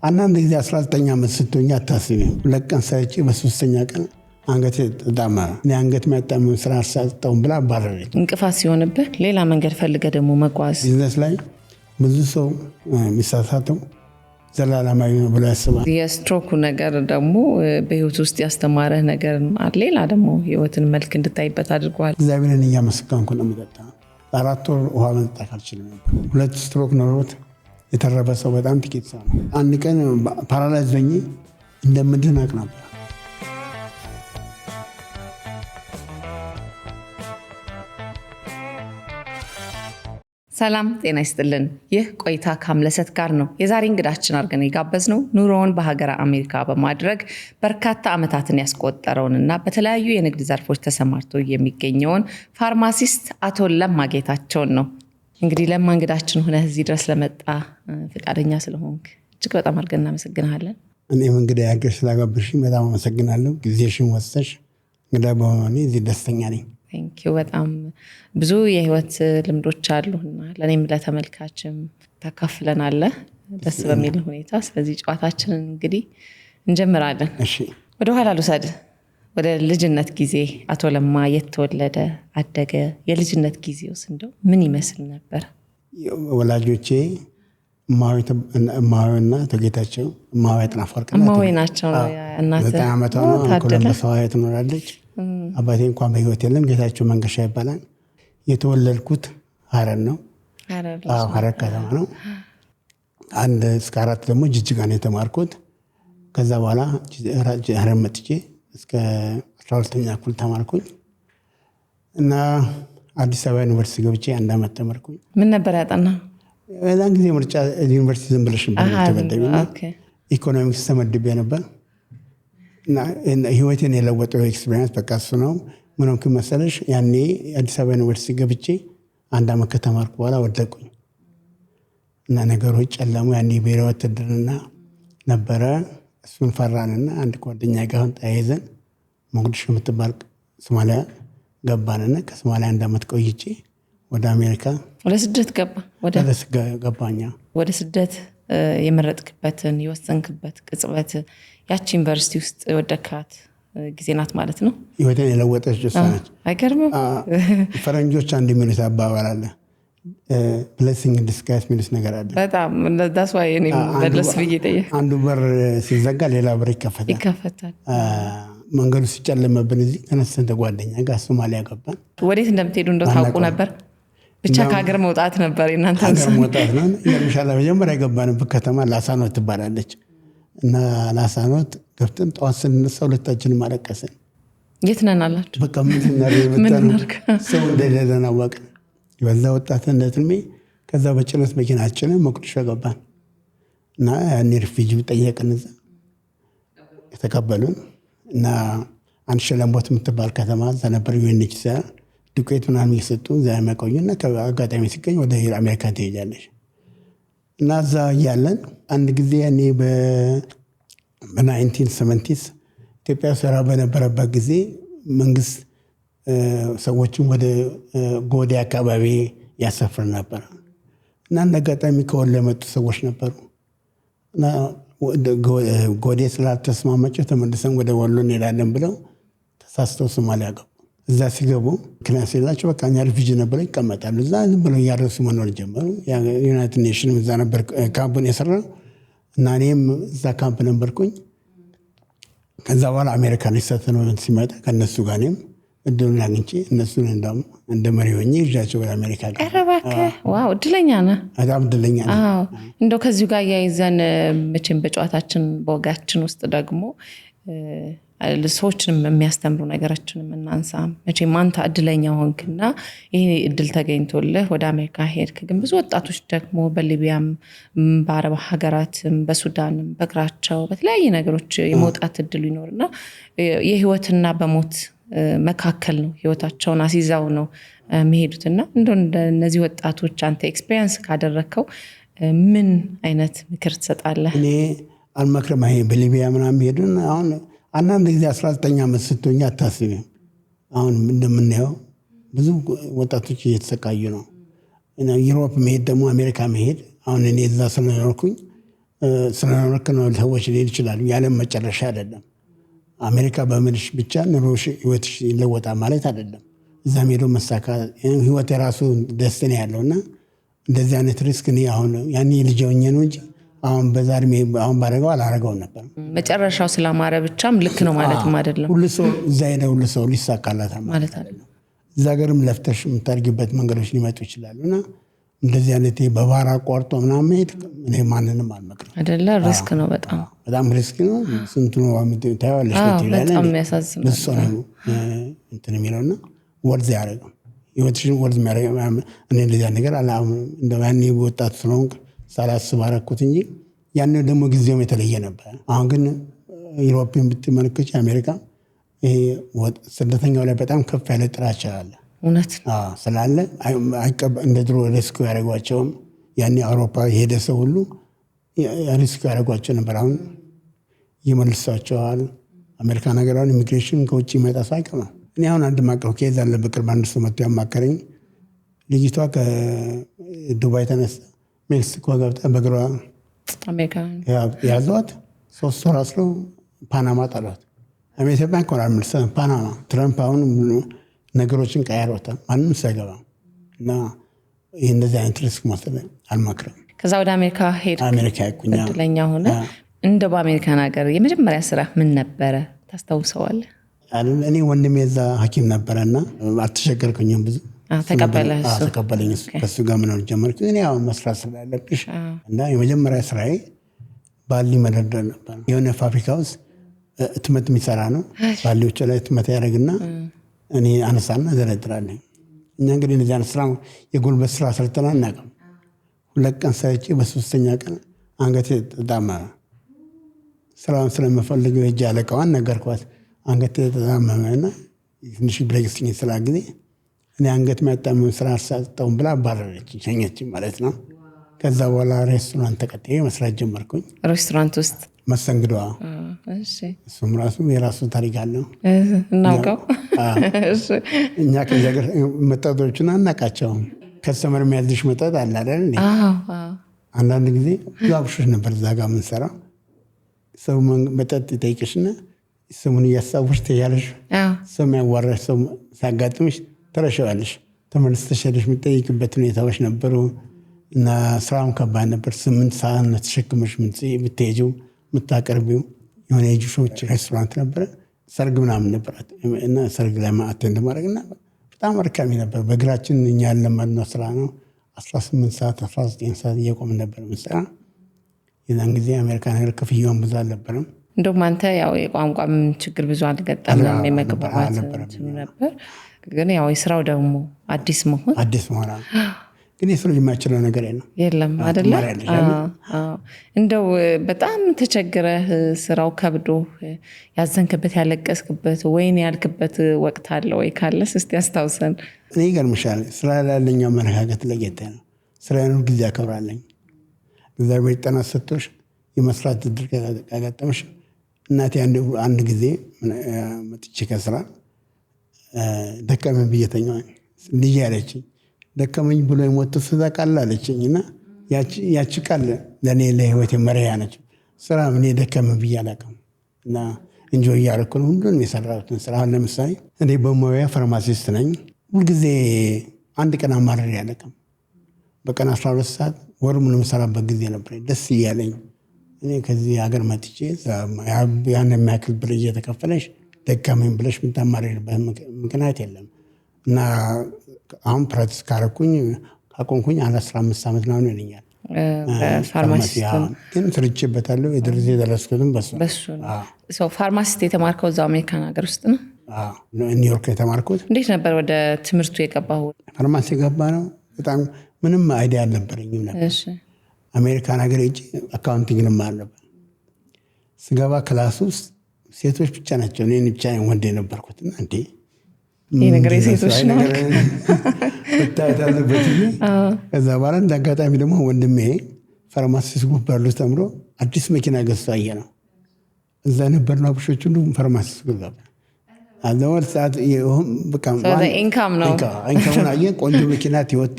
አንዳንድ ጊዜ 19 ዓመት ስትሆኛ አታስቢም። ሁለት ቀን ሰርቼ በሶስተኛ ቀን አንገቴ ተጣማ። እኔ አንገት ማጣም ስራ አሳጣው ብላ ባረረች። እንቅፋት ሲሆንብህ ሌላ መንገድ ፈልገህ ደግሞ መጓዝ። ቢዝነስ ላይ ብዙ ሰው የሚሳሳተው ዘላለማዊ ነው ብሎ ያስባል። የስትሮኩ ነገር ደግሞ በህይወት ውስጥ ያስተማረህ ነገር ሌላ ደግሞ ህይወትን መልክ እንድታይበት አድርጓል። እግዚአብሔርን እያመሰገንኩ ነው የምጠጣው። 4 ወር ውሃ መጠጣት አልችልም ነበር። 2 ስትሮክ ኖሮት የተረፈ ሰው በጣም ጥቂት ሰው ነው። አንድ ቀን ፓራላይዝ ሆኜ እንደምድን አውቅ ነበር። ሰላም ጤና ይስጥልን። ይህ ቆይታ ከአምለሰት ጋር ነው። የዛሬ እንግዳችን አድርገን የጋበዝነው ኑሮውን በሀገረ አሜሪካ በማድረግ በርካታ ዓመታትን ያስቆጠረውንና በተለያዩ የንግድ ዘርፎች ተሰማርቶ የሚገኘውን ፋርማሲስት አቶ ለማ ጌታቸውን ነው። እንግዲህ ለማ እንግዳችን ሆነ እዚህ ድረስ ለመጣ ፈቃደኛ ስለሆንክ እጅግ በጣም አድርገን እናመሰግናለን። እኔም እንግዲህ ያገር ስላጋበዝሽኝ በጣም አመሰግናለሁ። ጊዜሽን ወስደሽ እንግዳ በመሆኔ እዚህ ደስተኛ ነኝ። ቴንኪው። በጣም ብዙ የህይወት ልምዶች አሉና ለኔም ለተመልካችም ታካፍለናለህ ደስ በሚል ሁኔታ። ስለዚህ ጨዋታችንን እንግዲህ እንጀምራለን። እሺ፣ ወደ ኋላ ልውሰድ። ወደ ልጅነት ጊዜ አቶ ለማ የተወለደ አደገ። የልጅነት ጊዜውስ እንደው ምን ይመስል ነበር? ወላጆቼ እማዊና ተጌታቸው እማዊ አጥናፈወርቅ ናቸው። እናት 9 ዓመቷ ነው። ኮሎምበስ ኦሃዮ ትኖራለች። አባቴ እንኳን በህይወት የለም። ጌታቸው መንገሻ ይባላል። የተወለድኩት ሐረር ነው። ሐረር ከተማ ነው። 1 እስከ 4 ደግሞ ጅጅጋ ነው የተማርኩት። ከዛ በኋላ ሐረር መጥቼ እስከ 12ኛ ክፍል ተማርኩኝ እና አዲስ አበባ ዩኒቨርሲቲ ገብቼ 1 ዓመት ተማርኩኝ። ምን ነበር ያጠና? በዛን ጊዜ ምርጫ ዩኒቨርሲቲ ዝም ብለሽ ተመደብና ኢኮኖሚክስ ተመድቤ ነበር እና ህይወቴን የለወጠው ኤክስፒሪየንስ በቃ እሱ ነው። ምንም ከመሰለሽ ያኔ አዲስ አበባ ዩኒቨርሲቲ ገብቼ 1 ዓመት ከተማርኩ በኋላ ወደቁኝ እና ነገሮች ጨለሙ። ያኔ ብሔራዊ ውትድርና ነበረ። እሱን ፈራንና አንድ ጓደኛ ጋር ተያይዘን ሞቃዲሾ የምትባል ሶማሊያ ገባንና ከሶማሊያ 1 ዓመት ቆይቼ ወደ አሜሪካ ወደ ስደት ገባኛ። ወደ ስደት የመረጥክበትን የወሰንክበት ቅጽበት ያቺ ዩኒቨርሲቲ ውስጥ ወደካት ጊዜ ናት ማለት ነው። ህይወቴን የለወጠች እሷ ነች። አይገርምም? ፈረንጆች አንድ የሚሉት አባባል አለ፣ ብሌሲንግ ዲስጋይዝ የሚሉት ነገር አለ። በጣም that's why እኔ መለስ ብዬ ጠየቅ። አንዱ በር ሲዘጋ ሌላ በር ይከፈታል። መንገዱ ሲጨለመብን እዚህ ተነስተን ጓደኛ ጋር ሶማሊያ ገባን። ወዴት እንደምትሄዱ እንደው ታውቁ ነበር? ብቻ ከሀገር መውጣት ነበር የእናንተ ሀገር መውጣት ነው። የምሻላ መጀመሪያ የገባንበት ከተማ ላሳኖት ትባላለች እና ላሳኖት ገብተን ጠዋት ስንነሳ ሁለታችንም አለቀስን። የት ነን አላችሁ? በቃ ሰው እንደሌለን አወቅን። በዛ ወጣትነት ዕድሜ ከዛ በጭነት መኪናችንን ሞቃዲሾ ገባን እና ያኔ ሪፊጂ ጠየቅን። እዛ የተቀበሉን እና አንድ ሸለምቦት የምትባል ከተማ እዛ ነበር UNHCR ዱቄት ምናምን እየሰጡ እዛ የሚያቆዩና ከአጋጣሚ ሲገኝ ወደ አሜሪካ ትሄጃለሽ እና እዛ እያለን አንድ ጊዜ ያኔ በ1970 ኢትዮጵያ ስራ በነበረበት ጊዜ መንግስት ሰዎችን ወደ ጎዴ አካባቢ ያሰፍር ነበር እና እንደ አጋጣሚ ከወሎ የመጡ ሰዎች ነበሩ እና ጎዴ ስላልተስማማቸው ተመልሰን ወደ ወሎ እንሄዳለን ብለው ተሳስተው ሶማሊያ ገቡ። እዛ ሲገቡ ምክንያት ሲላቸው በቃ እኛ ሪፊጂ ነበር ይቀመጣሉ። እዛ ዝም ብለው እያረሱ መኖር ጀመሩ። ዩናይትድ ኔሽንም እዛ ነበር ካምፑን የሰራው እና እኔም እዛ ካምፕ ነበርኩኝ። ከዛ በኋላ አሜሪካን ሊሰተነው ሲመጣ ከእነሱ ጋር እኔም እድሉን አግኝቼ እነሱን እንደ መሪ ሆኜ ይዣቸው ወደ አሜሪካ ገባ። ኧረ እባክህ! ዋው እድለኛ ነህ። በጣም እድለኛ ነህ። እንደው ከዚሁ ጋር ያይዘን መቼም በጨዋታችን በወጋችን ውስጥ ደግሞ ሰዎችንም የሚያስተምሩ ነገሮችንም እናንሳ። መቼም አንተ እድለኛ ሆንክና ይሄ እድል ተገኝቶልህ ወደ አሜሪካ ሄድክ። ግን ብዙ ወጣቶች ደግሞ በሊቢያም በአረብ ሀገራትም በሱዳንም በእግራቸው በተለያየ ነገሮች የመውጣት እድሉ ይኖርና የህይወትና በሞት መካከል ነው ህይወታቸውን አስይዘው ነው የሚሄዱትና እንደው እነዚህ ወጣቶች አንተ ኤክስፒሪየንስ ካደረከው ምን አይነት ምክር ትሰጣለህ? እኔ አልመክርም። ይሄ በሊቢያ ምናምን ሄዱን አሁን አንዳንድ ጊዜ 19 ዓመት ስትሆኛ አታስቢም። አሁን እንደምናየው ብዙ ወጣቶች እየተሰቃዩ ነው። ዩሮፕ መሄድ ደግሞ አሜሪካ መሄድ አሁን እኔ እዛ ስለኖርኩኝ ስለኖርክ ነው ሰዎች ሊሄድ ይችላሉ። የዓለም መጨረሻ አይደለም። አሜሪካ በምልሽ ብቻ ኑሮሽ ህይወትሽ ይለወጣል ማለት አይደለም። እዛም ሄዶ መሳካት ህይወት የራሱ ደስታ ያለውና እንደዚህ አይነት ሪስክ እኔ አሁን ያኔ ልጅ ሆኜ ነው እንጂ አሁን በዛሬ አሁን ባረጋው አላረጋው ነበር። መጨረሻው ስላማረ ብቻም ልክ ነው ማለትም አይደለም። ሁሉ ሰው እዛ ሄደ ሁሉ ሰው ሊሳካላት ማለት አይደለም። እዛ ሀገርም ለፍተሽ የምታርጊበት መንገዶች ሊመጡ ይችላሉና እንደዚህ አይነት በባህር አቋርጦ ምናምን መሄድ እኔ ማንንም አልመክርም። አይደለ ሪስክ ነው፣ በጣም ሪስክ ነው። ስንቱ ነው ታያለሽ በጣም የሚያሳዝን ልሶ ነው እንትን የሚለውና ወርዝ ያደረገው ህይወትሽን ወርዝ የሚያደርገው እኔ እንደዚያ ነገር እንደው ያኔ ወጣት ስለሆንክ ሳላስብ አደረኩት እንጂ ያኔ ደግሞ ጊዜውም የተለየ ነበር። አሁን ግን ዩሮፕን ብትመለከች አሜሪካ ይሄ ስደተኛው ላይ በጣም ከፍ ያለ ጥላቻ አለ። እውነት ስላለ እንደ ድሮ ሪስክ ያደረጓቸውም ያኔ አውሮፓ የሄደ ሰው ሁሉ ሪስክ ያደረጓቸው ነበር። አሁን ይመልሳቸዋል። አሜሪካ ነገር አሁን ኢሚግሬሽን ከውጭ ይመጣ ሰው አይቀርም። እኔ አሁን አንድ ማቀፍ ኬዝ አለ። በቅርብ አንድ ሰው መጥቶ ያማከረኝ ልጅቷ ከዱባይ ተነስታ ሜክሲኮ ገብታ በእግሯ አሜሪካ ያዟት 3 ወር አስለው ፓናማ ጣሏት። ኢትዮጵያ እንኳን አልመልሰም ፓናማ። ትራምፕ አሁን ነገሮችን ቀያሮታል ማንም ሳይገባ እና ይህ እንደዚህ አይነት ሪስክ መውሰድ አልመክርም። ከዛ ወደ አሜሪካ ሄድ አሜሪካ ይኩኛ እድለኛ ሆነ። እንደ በአሜሪካን ሀገር የመጀመሪያ ስራ ምን ነበረ ታስታውሰዋለህ? እኔ ወንድሜ እዛ ሐኪም ነበረና አልተቸገርኩኝም ብዙ ተቀበለኝ። ከሱ ጋር መኖር ጀመርኩ። እኔ ያው መስራት ስላለብሽ እና የመጀመሪያ ስራዬ ባሊ መደርደር ነበር። የሆነ ፋብሪካ ውስጥ እትመት የሚሰራ ነው። ባሊዎች ላይ እትመት ያደርግና እኔ አነሳና ዘረድራለሁ። እኛ እንግዲህ እንደዚህ አይነት ስራ የጉልበት ስራ ሰርተን አናውቅም። 2 ቀን ሰርቼ በ3ኛ ቀን አንገቴ ተጣመመ። ስራውን ስለምፈልግ ሄጄ አለቃዋን ነገርኳት። አንገቴ ተጣመመና ትንሽ ብሬክ ስኝ ስራ ጊዜ እኔ አንገት የሚያጣምም ስራ አልሰጠውም ብላ አባረረችኝ፣ ሸኘችኝ ማለት ነው። ከዛ በኋላ ሬስቶራንት ተቀጥዬ መስራት ጀመርኩኝ። ሬስቶራንት ውስጥ መስተንግዶ። እሱም ራሱ የራሱ ታሪክ አለው እናውቀው። እኛ ከዚህ ሀገር መጠጦችን አናውቃቸውም። ከስተመር የሚያዝሽ መጠጥ አለ አይደል? አንዳንድ ጊዜ ብዙ አብሾች ነበር እዛ ጋር የምንሰራው። ሰው መጠጥ ይጠይቅሽና ስሙን እያሳወሽ ትያለሽ። ሰው የሚያዋራሽ ሰው ሲያጋጥምሽ ተረሻዋለሽ። ተመልሰሽ ሄደሽ የምትጠይቅበት ሁኔታዎች ነበሩ እና ስራውን ከባድ ነበር። 8 ሰዓት ነው ተሸክመሽ የምትሄጂው የምታቀርቢው። የሆነ የጁሾች ሬስቶራንት ነበረ። ሰርግ ምናምን ነበራት እና ሰርግ ላይ አቴንድ ማድረግ እና በጣም አድካሚ ነበር። በእግራችን እኛ ያለመድነው ስራ ነው። 18 ሰዓት 19 ሰዓት እየቆምን ነበር የምንሰራ። የዛን ጊዜ አሜሪካ ነገር ክፍያውን ብዙ አልነበረም። እንደውም አንተ ያው የቋንቋም ችግር ብዙ አልገጠምም፣ የመግባባት ነበር። ግን ያው የስራው ደግሞ አዲስ መሆን ግን የሰው ልጅ የማይችለው ነገር የለም አይደለ? እንደው በጣም ተቸግረህ ስራው ከብዶ ያዘንክበት ያለቀስክበት ወይን ያልክበት ወቅት አለ ወይ? ካለስ እስቲ አስታውሰን። እኔ ይገርምሻል ስራ ላለኝ አመለካከት ለጌታ ነው። ስራዬን ጊዜ አከብራለኝ። እግዚአብሔር ጤና ሰጥቶሽ የመስራት እድል ካጋጠመሽ እናቴ አንድ ጊዜ መጥቼ ከስራ ደከመኝ ብዬ ተኛሁኝ። ልጅ ያለችኝ ደከመኝ ብሎ የሞት ስዛቃል አለችኝ እና ያቺ ቃል ለእኔ ለህይወቴ መሪያ ነች። ስራ እኔ ደከመኝ ብዬ አላውቅም እና እንጆ እያደረኩ ነው ሁሉንም የሰራሁትን ስራ። ለምሳሌ እኔ በሙያ ፋርማሲስት ነኝ። ሁልጊዜ አንድ ቀን አማረር ያለቅም በቀን 12 ሰዓት ወር ሙሉ የምሰራበት ጊዜ ነበር። ደስ እያለኝ እኔ ከዚህ ሀገር መጥቼ ያን የሚያክል ብር እየተከፈለሽ ደከመኝ ብለሽ የምታማረርበት ምክንያት የለም እና አሁን ፕራክቲስ ካቆምኩኝ 15 ዓመት ነው ይለኛል። ግን ስርቼበታለሁ። የደረሰ የደረስኩትም በሱ ነው። ፋርማሲስት የተማርከው እዛው አሜሪካን ሀገር ውስጥ ነው? ኒውዮርክ የተማርኩት። እንዴት ነበር ወደ ትምህርቱ የገባሁ? ፋርማሲ የገባ ነው። በጣም ምንም አይዲያ አልነበረኝም ነበር። አሜሪካን ሀገር ሄጄ አካውንቲንግ ልማር ነበር። ስገባ ክላስ ውስጥ ሴቶች ብቻ ናቸው። እኔ ብቻ ወንድ የነበርኩትና እንዴ ይህ ነገር የሴቶች ነው መታየት አለበት። ከዛ በኋላ እንደ አጋጣሚ ደግሞ ወንድሜ ፋርማሲስት ጉባኤ ተምሮ አዲስ መኪና ገዝቶ አየ ነው። እዛ ነበርነው አብሾች ሁሉ ፋርማሲስት ገዛ አዘወል ሰዓት በቃ ኢንካም ነው። ኢንካም አየ ቆንጆ መኪና ይወጣ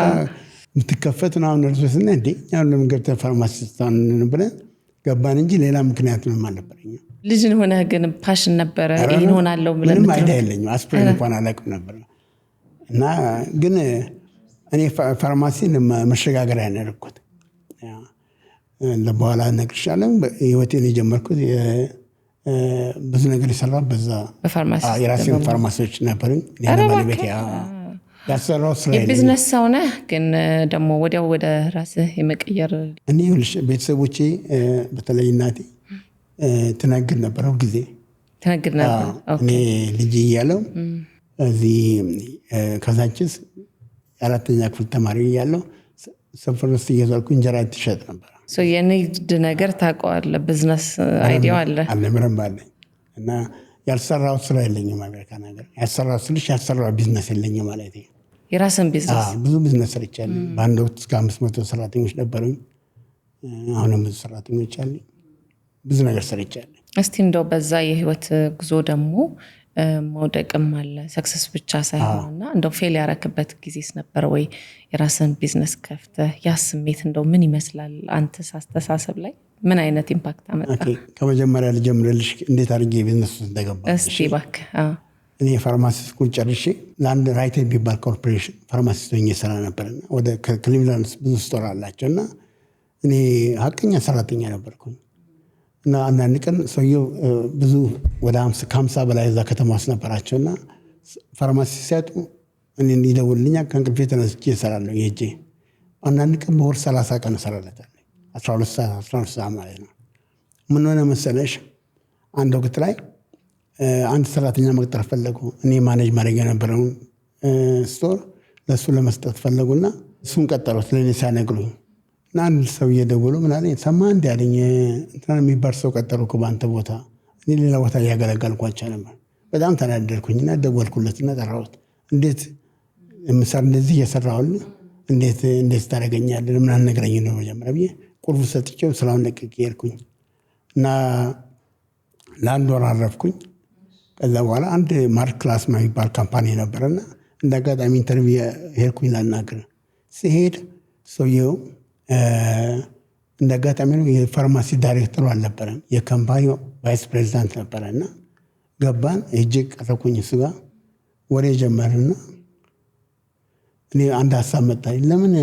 የምትከፈት ነው። ነርሶስና እንዴ ያው ለምን ገብተህ ፋርማሲስት ብለን ገባን እንጂ ሌላ ምክንያት ምንም አልነበረኝም። ልጅን ሆነ ግን ፓሽን ነበረ ይሄን ሆናለሁ ብለን ምንም አይዲያ የለኝም። አስፕሬን እንኳን አላውቅም ነበር። እና ግን እኔ ፋርማሲን መሸጋገሪያ ነው ያደረኩት። በኋላ እነግርሻለሁ። ህይወቴን የጀመርኩት ብዙ ነገር የሰራው በዛ የራሴን ፋርማሲዎች ነበሩኝ። ባለቤቴ ያሰራው ስራ የቢዝነስ ሰው ነህ፣ ግን ደግሞ ወዲያው ወደ ራስህ የመቀየር እኔ ቤተሰቦቼ በተለይ እናቴ ትነግድ ነበር ጊዜ ትነግድ ነበር። እኔ ልጅ እያለሁ እዚህ ካዛንቺስ 4ኛ ክፍል ተማሪ እያለሁ ሰፈር ውስጥ እየዞርኩ እንጀራ ትሸጥ ነበር። የንግድ ነገር ታውቀዋለህ? ቢዝነስ አይዲያው አለ ምንም አለኝ። እና ያልሰራው ስራ የለኝም። አሜሪካ ነገር ያልሰራው ስልሽ ያልሰራው ቢዝነስ የለኝም ማለት ነው። የራስን ቢዝነስ ብዙ ቢዝነስ ሰርቻለሁ። በአንድ ወቅት እስከ 500 ሰራተኞች ነበሩኝ። አሁንም ብዙ ሰራተኞች አሉ። ብዙ ነገር ሰርቻለሁ። እስቲ እንደው በዛ የህይወት ጉዞ ደግሞ መውደቅም አለ ሰክሰስ ብቻ ሳይሆንና እንደው ፌል ያረክበት ጊዜስ ነበር ወይ? የራስን ቢዝነስ ከፍተህ ያ ስሜት እንደው ምን ይመስላል? አንተ አስተሳሰብ ላይ ምን አይነት ኢምፓክት አመጣ? ከመጀመሪያ ልጀምርልሽ እንዴት አድርጌ ቢዝነስ ውስጥ እንደገባሁ። እስቲ እባክህ። እኔ ፋርማሲ ስኩል ጨርሼ ለአንድ ራይት የሚባል ኮርፖሬሽን ፋርማሲስት ሆኜ እሰራ ነበርና ወደ ክሊቭላንድ ብዙ ስቶር አላቸውና እኔ ሀቀኛ ሰራተኛ ነበርኩኝ። እና አንዳንድ ቀን ሰውየው ብዙ ወደ 50 በላይ እዛ ከተማ ውስጥ ነበራቸውና ፋርማሲ ሲያጡ እኔን ይደውልልኛል። ከእንቅልፌ ተነስቼ እሰራለሁ ሄጄ። አንዳንድ ቀን በወር 30 ቀን እሰራለታለሁ። 12 ሰዓት ማለት ነው። ምን ሆነ መሰለሽ አንድ ወቅት ላይ አንድ ሰራተኛ መቅጠር ፈለጉ። እኔ ማኔጅ ማድረግ የነበረውን ስቶር ለሱ ለመስጠት ፈለጉና እሱን ቀጠሩት ለኔ ሳይነግሩኝ። እና አንድ ሰው እየደወሉ ምን አለኝ፣ ሰማህ እንደ አለኝ እንትና የሚባል ሰው ቀጠሩ እኮ በአንተ ቦታ። እኔ ሌላ ቦታ እያገለገልኳቸው ነበር። በጣም ተናደድኩኝና ደወልኩለትና ጠራሁት። እንዴት ምሳር እንደዚህ እየሰራሁልህ እንዴት ታደርገኛለህ? ምን አልነግረኝ ነው መጀመሪያ ብዬ ቁልፍ ሰጥቼው ስራውን ለቅቄ ሄድኩኝ። እና ለአንድ ወር አረፍኩኝ። ከዛ በኋላ አንድ ማርክ ክላስማ የሚባል ካምፓኒ ነበረና እንደ አጋጣሚ ኢንተርቪው ሄድኩኝ ላናግር። ሲሄድ ሰውየው እንደ አጋጣሚ ነው የፋርማሲ ዳይሬክተሩ አልነበረም፣ የካምፓኒው ቫይስ ፕሬዚዳንት ነበረና ገባን። እጅግ ቀረብኩኝ እሱ ጋር ወሬ ጀመርና እኔ አንድ ሀሳብ መጣኝ። ለምን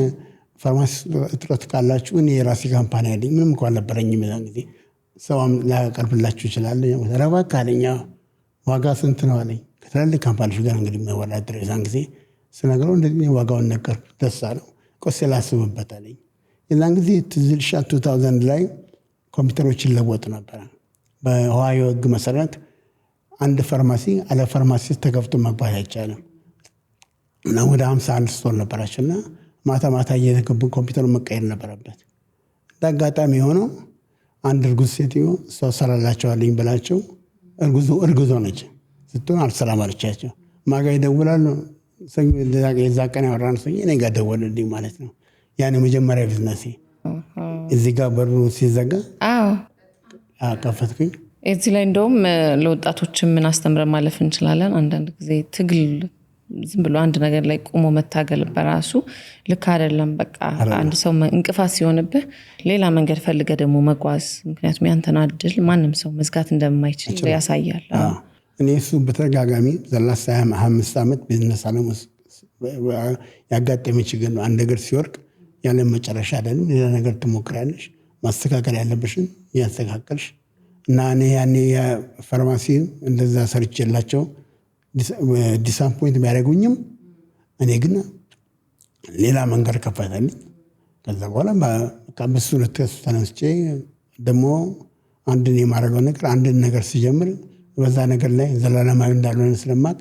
ፋርማሲ እጥረት ካላችሁ እኔ የራሴ ካምፓኒ አለኝ፣ ምንም እንኳን አልነበረኝም የዛን ጊዜ፣ ሰውም ላቀርብላችሁ ይችላል። እባክህ አለኝ። ዋጋ ስንት ነው አለኝ። ከትላልቅ ካምፓኒዎች ጋር እንግዲህ መወዳደር የዛን ጊዜ ስነግረው እንደዚህ ዋጋውን ነገርኩት። ደስ አለው። ቆይ ላስብበት አለኝ። የዛን ጊዜ ትዝልሻ 2000 ላይ ኮምፒውተሮች ይለወጡ ነበር። በኦሃዮ ሕግ መሰረት አንድ ፋርማሲ አለ ፋርማሲስት ተከፍቶ መግባት አይቻልም። እና ወደ 51 ስቶር ነበራቸውና ማታ እየተገቡ ኮምፒውተሩ መቀየር ነበረበት። እንዳጋጣሚ የሆነው አንድ እርጉዝ ሴትዮ ሰው ሰራላቸዋለኝ ብላቸው እርጉዞ ነች ስትሆን አልሰላም አለቻቸው። ማጋ ይደውላሉ። የዛ ቀን ያወራን ሰው እኔ ጋር ደወለልኝ ማለት ነው። ያን የመጀመሪያ ቢዝነሴ እዚህ ጋር በሩ ሲዘጋ ከፈትኩኝ። እዚህ ላይ እንደውም ለወጣቶች ምን አስተምረን ማለፍ እንችላለን። አንዳንድ ጊዜ ትግል ዝም ብሎ አንድ ነገር ላይ ቆሞ መታገል በራሱ ልክ አይደለም። በቃ አንድ ሰው እንቅፋት ሲሆንብህ ሌላ መንገድ ፈልገ ደግሞ መጓዝ፣ ምክንያቱም ያንተን እድል ማንም ሰው መዝጋት እንደማይችል ያሳያል። እኔ እሱ በተደጋጋሚ ዘላሳ 25 ዓመት ቢዝነስ አለም ያጋጠመኝ ችግር ነው። አንድ ነገር ሲወርቅ ያለ መጨረሻ አይደለም፣ ሌላ ነገር ትሞክራለሽ። ማስተካከል ያለብሽን ያስተካከልሽ እና እኔ ያኔ የፋርማሲ እንደዛ ሰርቼላቸው ዲስአፖይንት ቢያደርጉኝም እኔ ግን ሌላ መንገድ ከፈተልኝ። ከዛ በኋላ በሱ ተነስቼ ደግሞ አንድን የማደርገው ነገር አንድን ነገር ሲጀምር በዛ ነገር ላይ ዘላለማዊ እንዳልሆነ ስለማቅ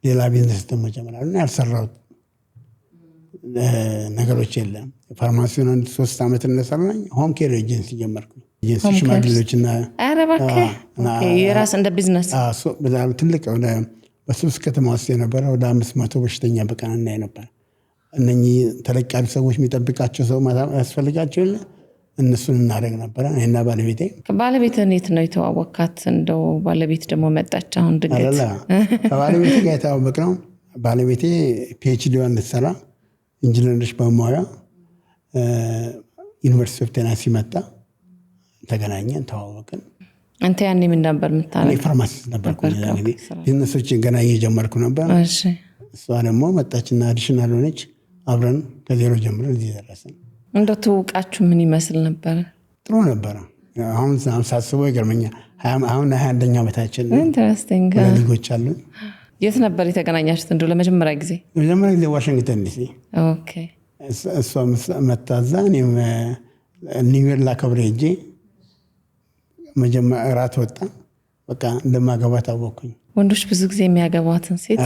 ሌላ ቢዝነስ ደግሞ ጀምራለሁ። ያልሰራሁት ነገሮች የለም። ፋርማሲውን አንድ 3 ዓመት እንደሰራኝ ሆም ኬር ኤጀንሲ ጀመርኩኝ። ኤጀንሲ ሽማግሌዎችና የራስ እንደ ቢዝነስ በጣም ትልቅ በሱስ ከተማ ውስጥ የነበረ ወደ 500 በሽተኛ በቀን እናይ ነበር። እነኚህ ተለቅ ያሉ ሰዎች የሚጠብቃቸው ሰው ያስፈልጋቸው የለ እነሱን እናደርግ ነበረ። እኔና ባለቤቴ የት ነው የተዋወቃት? እንደው ባለቤት ደግሞ መጣች አሁን ድንገት? ከባለቤቴ ጋር የተዋወቅነው ባለቤቴ ፒኤችዲዋን ልትሰራ ኢንጂነሮች በሙያ ዩኒቨርሲቲ ኦፍ ቴነሲ መጣ ተገናኘን፣ ተዋወቅን። አንተ ያኔ ምን ነበር የምታረግ? እኔ ፋርማሲስት ነበርኩ እንግዲህ ቢዝነሶች ገና እየጀመርኩ ነበር። እሺ እሷ ደግሞ መጣችና አዲሽናል ሆነች። አብረን ከዜሮ ጀምረን እዚህ ደረስን። እንደው ትውቃችሁ ምን ይመስል ነበር? ጥሩ ነበረ። አሁን ሳስበው ይገርመኛል። አሁን 21ኛ ዓመታችን ነው። ኢንተረስቲንግ። ልጆች አሉን። የት ነበር የተገናኛችሁት? እንደው ለመጀመሪያ ጊዜ ዋሽንግተን ዲሲ። ኦኬ። እሷ መታዛ እኔም ኒውዮርክ ላከብር ሄጄ መጀመሪያ እራት ወጣ። በቃ እንደማገባት አወቅኩኝ። ወንዶች ብዙ ጊዜ የሚያገባትን ሴት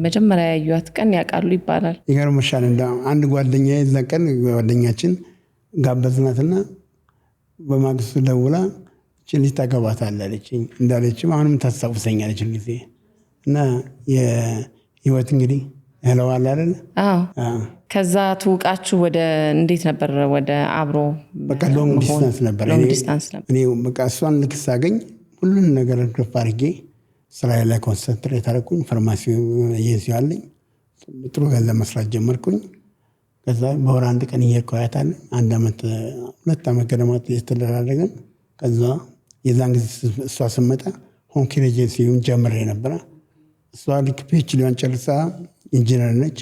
መጀመሪያ ያዩት ቀን ያውቃሉ ይባላል። ይገርምሻል። አንድ ጓደኛዬ እዛ ቀን ጓደኛችን ጋበዝናትና በማግስቱ ደውላ እቺ ልጅ ታገባታለህ አለችኝ። እንዳለችም አሁንም ታስታውሰኛለች ጊዜ እና የህይወት እንግዲህ ያለዋል አይደል? አዎ። ከዛ ትውቃችሁ ወደ እንዴት ነበር? ወደ አብሮ በቃ ሎንግ ዲስታንስ ነበር። እኔ በቃ እሷን ልክ ሳገኝ ሁሉን ነገር ግፍ አድርጌ ስራዬ ላይ ኮንሰንትሬት አደረኩኝ። ፋርማሲ ኤጀንሲ አለኝ። ጥሩ ገንዘብ መስራት ጀመርኩኝ። ከዛ በወር አንድ ቀን እየሄድኩ አያታለሁ። 1 ዓመት 2 ዓመት ገደማ ተደራረግን። ከዛ የዛን ጊዜ እሷ ስመጣ ሆም ኬር ኤጀንሲውን ጀምሬ ነበረ። እሷ ልክ ፒኤችዲዋን ጨርሳ ኢንጂነር ነች።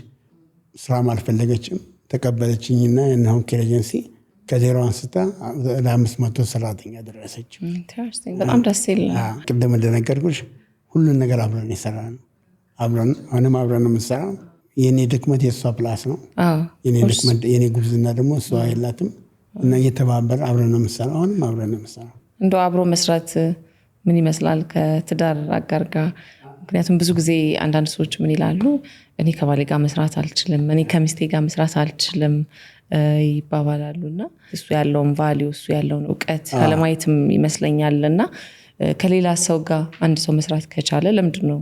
ስራም አልፈለገችም። ተቀበለችኝና ሆም ኬር ኤጀንሲ ከዜሮ አንስታ ለ500 ሰራተኛ ደረሰች። በጣም ደስ ይላል። ቅድም እንደነገርኩሽ ሁሉን ነገር አብረን የሰራነው አሁንም አብረን የምንሰራው። የኔ ድክመት የእሷ ፕላስ ነው። የኔ ጉብዝና ደግሞ እሷ የላትም እና እየተባበረ አብረን ነው የምንሰራው። አሁንም አብረን ነው የምንሰራው። እንደው አብሮ መስራት ምን ይመስላል ከትዳር አጋር ጋር? ምክንያቱም ብዙ ጊዜ አንዳንድ ሰዎች ምን ይላሉ፣ እኔ ከባሌ ጋር መስራት አልችልም፣ እኔ ከሚስቴ ጋር መስራት አልችልም ይባባላሉ። እና እሱ ያለውን ቫሊዩ እሱ ያለውን እውቀት አለማየትም ይመስለኛል። እና ከሌላ ሰው ጋር አንድ ሰው መስራት ከቻለ ለምንድን ነው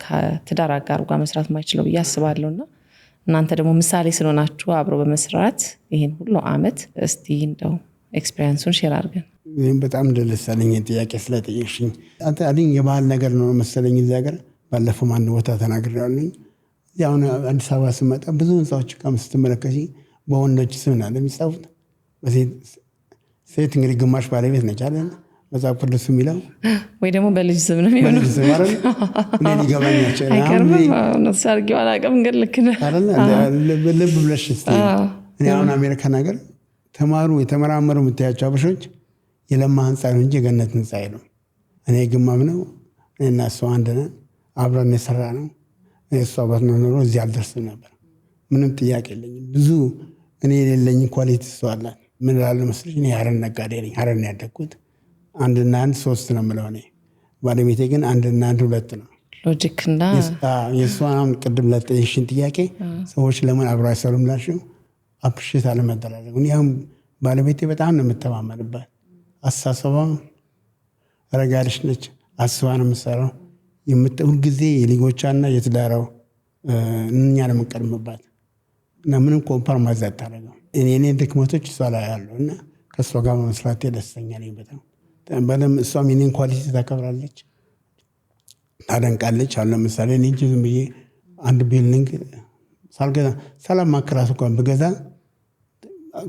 ከትዳር አጋሩ ጋር መስራት ማይችለው ብዬ አስባለሁ። እና እናንተ ደግሞ ምሳሌ ስለሆናችሁ አብሮ በመስራት ይሄን ሁሉ አመት እስቲ እንደው ኤክስፒሪየንሱን ሼር አድርገን። ይህም በጣም ደለሳለኝ ጥያቄ ስለጠየቅሽኝ። አዲኝ የባህል ነገር ነው መሰለኝ እዚህ ሀገር። ባለፈው አንድ ቦታ ተናግሬያለሁኝ። አሁን አዲስ አበባ ስመጣ ብዙ ህንፃዎች ጋር ስትመለከቺ በወንዶች ስም ነው የሚጻፉት። ሴት እንግዲህ ግማሽ ባለቤት ነች አይደል? መጽሐፍ ቅዱስ የሚለው ወይ ደግሞ በልጅ ስም ነው የሚሆነው። እኔ ሊገባኛቸው ሰርጊው አላውቅም፣ ግን ልክ ነህ ልብ ብለሽ እስኪ። እኔ አሁን አሜሪካን ሀገር የተመራመሩ የምታያቸው አበሾች የለማ ህንፃ ነው እንጂ የገነት ህንፃ የለም። እኔ ግማም ነው እና እሷ አንድ ነን፣ አብረን የሰራ ነው። እሷ ባትኖር ኖሮ እዚህ አልደርስም ነበር። ምንም ጥያቄ የለኝም። ብዙ እኔ የሌለኝ ኳሊቲ እሷ አላት። ምን እላለሁ መሰለሽ፣ እኔ ሀረር ነጋዴ ነኝ። ሀረር ነው ያደግኩት። 1+1 3 ነው የምለው እኔ። ባለቤቴ ግን 1+1 2 ነው። ሎጂክ እና የእሷን ቅድም ለጠየቅሽኝ ጥያቄ ሰዎች ለምን አብረው አይሰሩም ላልሽው አፕሪሼት አለመደራረግ። አሁን ባለቤቴ በጣም ነው የምተማመንባት። አስተሳሰቧ ረጋድሽ ነች። አስባ ነው የምትሰራው። ሁልጊዜ የልጆቿና የትዳራው እኛ ነው የምንቀድምባት እና ምንም ኮምፕሮማይዝ አታደርገው። እኔ ድክመቶች እሷ ላይ ያሉ እና ከእሷ ጋር በመስራቴ ደስተኛ ነኝ በጣም። እሷም የኔን ኳሊቲ ታከብራለች፣ ታደንቃለች። አሁን ለምሳሌ እኔ እንጂ ዝም ብዬ አንድ ቢልዲንግ ሳልገዛ ሳላማክራት እንኳን ብገዛ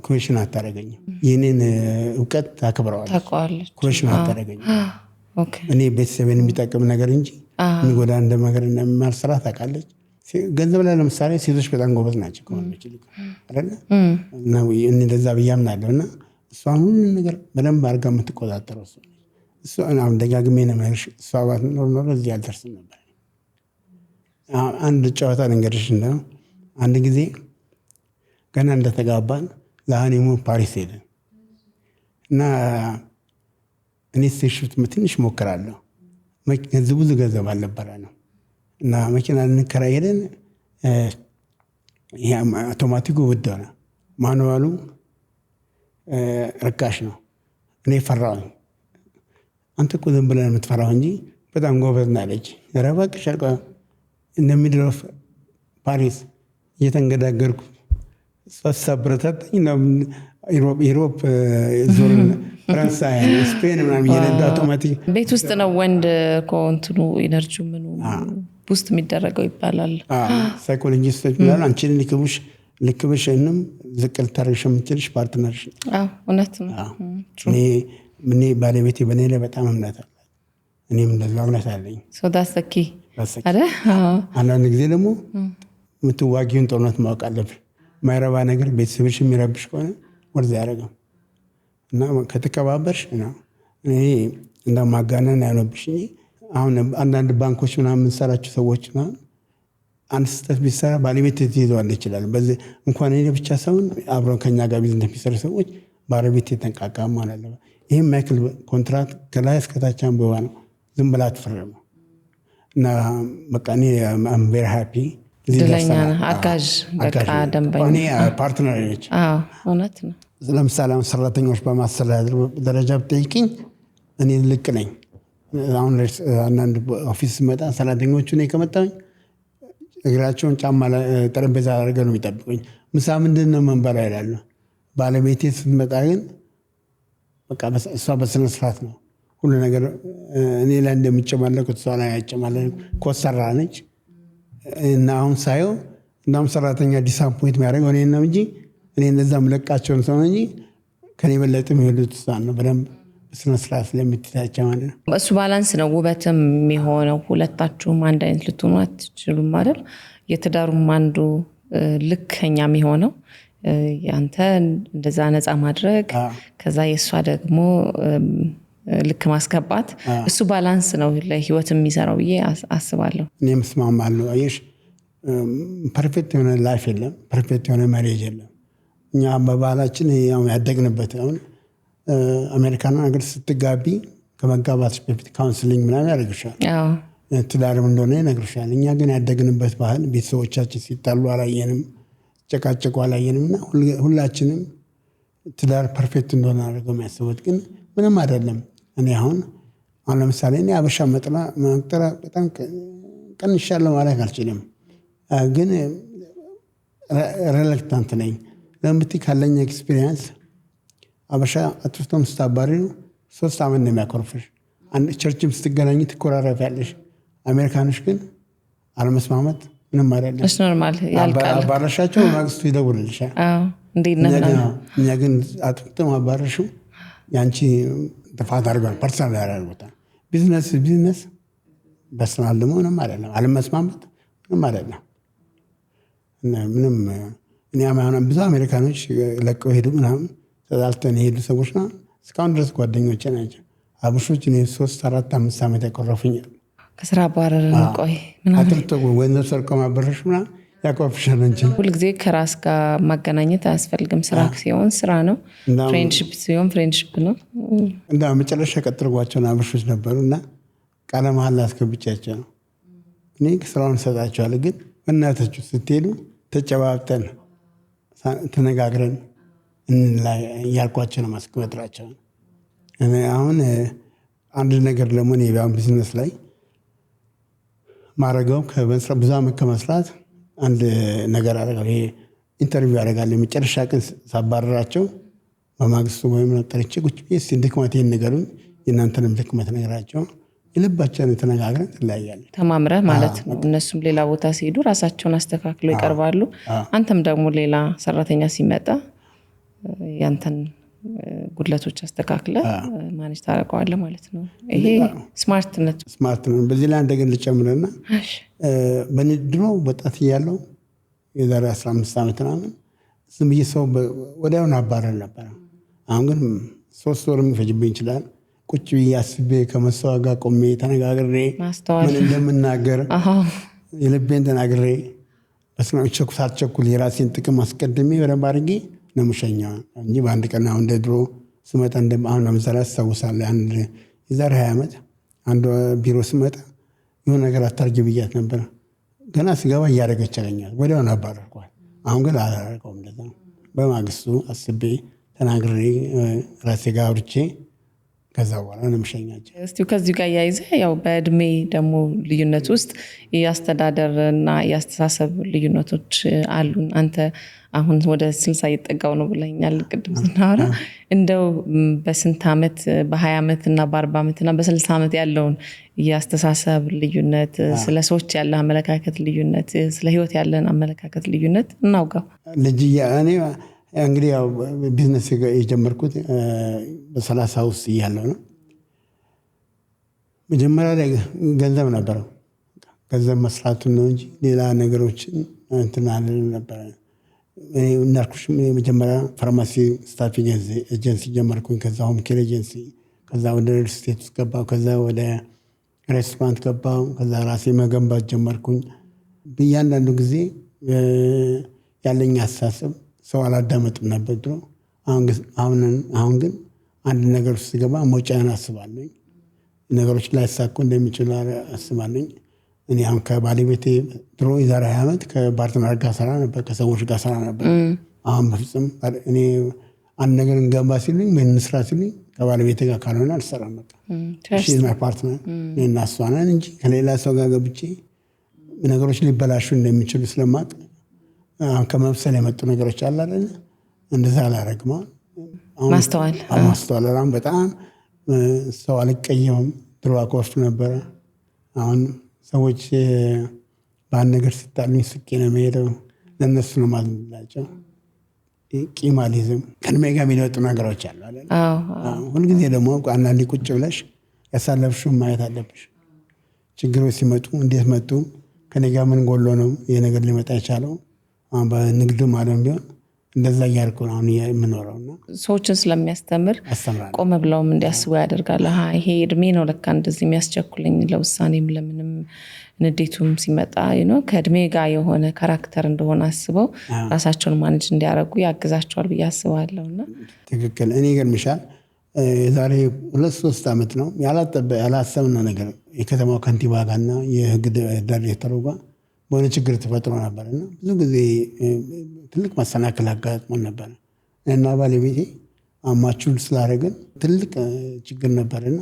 ኩዌሽን አታደርገኝም። የኔን እውቀት ታከብረዋለች፣ ኩዌሽን አታደርገኝም። እኔ ቤተሰቤን የሚጠቅም ነገር እንጂ የሚጎዳ እንደመገር እንደማልሰራ ታውቃለች። ገንዘብ ላይ ለምሳሌ ሴቶች በጣም ጎበዝ ናቸው ከሆነች አይደለ? እንደዛ ብዬ አምናለሁ። እና እሷን ሁሉን ነገር በደንብ አድርጋ የምትቆጣጠረው እሷ አሁን ደጋግሜ ነው የምልሽ። እሷ ባትኖር ኖሮ እዚህ አልደርስም ነበር። አንድ ጨዋታ ልንገርሽ። እንደው አንድ ጊዜ ገና እንደተጋባን ለሃኒሙን ፓሪስ ሄድን እና እኔ ስቴሽን ትንሽ ሞክራለሁ። ብዙ ገንዘብ አልነበረ ነው እና መኪና ልንከራይ ሄደን አውቶማቲኩ ውድ ሆነ፣ ማኑዋሉ ርካሽ ነው። እኔ ፈራሁኝ። አንተ እኮ ዝም ብለህ የምትፈራው እንጂ በጣም ጎበዝ ነህ አለች። ኧረ እባክሽ አልኳት። እንደሚድረው ፓሪስ እየተንገዳገርኩ ሳብረታተኝ ኢሮፕ ዞርን፣ ፈረንሳይ፣ ስፔን ምናምን እየነዳ አውቶማቲክ ቤት ውስጥ ነው ወንድ ኮንትኑ ኢነርጂው ምኑ ውስጥ የሚደረገው ይባላል። ሳይኮሎጂስቶች ብላሉ አንቺን ልክብሽ እንም ዝቅ ልታደርግሽ የምትችልሽ ፓርትነርሽ። እውነት ነው። እኔ ባለቤቴ በእኔ ላይ በጣም እምነት አለ። እኔም እንደዛ እምነት አለኝ። ዳሰኪ አንዳንድ ጊዜ ደግሞ የምትዋጊውን ጦርነት ማወቅ አለብሽ። ማይረባ ነገር ቤተሰብሽ የሚረብሽ ከሆነ ወርዝ ያደረገው እና ከተከባበርሽ ነው። እኔ እንደማጋነን ያለብሽ። አሁን አንዳንድ ባንኮች ምናምን የምንሰራቸው ሰዎች አንድ ስህተት ቢሰራ ባለቤት ትይዘዋለች ይችላል። በዚህ እንኳን እኔ ብቻ ሳይሆን አብረው ከኛ ጋር ቢዝነስ የሚሰሩ ሰዎች ባለቤት የተንቃቃ መሆን አለበት። ይህም ማይክል ኮንትራት ከላይ እስከታች አንብባ ነው፣ ዝም ብላ አትፈርም እና በቃ እኔ አም ቬሪ ሃፒ። ድለኛ አጋዥ በቃ ደንበኛ ፓርትነር ነች። እውነት ነው። ለምሳሌ ሰራተኞች በማስተዳደር ደረጃ ብጠይቅኝ እኔ ልቅ ነኝ። አሁን አንዳንድ ኦፊስ ስመጣ ሰራተኞቹ እኔ ከመጣሁኝ እግራቸውን ጫማ ጠረጴዛ አድርገው ነው የሚጠብቁኝ። ምሳ ምንድን ነው የምንበላው ይላሉ። ባለቤቴ ስትመጣ ግን በቃ እሷ በስነ ስርዓት ነው ሁሉ ነገር እኔ ላይ እንደሚጨማለቅ እሷ ላይ አይጨማለቅ። ኮሰራ ነች እና አሁን ሳየው እንዳውም ሰራተኛ ዲስአፖይንት የሚያደርገው እኔን ነው እንጂ እኔ እንደዛ የምለቃቸውን ሰው እንጂ ከኔ በለጥ የሚሄዱት እሷ ነው። በደንብ በስነ ስርዓት ስለምትታቸው ማለት ነው። እሱ ባላንስ ነው ውበትም የሚሆነው። ሁለታችሁም አንድ አይነት ልትሆኑ አትችሉም አይደል? የትዳሩም አንዱ ልከኛ የሚሆነው ያንተ እንደዛ ነፃ ማድረግ፣ ከዛ የእሷ ደግሞ ልክ ማስገባት፣ እሱ ባላንስ ነው ለህይወት የሚሰራው ብዬ አስባለሁ። እኔም እስማማለሁ። አየሽ ፐርፌክት የሆነ ላይፍ የለም፣ ፐርፌክት የሆነ ማሬጅ የለም። እኛ በባህላችን ያደግንበት አሁን አሜሪካን ሀገር ስትጋቢ ከመጋባትሽ በፊት ካውንስሊንግ ምናምን ያደርግሻል፣ ትዳርም እንደሆነ ይነግርሻል። እኛ ግን ያደግንበት ባህል ቤተሰቦቻችን ሲጣሉ አላየንም፣ ጨቃጨቁ አላየንም እና ሁላችንም ትዳር ፐርፌክት እንደሆነ አድርገው የሚያስቡት ግን ምንም አይደለም። እኔ አሁን ለምሳሌ እኔ አበሻ መቅጠራ በጣም ቀንሻለሁ ማለት አልችልም፣ ግን ሬሌክታንት ነኝ። ለምብቲ ካለኝ ኤክስፒሪየንስ አበሻ አጥፍቶም ስታባሪው 3 ዓመት ነው የሚያኮርፍሽ። አንድ ቸርችም ስትገናኝ ትኮራረፊያለሽ። አሜሪካኖች ግን አለመስማማት ምንም አይደለም። እሱ ኖርማል ያልቃል። አባረሻቸው ማግስቱ ይደውልልሻል። እንዴት ነው? እኛ ግን አጥፍቶም አባረሹ ያንቺ ጥፋት አድርገዋል፣ ፐርሰናል ያደርጉታል። ቢዝነስ በስናል ደግሞ ምንም አይደለም። አለመስማማት ምንም አይደለም። ምንም እኔ አሁን ብዙ አሜሪካኖች ለቀው ሄዱ ምናምን ተጣልተን የሄዱ ሰዎች ነው እስካሁን ድረስ ጓደኞቼ ናቸው። አብሾች እኔ 3 4 5 ዓመት ያቆረፉኛል። ከስራ ባረርን ቆይ አጥርቶ ወንዘር ሰርቆ ማበረሽ ምናምን ያቆርፍሻል እንጂ ሁልጊዜ ከራስ ጋር ማገናኘት አያስፈልግም። ስራ ሲሆን ስራ ነው፣ ፍሬንድሺፕ ሲሆን ፍሬንድሺፕ ነው። እንዳ መጨረሻ ቀጥርጓቸውን አብሾች ነበሩና ቃለ መሃላ አስገብቻቸው ነው እኔ ስራውን ሰጣቸዋለሁ። ግን እናታችሁ ስትሄዱ ተጨባብጠን ተነጋግረን ያልኳቸው ነው ማስቀመጥራቸው። አሁን አንድ ነገር ደግሞ እኔ ቢዝነስ ላይ ማረገው ብዙ ዓመት ከመስራት አንድ ነገር አደረገው። ይሄ ኢንተርቪው ያደርጋል። የመጨረሻ ቀን ሳባረራቸው በማግስቱ ወይም ጠርቼ ቁጭ ብዬ እስኪ ድክመቴን ንገሩኝ፣ የእናንተንም ድክመት ነገራቸው። የልባቸውን ተነጋግረን ትለያያለን። ተማምረህ ማለት ነው። እነሱም ሌላ ቦታ ሲሄዱ ራሳቸውን አስተካክለው ይቀርባሉ። አንተም ደግሞ ሌላ ሰራተኛ ሲመጣ ያንተን ጉድለቶች አስተካክለ ማኔጅ ታደርገዋለህ ማለት ነው። ይሄ ስማርት ነው። በዚህ ላይ እንደገና ልጨምርና በድሮ ወጣት እያለሁ የዛሬ 15 ዓመት ምናምን ዝም ብዬ ሰው ወዲያውን አባረር ነበር። አሁን ግን 3 ወር የሚፈጅብኝ ይችላል። ቁጭ ብዬ አስቤ ከመሰዋ ጋር ቆሜ ተነጋግሬ ምን እንደምናገር የልቤን ተናግሬ ሳትቸኩል የራሴን ጥቅም አስቀድሜ በደንብ አድርጌ ነው የምሸኘው እንጂ በአንድ ቀን አሁን እንደ ድሮ ስመጣ አሁን ለምሳሌ አስታውሳለሁ የዛሬ 20 ዓመት አንድ ቢሮ ስመጣ የሆነ ነገር አታርጊ ብያት ነበር። ገና ስገባ እያደረገች ያገኛል ወዲያውን አባረርኳል። አሁን ግን አላደረገውም። እንደዛ በማግስቱ አስቤ ተናግሬ ራሴ ጋር አውርቼ ከዛ በኋላ ነው የምሸኛቸው። እስቲ ከዚህ ጋር ያይዘህ ያው በእድሜ ደግሞ ልዩነት ውስጥ የአስተዳደርና የአስተሳሰብ ልዩነቶች አሉን። አንተ አሁን ወደ 60 እየጠጋው ነው ብለኛል ቅድም ስናወራ። እንደው በስንት ዓመት በ20 ዓመት እና በ40 ዓመት እና በ60 ዓመት ያለውን የአስተሳሰብ ልዩነት፣ ስለ ሰዎች ያለ አመለካከት ልዩነት፣ ስለ ህይወት ያለን አመለካከት ልዩነት እናውጋው። ልጅ እኔ እንግዲህ ያው ቢዝነስ የጀመርኩት በ30 ውስጥ እያለሁ ነው። መጀመሪያ ላይ ገንዘብ ነበረው። ገንዘብ መስራቱን ነው እንጂ ሌላ ነገሮችን እንትን አልልም ነበር። እናልኩሽ መጀመሪያ ፋርማሲ ስታፊንግ ኤጀንሲ ጀመርኩኝ። ከዛ ሆም ኬር ኤጀንሲ፣ ከዛ ወደ ሪል ስቴት ውስጥ ገባሁ። ከዛ ወደ ሬስቶራንት ገባሁ። ከዛ ራሴ መገንባት ጀመርኩኝ። በእያንዳንዱ ጊዜ ያለኝ አስተሳሰብ ሰው አላዳመጥም ነበር ድሮ። አሁን ግን አንድ ነገር ውስጥ ስገባ መውጫዬን አስባለኝ። ነገሮች ላይሳኩ እንደሚችሉ አስባለኝ። እኔ አሁን ከባለቤቴ ድሮ የዛሬ 20 ዓመት ከፓርትነር ጋር ሰራ ነበር፣ ከሰዎች ጋር ሰራ ነበር። አሁን በፍጹም እኔ አንድ ነገር እንገንባ ሲሉኝ ምን እንስራ ሲሉኝ ከባለቤቴ ጋር ካልሆነ አልሰራም። በቃ እሺ ማይ ፓርትነር እኔና እሷ ነን እንጂ ከሌላ ሰው ጋር ገብቼ ነገሮች ሊበላሹ እንደሚችሉ ስለማውቅ ከመብሰል የመጡ ነገሮች አለ አይደል? እንደዛ አላረግም። ማስተዋል በጣም ሰው አልቀየምም። ድሮ አኮርፍ ነበረ። አሁን ሰዎች በአንድ ነገር ሲጣሉኝ ስቄ ነው የምሄደው። ለእነሱ ነው ማዝንላቸው። ቂም አልይዝም። ከእድሜ ጋር የሚመጡ ነገሮች አሉ አይደል? ሁልጊዜ ደግሞ አንዳንዴ ቁጭ ብለሽ ያሳለፍሽውን ማየት አለብሽ። ችግሮች ሲመጡ እንዴት መጡ? ከኔ ጋር ምን ጎሎ ነው ይሄ ነገር ሊመጣ የቻለው? አሁን በንግድም ዓለም ቢሆን እንደዛ እያልኩ ነው አሁን የምኖረውና ሰዎችን ስለሚያስተምር ቆም ብለውም እንዲያስቡ ያደርጋል። ይሄ እድሜ ነው ለካ እንደዚህ የሚያስቸኩለኝ ለውሳኔም ለምንም ንዴቱም ሲመጣ ከእድሜ ጋር የሆነ ካራክተር እንደሆነ አስበው ራሳቸውን ማኔጅ እንዲያደርጉ ያግዛቸዋል ብዬ አስባለሁና ትክክል። እኔ ገርምሻል የዛሬ 2-3 ዓመት ነው ያላሰብነው ነገር የከተማው ከንቲባ ጋርና የህግ ዳይሬክተሩ ጋር በሆነ ችግር ተፈጥሮ ነበርና ብዙ ጊዜ ትልቅ መሰናክል አጋጥሞን ነበር እና ባለቤቴ አማቹል ስላደረግን ትልቅ ችግር ነበርና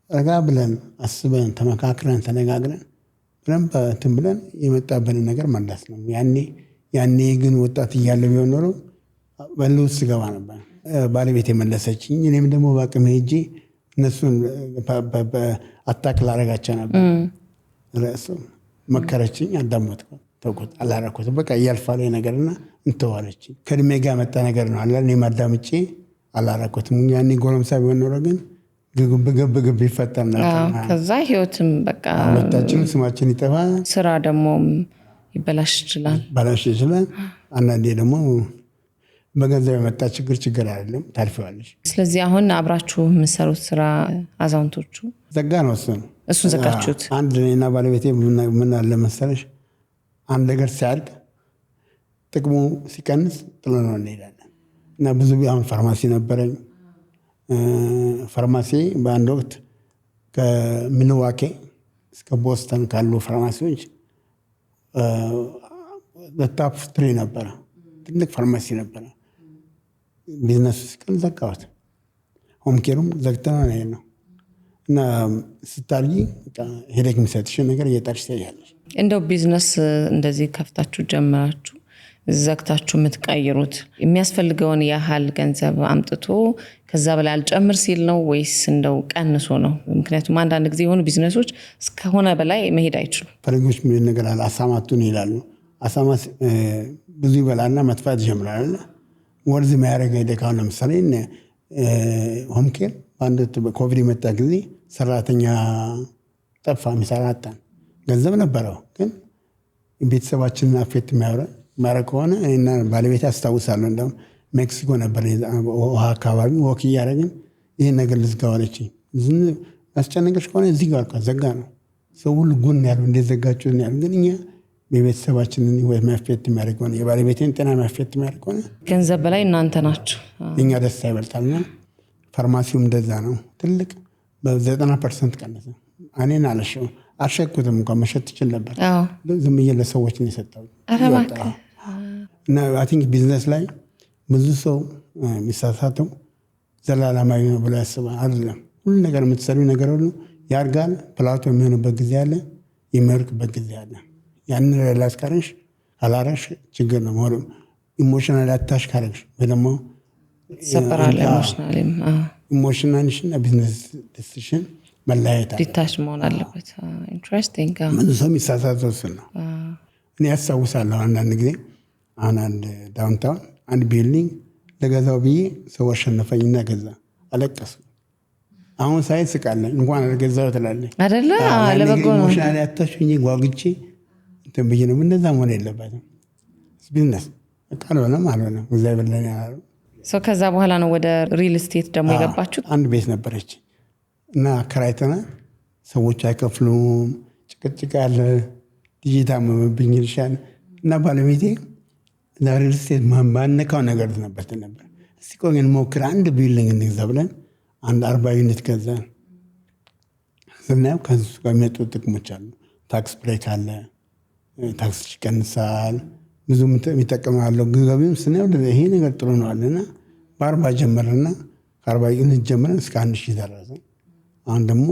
ረጋ ብለን አስበን ተመካክረን ተነጋግረን ብለን የመጣበን ነገር መለስ ነው። ያኔ ግን ወጣት እያለ ቢሆን ኖሮ በልውስ ገባ ነበር። ባለቤቴ መለሰችኝ። እኔም ደግሞ በአቅሜ ሄጄ እነሱን አታክ ላደርጋቸው ነበር። ራሱ መከረችኝ፣ አዳመጥኩ፣ ተውኩት፣ አላረኩትም። በቃ እያልፋል ነገርና እንተዋለችኝ። ከእድሜ ጋር መጣ ነገር ነው አለ። እኔም አዳምጬ አላረኩትም። ያኔ ጎረምሳ ቢሆን ኖሮ ግን ግብ ይፈጠር ነበር። ከዛ ህይወትም በቃ ሁለታችንም ስማችን ይጠፋል፣ ስራ ደግሞ ይበላሽ ይችላል። አንዳንዴ ደግሞ በገንዘብ የመጣ ችግር አይደለም፣ ታልፈዋለች። ስለዚህ አሁን አብራችሁ የምትሰሩት ስራ አዛውንቶቹ ዘጋ ነው። እሱን ዘጋችሁት? አንድ እኔና ባለቤቴ ምን አለ መሰለሽ፣ አንድ ነገር ሲያድግ ጥቅሙ ሲቀንስ ጥሎ ነው እንሄዳለን እና ብዙ አሁን ፋርማሲ ነበረኝ። ፋርማሲ በአንድ ወቅት ከሚልዋኬ እስከ ቦስተን ካሉ ፋርማሲዎች በታፕ 3 ነበረ። ትልቅ ፋርማሲ ነበረ። ቢዝነሱ ሲቀን ዘጋሁት። ሆም ኬሩም ዘግተናል ነው እና ስታርጊ ሄደክ የሚሰጥሽን ነገር እየጣልሽ ትሄጃለሽ። እንደው ቢዝነስ እንደዚህ ከፍታችሁ ጀምራችሁ ዘግታችሁ የምትቀይሩት የሚያስፈልገውን ያህል ገንዘብ አምጥቶ ከዛ በላይ አልጨምር ሲል ነው ወይስ እንደው ቀንሶ ነው? ምክንያቱም አንዳንድ ጊዜ የሆኑ ቢዝነሶች እስከሆነ በላይ መሄድ አይችሉም። ፈረንጆች ምን ነገር አለ አሳማቱን ይላሉ። አሳማ ብዙ ይበላልና መጥፋት ይጀምራል። ወርዝ የሚያደርገው ደካው ለምሳሌ ሆም ኬር በአንድ ኮቪድ የመጣ ጊዜ ሰራተኛ ጠፋ፣ የሚሰራ አጣን። ገንዘብ ነበረው ግን ቤተሰባችንን አፌት የሚያደርግ ከሆነ እና ባለቤት አስታውሳለሁ። እንደውም ሜክሲኮ ነበር ውሃ አካባቢ ወክ እያደረግን ይህን ነገር ልዝጋው አለችኝ። ያስጨነቀሽ ከሆነ እዚህ ጋር ዘጋ ነው። ሰው ሁሉ ጎን ያለው እንዴት ዘጋችሁ ያሉ። ግን እኛ የቤተሰባችንን ህይወት ማፌት የሚያደርግ ሆነ የባለቤቴን ጤና ማፌት የሚያደርግ ሆነ ገንዘብ በላይ እናንተ ናችሁ። እኛ ደስታ ይበልጣልና ፋርማሲውም እንደዛ ነው። ትልቅ በ90% ቀነሰ። እኔን አልሸኩትም እንኳን መሸጥ ትችል ነበር። ዝም ብዬ ለሰዎች ነው የሰጠው እና አይ ቲንክ ቢዝነስ ላይ ብዙ ሰው የሚሳሳተው ዘላለማዊ ነው ብሎ ያስባል። አይደለም። ሁሉ ነገር የምትሰሪው ነገር ሁሉ ያድጋል። ፕላቶ የሚሆንበት ጊዜ አለ፣ የሚወርቅበት ጊዜ አለ። ያንን ሪላይዝ ካረግሽ አላረሽ ችግር ነው። ኢሞሽናል አታች ካረግሽ ወይ ደግሞ ሰፈራለ ኢሞሽናልሽና ቢዝነስ ዲሲሽን መለያየት ዲታች መሆን አለበት። ኢንትረስቲንግ። ብዙ ሰው የሚሳሳተው እሱ ነው። እኔ ያስታውሳለሁ አንዳንድ ጊዜ አሁን አንድ ዳውንታውን አንድ ቢልዲንግ ለገዛው ብዬ ሰው አሸነፈኝና ገዛ። አለቀሱ። አሁን ሳይ ስቃለኝ እንኳን አልገዛው ትላለኝ አይደለ? ለበጎ ነው። ኢሞሽናል ያታሽኝ ጓጉቼ እንትን ብዬ ነው። እንደዛ መሆን የለበትም። ቢዝነስ ካልሆነም አልሆነም። እግዚአብሔር ለኔ ያለው ሰው። ከዛ በኋላ ነው ወደ ሪል ስቴት ደግሞ የገባችሁት? አንድ ቤት ነበረች እና አከራይተናል። ሰዎች አይከፍሉም፣ ጭቅጭቅ ያለ ልጅ ታመመብኝ ይልሻል እና ባለቤቴ ሪል ስቴት ማነካው ነገር ነበር። እስቲ ቆይ እንሞክር አንድ ቢልዲንግ እንግዛ ብለን አንድ 40 ዩኒት ገዛን። ስናየው ከሱ ጋር የሚመጡ ጥቅሞች አሉ። ታክስ ብሬክ አለ፣ ታክስ ይቀንሳል፣ ብዙ የሚጠቀማለው ገቢውን ስናየው ይሄ ነገር ጥሩ ነው አለና በ40 ጀመርና ከ40 ዩኒት ጀምረን እስከ 1000 ደረሰ። አሁን ደግሞ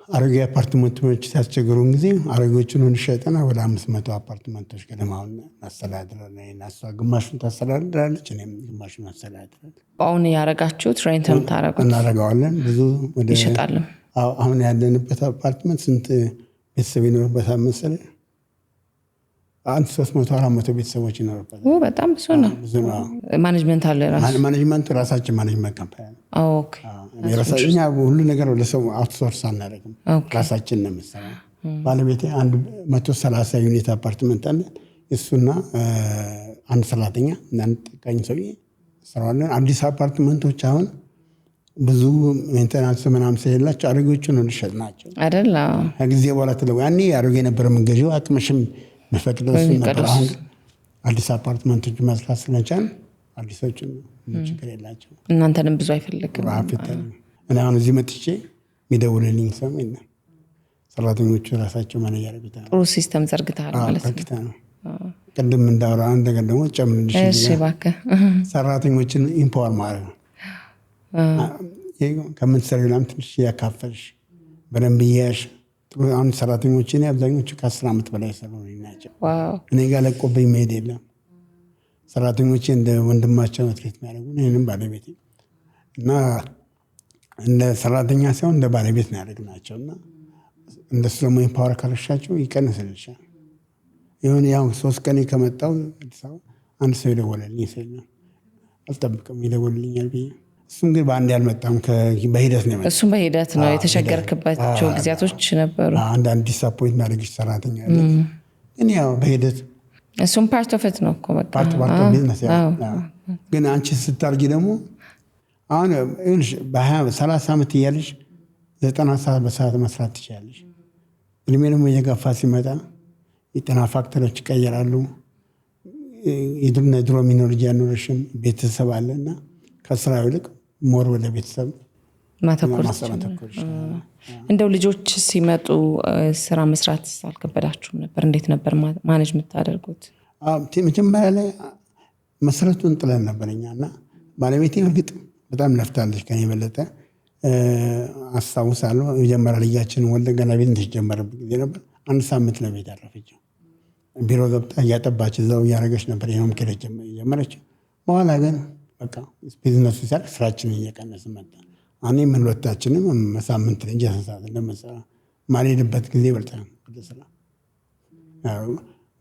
አሮጌ አፓርትመንቶች ሲያስቸግሩን ጊዜ አሮጌዎቹን እንሸጠና ወደ 500 አፓርትመንቶች ገደማውን እናስተዳድራለን። እናሷ ግማሹን ታስተዳድራለች፣ እኔም ግማሹን አስተዳድራለሁ። አሁን ያረጋችሁት ሬንት የምታረጉት? እናረጋዋለን። ብዙ ወደ ይሸጣልም። አሁን ያለንበት አፓርትመንት ስንት ቤተሰብ ይኖርበታል መሰለህ? 300-400 ቤተሰቦች ይኖርበታል። በጣም ብዙ ነው። ማኔጅመንት አለ ራሱ? ማኔጅመንቱ ራሳችን ማኔጅመንት ካምፓኒ ነው። ኦኬ። እኛ ሁሉ ነገር ወደ ሰው አውትሶርስ አናደርግም፣ ራሳችን ነው የምንሰራው። ባለቤቴ 130 ዩኒት አፓርትመንት አለ። እሱና አንድ ሰራተኛ እና አንድ ጠቃኝ ሰውዬ ሰራዋለን። አዲስ አፓርትመንቶች አሁን ብዙ ሜንቴናንስ ምናምን ስለሌላቸው አሮጌዎቹን እንሸጥ ናቸው አይደል? ከጊዜ በኋላ ተለወጠ። ያኔ አሮጌ ነበር የምንገዢው፣ አቅምሽም መፈቅደው ነበር። አሁን አዲስ አፓርትመንቶች መስራት ስለቻል አዲሶቹን ችግር የላቸው። እናንተንም ብዙ አይፈልግም። እኔ አሁን እዚህ መጥቼ የሚደውልልኝ ሰው የለም። ሰራተኞቹ ራሳቸው ማኔጅ ያደርጉታል። ጥሩ ሲስተም ዘርግተሃል ማለት ነው። ቅድም እንዳወራ አንድ ነገር ደግሞ ጨምርልሽ። እሺ እባክህ። ሰራተኞችን ኢምፓወር ማድረግ ነው። ከምትሰሪው ላም ትንሽ ያካፈልሽ በደንብ እያያሽ አሁን ሰራተኞች እኔ አብዛኞቹ ከ10 ዓመት በላይ ሰሩ ናቸው። እኔ ጋር ለቆብኝ መሄድ የለም። ሰራተኞቼ እንደ ወንድማቸው ትሪት የሚያደርጉ እኔንም ባለቤቴ እና እንደ ሰራተኛ ሳይሆን እንደ ባለቤት ነው ያደረግናቸው እና እንደሱ ደግሞ ኢምፓወር ካረሻቸው ይቀንስልሻል። ይሁን ያው 3 ቀን ከመጣው አዲስ አበባ አንድ ሰው ይደወለልኝ ሲል አልጠብቅም ይደወልልኛል ብዬ እሱም ግን በአንድ ያልመጣም በሂደት ነው የመጣው። እሱም በሂደት ነው። የተቸገርክባቸው ጊዜያቶች ነበሩ። አንዳንድ ዲስአፖይንት ማድረግሽ ሰራተኛ አለ ግን ያው በሂደት እሱም ፓርት ኦፍ ኢት ነው እኮ በቃ ፓርት ቢዝነስ ያው ግን አንቺ ስታርጊ ደግሞ አሁን ይኸውልሽ በ30 ዓመት እያለሽ 90 ሰዓት በሰዓት መስራት ትችላለሽ። እድሜ ደግሞ እየገፋ ሲመጣ የጤና ፋክተሮች ይቀየራሉ። ድሮ የሚኖር ልጅ ያኖረሽም ቤተሰብ አለና ከስራ ይልቅ ሞር ወደ ቤተሰብ ማተኮር። እንደው ልጆች ሲመጡ ስራ መስራት አልከበዳችሁም ነበር? እንዴት ነበር ማኔጅ የምታደርጉት? መጀመሪያ ላይ መሰረቱን ጥለን ነበርኛ እና ባለቤቴ እርግጥ በጣም ለፍታለች ከኔ የበለጠ አስታውሳለሁ። የመጀመሪያ ልጃችን ወልደ ገና ቤት እንደጀመረበት ጊዜ ነበር። 1 ሳምንት ነው ቤት ያረፈችው። ቢሮ ገብታ እያጠባች እዛው እያደረገች ነበር ይሄም ከለች ጀመረች። በኋላ ግን በቃ ቢዝነሱ ሲያልቅ ስራችንን እየቀነስ መጣ። እኔ ምን ሁለታችንም ሳምንት እንጂ ሰዓት እንደምሰራ ማልሄድበት ጊዜ በልጠን ወደ ስራ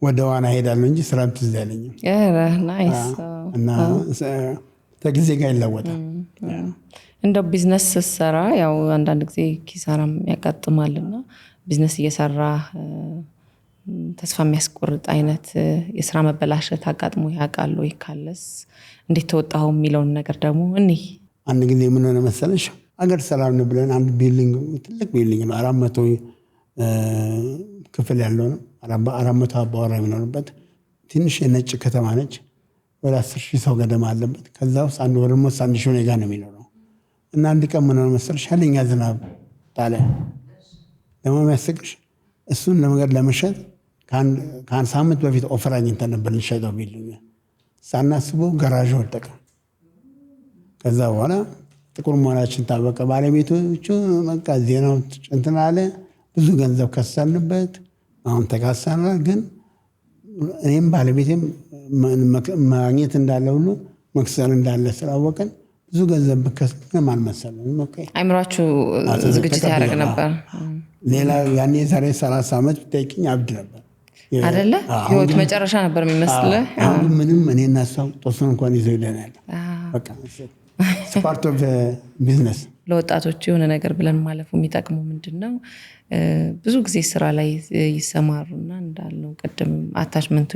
ወደ ዋና ሄዳለሁ እንጂ ስራም ትዝ አይለኝም። ናይስ። እና ከጊዜ ጋር ይለወጣል። እንደው ቢዝነስ ስትሰራ ያው አንዳንድ ጊዜ ኪሳራም ያጋጥማልና ቢዝነስ እየሰራ ተስፋ የሚያስቆርጥ አይነት የስራ መበላሸት አጋጥሞ ያውቃል ወይ? ካለስ እንዴት ተወጣው የሚለውን ነገር ደግሞ አንድ ጊዜ ምን ሆነ መሰለሽ፣ አገር ሰላም ነው ብለን አንድ ቢልዲንግ ትልቅ ቢልዲንግ ነው 400 ክፍል ያለው ነው 400 አባወራ የሚኖርበት ትንሽ የነጭ ከተማ ነች። ወደ 10,000 ሰው ገደማ አለበት። ከዛ ውስጥ አንድ ወር ደግሞ 1,000 ነው ጋር ነው የሚኖረው እና አንድ ቀን ምን ሆነ መሰለሽ፣ ኃይለኛ ዝናብ ጣለ። ደግሞ የሚያስቅሽ እሱን ለመገድ ለመሸጥ ከአንድ ሳምንት በፊት ኦፈር አግኝተን ነበር ልንሸጠው ቢልዲንግ ሳናስበው ገራዥ ወደቀ። ከዛ በኋላ ጥቁር መሆናችን ታወቀ። ባለቤቶቹ በቃ ዜናው እንትን አለ። ብዙ ገንዘብ ከሰልንበት አሁን ተካሳናል። ግን እኔም ባለቤቴም ማግኘት እንዳለ ሁሉ መክሰር እንዳለ ስላወቀን ብዙ ገንዘብ ብከስልም አልመሰለንም። አይምሯችሁ ዝግጅት ያደርግ ነበር። ሌላ ያኔ ዛሬ 30 ዓመት ብታይቅኝ አብድ ነበር። አይደለ? ህይወት መጨረሻ ነበር የሚመስልህ። አሁን ምንም እኔና እሷ ጦስን እንኳን ይዘው ይለናል። በቃ ፓርት ኦፍ ቢዝነስ። ለወጣቶች የሆነ ነገር ብለን ማለፉ የሚጠቅመው ምንድን ነው? ብዙ ጊዜ ስራ ላይ ይሰማሩና እንዳልነው ቅድም አታችመንቱ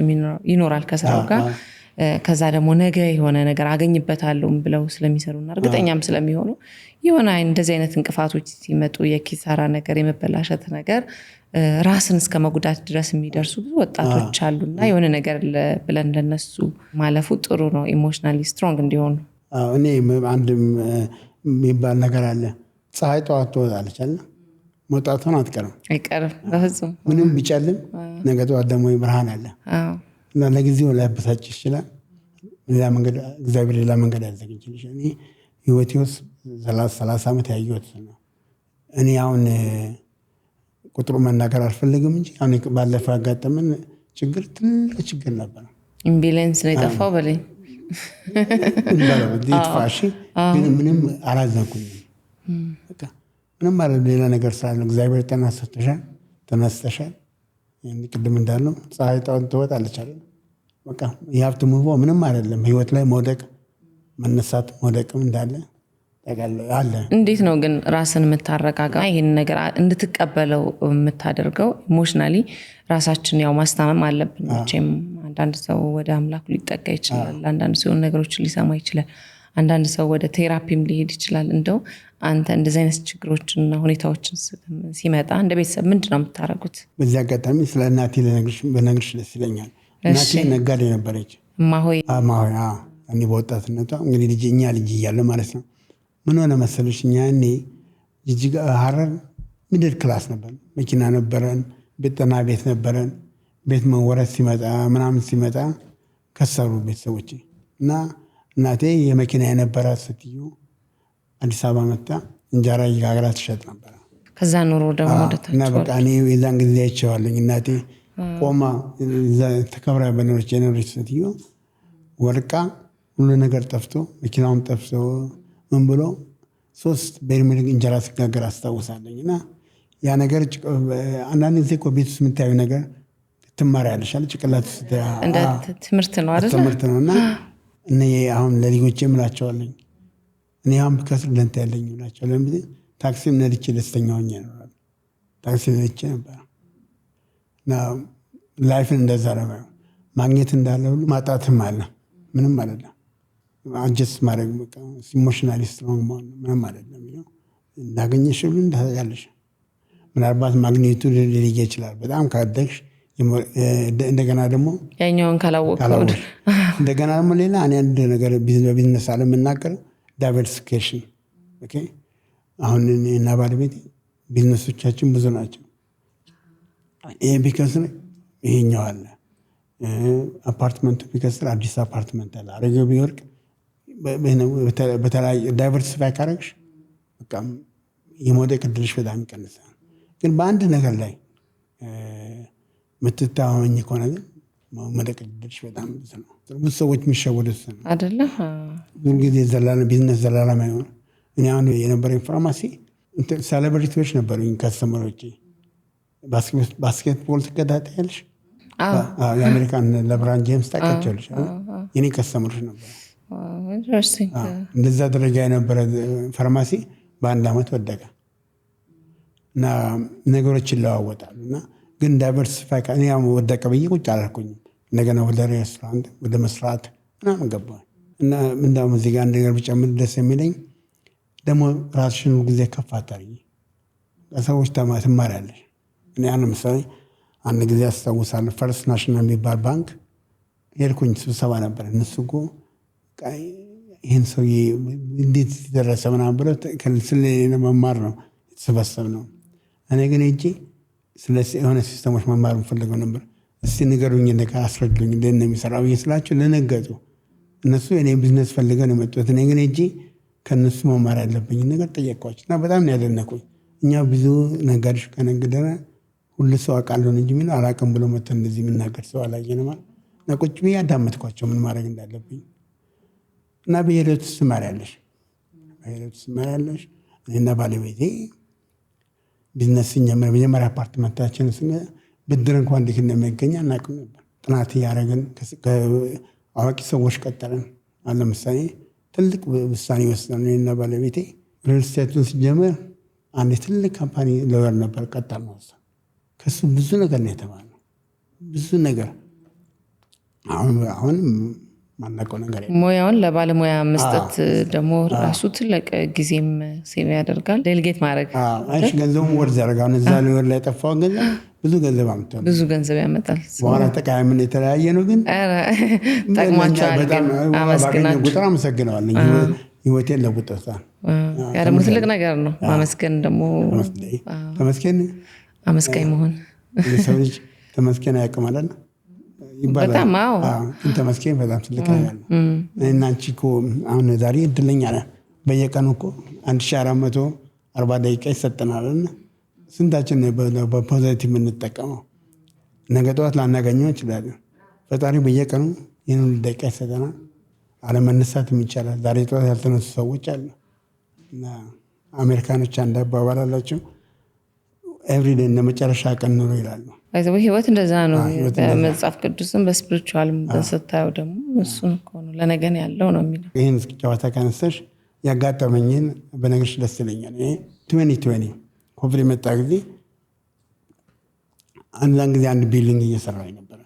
ይኖራል ከስራው ጋር። ከዛ ደግሞ ነገ የሆነ ነገር አገኝበታለሁ ብለው ስለሚሰሩና እርግጠኛም ስለሚሆኑ የሆነ እንደዚህ አይነት እንቅፋቶች ሲመጡ የኪሳራ ነገር፣ የመበላሸት ነገር ራስን እስከ መጉዳት ድረስ የሚደርሱ ብዙ ወጣቶች አሉና የሆነ ነገር ብለን ለነሱ ማለፉ ጥሩ ነው፣ ኢሞሽናሊ ስትሮንግ እንዲሆኑ። እኔ አንድ የሚባል ነገር አለ። ፀሐይ ጠዋት ትወጣለች አለ፣ መውጣቷን አትቀርም፣ አይቀርም በፍጹም። ምንም ቢጨልም ነገ ጠዋት ደግሞ ብርሃን አለ። እና ለጊዜው ላያበሳጭ ይችላል። ሌላ መንገድ እግዚአብሔር ሌላ መንገድ ያዘጋጅልሽ። እኔ ህይወቴ ውስጥ 30 ዓመት ያየሁት ነው። እኔ አሁን ቁጥሩ መናገር አልፈልግም እንጂ አሁን ባለፈው ያጋጠመን ችግር ትልቅ ችግር ነበር። ኢምቢለንስ ነው የጠፋው በለኝ ይጥፋሽ። ግን ምንም አላዘንኩኝም። በቃ ምንም ማለት ሌላ ነገር ስላለ እግዚአብሔር ጤና ሰጥቶሻል፣ ተነስተሻል። ቅድም እንዳልነው ፀሐይ ጠዋት ትወጣለች አይደል? በቃ የሀብት ሙቮ ምንም አይደለም። ህይወት ላይ መውደቅ መነሳት መውደቅም እንዳለ አለ። እንዴት ነው ግን ራስን የምታረጋጋ ይህን ነገር እንድትቀበለው የምታደርገው? ኢሞሽናሊ ራሳችን ያው ማስታመም አለብን መቼም። አንዳንድ ሰው ወደ አምላኩ ሊጠጋ ይችላል፣ አንዳንድ ሰው ነገሮችን ሊሰማ ይችላል፣ አንዳንድ ሰው ወደ ቴራፒም ሊሄድ ይችላል። እንደው አንተ እንደዚህ አይነት ችግሮችንና ሁኔታዎችን ሲመጣ እንደ ቤተሰብ ምንድን ነው የምታደርጉት? በዚህ አጋጣሚ ስለ እናቴ በነግርሽ ደስ ይለኛል። እናቴ ነጋዴ ነበረች። እማሆይ እኔ በወጣትነቷ እንግዲህ እኛ ልጅ እያለ ማለት ነው። ምን ሆነ መሰለሽ፣ እኛ እኔ ጅጅጋ ሀረር ሚድል ክላስ ነበር። መኪና ነበረን፣ ቤጠና ቤት ነበረን። ቤት መወረት ሲመጣ ምናምን ሲመጣ ከሰሩ ቤተሰቦች እና እናቴ የመኪና የነበራት ስትዩ አዲስ አበባ መጣ እንጀራ እየጋገራ ትሸጥ ነበር። ከዛ ኑሮ ደግሞ እና በቃ እኔ የዛን ጊዜ አይቼዋለኝ። እናቴ ቆማ ተከብራ በኖረች የኖረች ስትዩ ወርቃ ሁሉ ነገር ጠፍቶ መኪናውን ጠፍቶ ምን ብሎ 3 በርሜል እንጀራ ሲጋገር አስታውሳለኝ። እና ያ ነገር አንዳንድ ጊዜ እኮ ቤት ውስጥ የምታዩ ነገር ትማሪያለሽ አይደል? ጭቅላት እንደ ትምህርት ነው አይደል? ትምህርት ነው። እና እኔ አሁን ለልጆቼ እምላቸዋለኝ እኔ አሁን ብከስር ደንታ ያለኝ እምላቸው። ለምን ታክሲም ነድቼ ደስተኛ ሆኜ ነው። ታክሲ ነድቼ ነበር። እና ላይፍን እንደዛ ነው። ማግኘት እንዳለ ሁሉ ማጣትም አለ። ምንም አይደለም። አጀስት ማድረግ በቃ ኢሞሽናሊ ስትሮንግ መሆን ምንም አይደለም። እንዳገኘሽ ሁሉ እንዳያለሽ። ምናልባት ማግኘቱ ሊለየ ይችላል። በጣም ካደግሽ እንደገና ደግሞ ያኛውን ካላወቅከው እንደገና ደግሞ ሌላ እኔ አንድ ነገር በቢዝነስ አለ የምናገረው ዳይቨርሲፊኬሽን። ኦኬ አሁን እና ባለቤት ቢዝነሶቻችን ብዙ ናቸው። ይሄ ቢከስር ይሄኛው አለ፣ አፓርትመንቱ ቢከስር አዲስ አፓርትመንት አለ፣ አረገው ቢወርቅ በተለያየ ዳይቨርሲፋይ ካረግሽ በቃ የመውደቅ ዕድልሽ በጣም ይቀንሳል። ግን በአንድ ነገር ላይ ምትታመኝ ከሆነ ግን መውደቅ ዕድልሽ በጣም ብዙ ነው። ብዙ ሰዎች የሚሸወዱት ነው አይደለ? ብዙ ጊዜ ቢዝነስ ዘላለም አይሆን። እኔ አሁን የነበረኝ ፋርማሲ ሴሌብሪቲዎች ነበሩኝ ከስተመሮቼ። ባስኬትቦል ትከታተያለሽ? የአሜሪካን ለብራን ጄምስ ታውቂያቸዋለሽ? የኔ ከስተመሮች ነበሩ። እንደዛ ደረጃ የነበረ ፋርማሲ በአንድ ዓመት ወደቀ እና ነገሮች ይለዋወጣሉ። እና ግን ዳይቨርሲፋይ እኔ ወደቀ ብዬ ቁጭ አላልኩኝም። እንደገና ወደ ሬስቶራንት ወደ መስራት ምናምን ገባሁ። እና ምንዳውም እዚህ ጋር አንድ ነገር ብጨምር ደስ የሚለኝ ደግሞ ራስሽን ጊዜ ከፍ አታርጊ፣ ከሰዎች ትማሪያለሽ። እኔ አንድ ምሳሌ አንድ ጊዜ አስታውሳለሁ። ፈርስት ናሽናል የሚባል ባንክ ሄድኩኝ፣ ስብሰባ ነበር። እነሱ እኮ ይህን ሰውዬ እንዴት ደረሰ ምናምን ብለው ስለ መማር ነው የተሰበሰብ ነው። እኔ ግን ሄጄ የሆነ ሲስተሞች መማር የምፈልገው ነበር። እስቲ ንገሩኝ፣ ነገር አስረዱኝ፣ እንዴት ነው የሚሰራው ብዬ ስላቸው ለነገጡ። እነሱ እኔ ቢዝነስ ፈልገው ነው የመጡት። እኔ ግን ሄጄ ከእነሱ መማር ያለብኝ ነገር ጠየቅኳቸው እና በጣም ነው ያደነቁኝ። እኛ ብዙ ነጋዴዎች ከነገደነ ሁሉ ሰው አውቃለሁ እንጂ የሚለው አላውቅም ብሎ መጥቶ እንደዚህ የሚናገር ሰው አላየንም። እና ቁጭ ብዬ አዳመጥኳቸው ምን ማድረግ እንዳለብኝ። እና በሂደት ውስጥ ትማሪያለሽ። እኔና ባለቤቴ ቢዝነስ ስንጀምር መጀመሪያ አፓርትመንታችን ብድር እንኳን እንዴት እንደሚገኝ አናውቅም ነበር። ጥናት እያደረግን አዋቂ ሰዎች ቀጠርን። ለምሳሌ ትልቅ ውሳኔ ወስነን እኔና ባለቤቴ ሪል ስቴቱን ሲጀምር አንድ ትልቅ ካምፓኒ ሎየር ነበር ቀጠር ነው። ከሱ ብዙ ነገር ነው የተባለው፣ ብዙ ነገር። አሁን ማናውቀው ነገር ሙያውን ለባለሙያ መስጠት ደግሞ ራሱ ትልቅ ጊዜም ሴቭ ያደርጋል። ዴሊጌት ማድረግ አይሽ ገንዘቡን ወርዝ ያደርጋል። እዛ ሎየር ላይ ጠፋው ገንዘብ ብዙ ገንዘብ አምጥቷል፣ ብዙ ገንዘብ ያመጣል። በኋላ ተቃያምን የተለያየ ነው፣ ግን ጠቅሟቸዋል። በጣም ቁጥር አመሰግነዋለሁ። ህይወቴን ለውጦታል። ያ ደግሞ ትልቅ ነገር ነው። ማመስገን ደግሞ አመስጋኝ መሆን ሰው ልጅ ተመስገን አያውቅም ማለት ነው ይባላል። በጣም አዎ፣ ተመስገን በጣም ትልቅ ነገር ነው። እና አንቺ እኮ አሁን ዛሬ እድለኛ ነህ። በየቀኑ እኮ 1440 ደቂቃ ይሰጠናል። እና ስንታችን በፖዚቲቭ የምንጠቀመው? ነገ ጠዋት ላናገኘው እንችላለን። ፈጣሪ በየቀኑ ይህን ደቂቃ ይሰጠናል። አለመነሳትም ይቻላል። ዛሬ ጠዋት ያልተነሱ ሰዎች አሉ። እና አሜሪካኖች አንድ አባባል አላቸው፣ ኤቭሪዴይ እንደ መጨረሻ ቀን ኑሮ ይላሉ። ህይወት እንደዛ ነው። በመጽሐፍ ቅዱስም በስፒሪቹዋልም ስታየው ደግሞ እሱን እኮ ነው ለነገን ያለው ነው የሚለው። ይህን ጨዋታ ካነሳሽ ያጋጠመኝን በነገርሽ ደስ ይለኛል። 2020 ኮቪድ የመጣ ጊዜ አንዳንድ ጊዜ አንድ ቢልዲንግ እየሰራሁ ነበረ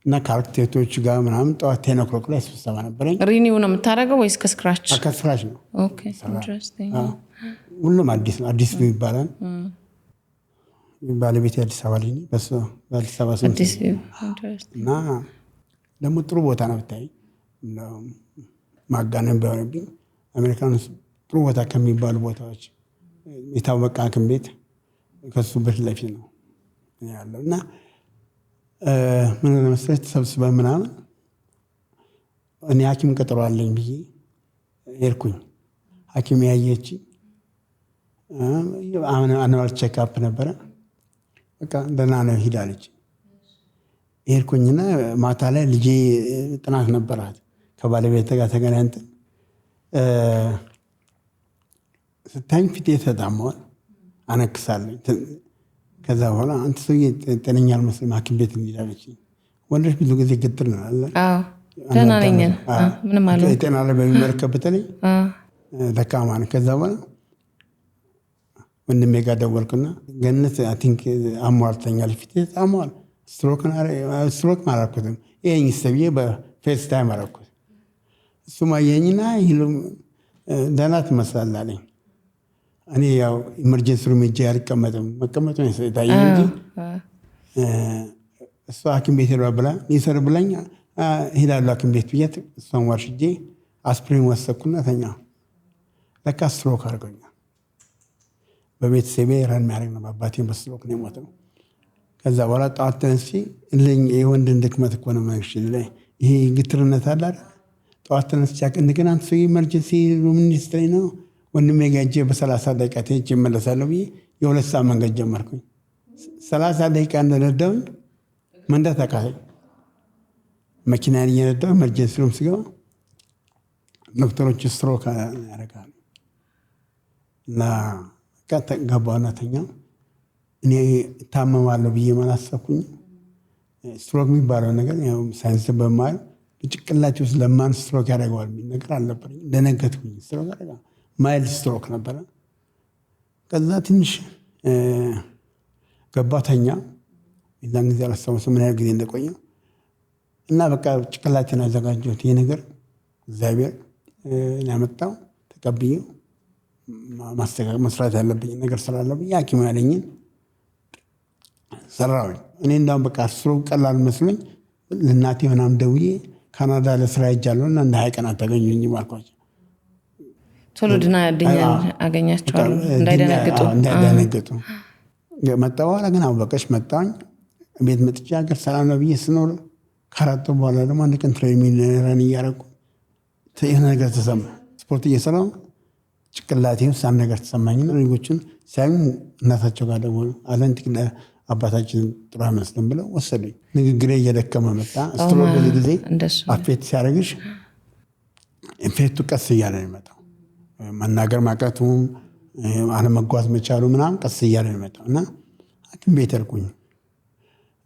እና ከአርክቴክቶች ጋር ምናምን ጠዋት 10 o'clock ላይ ስብሰባ ነበረኝ። ሪኒው ነው የምታደርገው ወይስ ከስክራች? ከስክራች ነው። ኦኬ ኢንትረስቲንግ። ሁሉም አዲስ ነው። አዲስ ነው ይባላል። ባለቤት የአዲስ አበባ ልጅ በአዲስ አበባ እና ደግሞ ጥሩ ቦታ ነው ብታይ፣ ማጋነን ቢሆንብኝ አሜሪካን ውስጥ ጥሩ ቦታ ከሚባሉ ቦታዎች የታወቀ ሐኪም ቤት ከሱ በፊት ለፊት ነው ያለው። እና ምን ለመስራት ተሰብስበን ምናምን እኔ ሐኪም ቀጠሮ አለኝ ብዬ ሄድኩኝ። ሐኪም ያየች አኑዋል ቼክአፕ ነበረ። በቃ ደህና ነው ሂድ አለች። ሄድኩኝና ማታ ላይ ልጄ ጥናት ነበራት ከባለቤት ጋር ተገናኝተን ስታኝ ፊቴ ተጣመዋል፣ አነክሳለኝ። ከዛ በኋላ አንተ ሰውዬ ጤነኛ አልመስልም ሐኪም ቤት እንሄዳለች። ወንዶች ብዙ ጊዜ ግትር ነው አለ። ደህና ነኝ ምንም አለ ጤና ላይ በሚመለከት በተለይ ደካማ ነው። ከዛ በኋላ ወንድሜ ጋር ደወልኩና ገነት አይ ቲንክ አሟርተኛል፣ ፊቴ ተጣመዋል፣ ስትሮክ አላልኩትም፣ ይሄኝ ሰብዬ በፌስ ታይም አላልኩት። እሱም አየኝና ይሉም ደህና ትመስላለህ አለኝ። እኔ ያው ኢመርጀንሲ ሩም ሄጄ አልቀመጥም፣ መቀመጡ ነው የታየኝ እንጂ እሷ ሐኪም ቤት ሄዷ ብላ ይሰር ብላኝ ሄዳለሁ ሐኪም ቤት ብያት እሷን ዋርሽጄ አስፕሪን ወሰድኩና ተኛ። ለካ ስትሮክ አድርገኛል። በቤተሰቤ ረን የሚያደርግ ነው። አባቴን በስትሮክ ነው የሞተው። ከዛ በኋላ ጠዋት ተነስቼ የወንድን ድክመት እኮ ነው ላይ ይሄ ግትርነት አለ አይደል? ጠዋት ተነስቼ እንደገና አንተ ሰው ኢመርጀንሲ ሩም ሚኒስትሪ ነው ወንድሜ ጋር ሄጄ በ30 ደቂቃ ሄጄ እመለሳለሁ ብዬ የ2 ሰዓት መንገድ ጀመርኩኝ። 30 ደቂቃ እንደነዳሁኝ መንዳት አቃተኝ። መኪናን እየነዳሁ ኢመርጀንሲ ሩም ስገባ ዶክተሮች ስትሮክ ያደርጋሉ እና ገባሁና ተኛሁ። እኔ እታመማለሁ ብዬ አላሰብኩኝ። ስትሮክ የሚባለው ነገር ያው ሳይንስ በማየው በጭንቅላቴ ውስጥ ለማን ስትሮክ ያደርገዋል የሚል ነገር አልነበረኝ። ደነገጥኩኝ። ስትሮክ ያደርጋል ማይልድ ስትሮክ ነበረ። ከዛ ትንሽ ገባተኛ የዛን ጊዜ አላስታውስም ምን ያህል ጊዜ እንደቆየሁ እና በቃ ጭንቅላቴን አዘጋጀሁት። ይህ ነገር እግዚአብሔር ያመጣው ተቀብዬው መስራት ያለብኝ ነገር ስላለብኝ ሐኪም ያለኝን ሰራሁኝ። እኔ እንዳውም በቃ ስትሮክ ቀላል መስሎኝ ለእናቴ ምናምን ደውዬ ካናዳ ለስራ ሄጃለሁ እና እንደ 20 ቀን አታገኙኝም አልኳቸው። ቶሎ ድና አገኛቸዋለሁ እንዳይደነግጡ። መጣ በኋላ ግን አወቀች። መጣኝ ቤት መጥቼ ሀገር ሰላም ነው ብዬ ስኖር ከአራት ወር በኋላ ደግሞ አንድ ቀን ትሬኒንግ ረን እያደረኩ የሆነ ነገር ተሰማ። ስፖርት እየሰራሁ ጭንቅላቴ ውስጥ አንድ ነገር ተሰማኝ። ልጆችን ሲያዩ እናታቸው ጋር ደወሉ። አለንቲክ አባታችን ጥሩ አይመስልም ብለው ወሰዱኝ። ንግግሬ እየደከመ መጣ። ስትሮክ ብዙ ጊዜ አፌት ሲያደርግሽ ኢፌክቱ ቀስ እያለ ነው የመጣው። መናገር ማቃቱም አለመጓዝ መቻሉ ምናምን ቀስ እያለ ነው የመጣው እና ሐኪም ቤት ሄድኩኝ።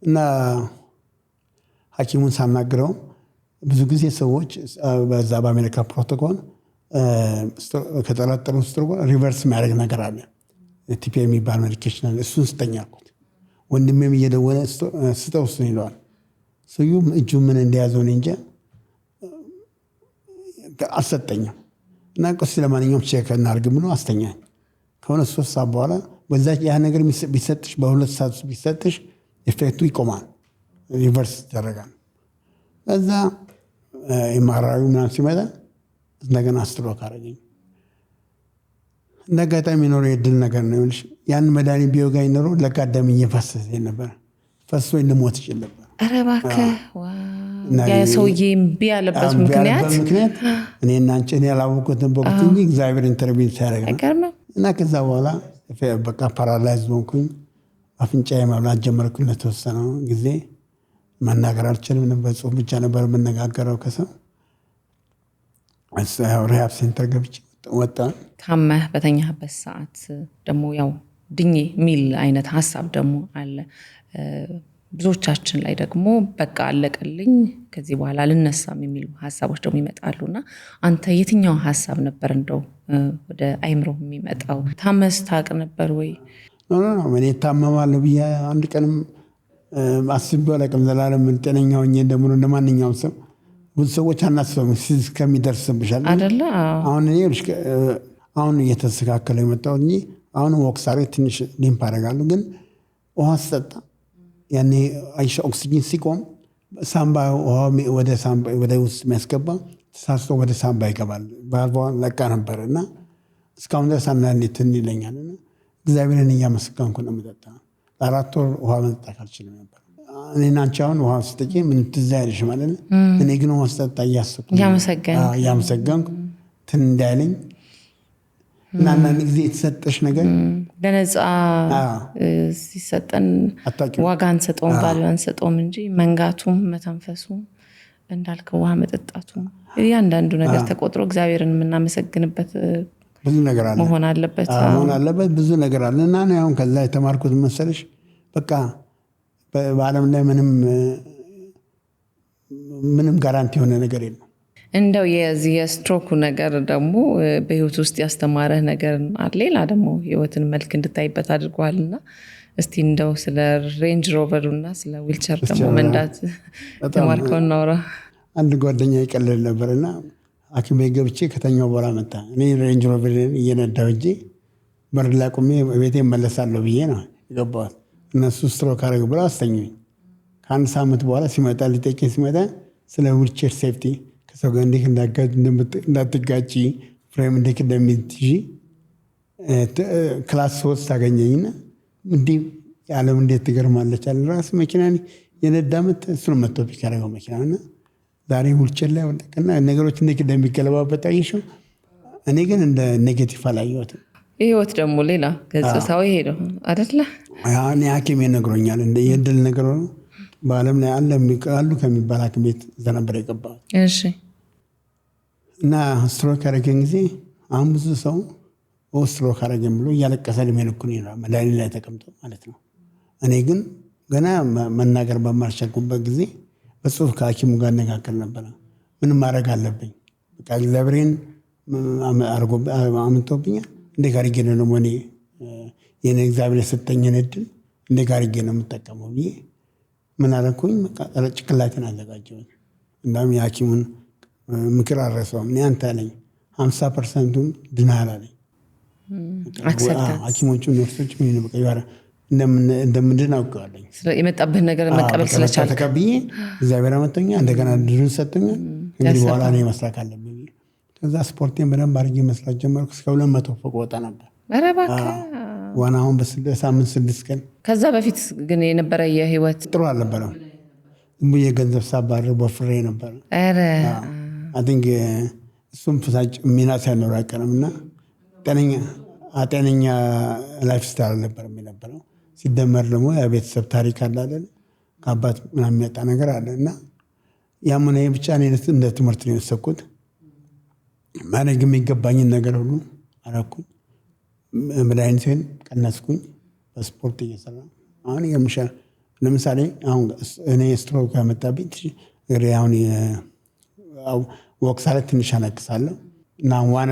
እና ሐኪሙን ሳናግረው ብዙ ጊዜ ሰዎች በዛ በአሜሪካ ፕሮቶኮል ከጠረጠሩ ስትሮክ ሪቨርስ የሚያደርግ ነገር አለ። ቲፒ የሚባል ሜዲኬሽን አለ። እሱን ስጠኝ አልኩት። ወንድሜም እየደወለ ስጠው እሱን ይለዋል። ሰውዬው እጁ ምን እንደያዘው እኔ እንጃ አልሰጠኝም። እና ቆስ ለማንኛውም ቼክ እናድርግ ብሎ አስተኛኝ። ከሆነ 3 ሰዓት በኋላ በዛ ያ ነገር ቢሰጥሽ በ2 ሰዓት ቢሰጥሽ ኢፌክቱ ይቆማል፣ ሪቨርስ ይደረጋል። ከዛ የማራዊ ምናምን ሲመጣ እንደገና ስትሮክ አደረገኝ። እንደ አጋጣሚ ኖሮ የድል ነገር ነው ይልሽ ያን መድኃኒት ቢወጋኝ ኖሮ ለጋዳም እየፈሰሰ ነበር፣ ፈሶ ልሞት ይችል ነበር። ኧረ እባክህ ያ ሰውዬ እምቢ ያለበት ምክንያት እኔና አንቺ እኔ ያላወቅሁትን በወቅቱ እንጂ እግዚአብሔር ኢንተርቪው ሲያደርግ ነው። እና ከዛ በኋላ በቃ ፓራላይዝ ሆንኩኝ። አፍንጫዬ መብላት ጀመርኩኝ። ለተወሰነ ጊዜ መናገር አልችልም ነበር፣ ጽሁፍ ብቻ ነበር የምነጋገረው ከሰው። ሪሃብ ሴንተር ገብቼ ወጣ። ታመህ በተኛህበት ሰዓት ደግሞ ያው ድኜ የሚል አይነት ሀሳብ ደግሞ አለ ብዙዎቻችን ላይ። ደግሞ በቃ አለቀልኝ ከዚህ በኋላ ልነሳም የሚሉ ሀሳቦች ደግሞ ይመጣሉና አንተ የትኛው ሀሳብ ነበር እንደው ወደ አይምሮ የሚመጣው? ታመስ ታውቅ ነበር ወይ? እኔ ታመማለሁ ብዬ አንድ ቀንም አስቤ አላውቅም። ዘላለም ጤነኛ ሆኜ ደግሞ እንደማንኛውም ሰው ብዙ ሰዎች አናስበም እስከሚደርስብሻል አይደለ? አሁን እየተስተካከለ የመጣው እንጂ አሁን ወክሳሪ ትንሽ ሊምፕ አደርጋለሁ። ግን ውሃ ስጠጣ ያኔ አይሻ ኦክሲጂን ሲቆም ሳምባ ውሃ ወደ ውስጥ የሚያስገባ ተሳስቶ ወደ ሳምባ ይገባል። ባልቫን ለቃ ነበር እና እስካሁን ድረስ አንዳንዴ ትን ይለኛል። እግዚአብሔርን እያመሰገንኩ ነው የምጠጣ። ለ4 ወር ውሃ መጠጣት አልችልም ነበር። እኔና አንቺ አሁን ውሃ ስጠጪ ምን ትዝ አይልሽ ማለት ነው። እኔ ግን ውሃ ስጠጣ እያመሰገንኩ ትን እንዳይለኝ እና አንዳንድ ጊዜ የተሰጠሽ ነገር በነፃ ሲሰጠን ዋጋ አንሰጠውም፣ ቫልዩ አንሰጠውም እንጂ መንጋቱም መተንፈሱም እንዳልከው ውሃ መጠጣቱም እያንዳንዱ ነገር ተቆጥሮ እግዚአብሔርን የምናመሰግንበት ብዙ ነገር አለ መሆን አለበት። ብዙ ነገር አለ እና አሁን ከዛ የተማርኩት መሰለሽ በቃ በዓለም ላይ ምንም ጋራንቲ የሆነ ነገር የለም። እንደው የዚህ የስትሮኩ ነገር ደግሞ በህይወት ውስጥ ያስተማረህ ነገር ሌላ ደግሞ ህይወትን መልክ እንድታይበት አድርጓልና እስቲ እንደው ስለ ሬንጅ ሮቨሩና ስለ ዊልቸር ደግሞ መንዳት ተማርከው እናውራ። አንድ ጓደኛ ይቀልል ነበርና ሐኪም ቤት ገብቼ ከተኛው በኋላ መጣ። እኔ ሬንጅ ሮቨርን እየነዳሁ እጄ በር ላይ ቆሜ ቤቴ እመለሳለሁ ብዬ ነው የገባሁት። እነሱ ስትሮክ አደረጉ ብለው አስተኙኝ። ከአንድ ሳምንት በኋላ ሲመጣ ሊጠይቀኝ ሲመጣ ስለ ዊልቸር ሴፍቲ ከሰው ጋር እንዴት እንዳትጋጪ ፍሬም እንዴት እንደምትይዢ ክላስ 3 ታገኘኝና እንዲህ የዓለም እንዴት ትገርማለች አለ። ራስ መኪና የነዳመት እሱን መጥቶ ፒክ ያደረገው መኪናና ዛሬ ዊልቸር ላይ ወደቀና ነገሮች እንዴት እንደሚገለባበጥ አየሽው። እኔ ግን እንደ ኔጌቲቭ አላየሁትም። ህይወት ደግሞ ሌላ ገጽታው ይሄ ነው አይደለ? እኔ ሐኪም ነግሮኛል እንደ የድል ነገር ነው። በዓለም ላይ አሉ ከሚባል ሐኪም ቤት እዛ ነበር የገባሁት። እሺ። እና ስትሮክ ያደረገኝ ጊዜ አሁን ብዙ ሰው ስትሮክ አደረገኝ ብሎ እያለቀሰ ልሜልኩን ይላል መድኃኒት ላይ ተቀምጦ ማለት ነው። እኔ ግን ገና መናገር በማልቻልኩበት ጊዜ በጽሁፍ ከሐኪሙ ጋር እነጋገር ነበረ። ምን ማድረግ አለብኝ? በቃ እግዚአብሔርን አምጥቶብኛል። እንዴት አድርጌ ነው ደግሞ እኔ የኔ እግዚአብሔር የሰጠኝን እድል እንዴት አድርጌ ነው የምጠቀመው ብዬ ምን አደረኩኝ? ጭንቅላቴን አዘጋጀሁኝ። እንዳውም የሐኪሙን ምክር አልረሳውም። እኔ አንተ አለኝ 50% ድናል አለኝ። ሐኪሞቹ ነርሶች ምን በቃ ይባረ እንደምንድን አውቀዋለኝ። የመጣብህን ነገር መቀበል ስለቻልክ ተቀብዬ እግዚአብሔር አመጣኛል። እንደገና ድሩን ሰጥቶኛል። እንግዲህ በኋላ እኔ መስራት አለብኝ። ከዛ ስፖርቴን በደንብ አድርጌ መስራት ጀመርኩ። እስከ 200 ፎቅ ወጣ ነበር። ኧረ እባክህ ዋናውን በሳምንት 6 ቀን። ከዛ በፊት ግን የነበረ የህይወት ጥሩ አልነበረም። የገንዘብ ሳባር ወፍሬ ነበር። ኧረ አቲንክ እሱም ፍሳጭ ሚና ሳይኖር አይቀርም እና ጤነኛ ላይፍ ስታይል አልነበረም የነበረው። ሲደመር ደግሞ የቤተሰብ ታሪክ አለ አይደል? ከአባት ምናምን የሚመጣ ነገር አለ እና ያም ሆነ ብቻ እኔ እንደ ትምህርት ነው የወሰድኩት። ማድረግ የሚገባኝን ነገር ሁሉ አደረኩኝ። መድኃኒቴን ቀነስኩኝ። በስፖርት እየሰራ አሁን ለምሳሌ አሁን እኔ ስትሮክ ያመጣብኝ አሁን ወቅት ላይ ትንሽ አነክሳለሁ እና ዋና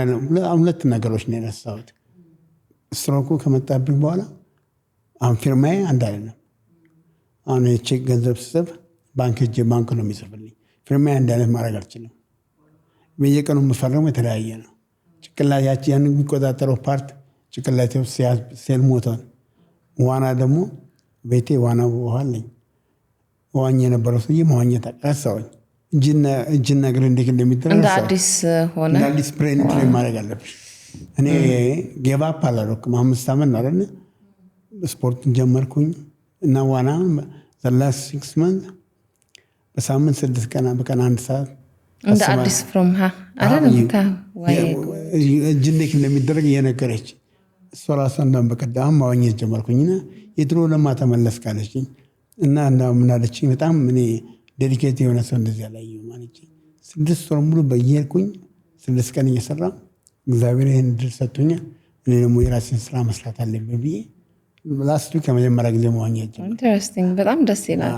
ሁለት ነገሮች ነው የረሳሁት። ስትሮኩ ከመጣብኝ በኋላ አሁን ፊርማዬ አንድ አይደለም። አሁን ቼክ ገንዘብ ስጽፍ ባንክ ሄጄ ባንክ ነው የሚጽፍልኝ። ፊርማዬ አንድ አይነት ማድረግ አልችልም። በየቀኑ የምፈርመው የተለያየ ነው። ጭንቅላቴ ያን የሚቆጣጠረው ፓርት ጭንቅላቴ ውስጥ ሴል ሞቷል። ዋና ደግሞ ቤቴ ዋና ውሃ አለኝ። ዋኝ የነበረው ሰውዬ መዋኘት ረሳሁኝ። እጅና እግር እንዴት እንደሚደረግ እንደ አዲስ ሆነ። እንደ አዲስ ትሬን ማድረግ አለብሽ። እኔ ጌቭ አፕ አላደረኩም። 5 ዓመት ነው አይደል ስፖርቱን ጀመርኩኝ እና ዋና ዘላስ 6 months በሳምንት 6 ቀን በቀን 1 ሰዓት እንደ አዲስ ፍሮም አይደለም እጅ እንዴት እንደሚደረግ እየነገረች እሷ ራሷ እንዳም በቀዳም ማዋኘት ጀመርኩኝና የድሮ ለማ ተመለስ ካለችኝ እና ምን አለችኝ፣ በጣም እኔ ዴዲኬት የሆነ ሰው እንደዚህ አላየሁም አለችኝ። 6 ወር ሙሉ በየሄድኩኝ 6 ቀን እየሰራ እግዚአብሔር ይሄን ድል ሰጥቶኛል። እኔ ደግሞ የራሴን ስራ መስራት አለብኝ ብዬ ላስት ዊክ ከመጀመሪያ ጊዜ መዋኘት ጀመርኩ። ኢንተረስቲንግ፣ በጣም ደስ ይላል።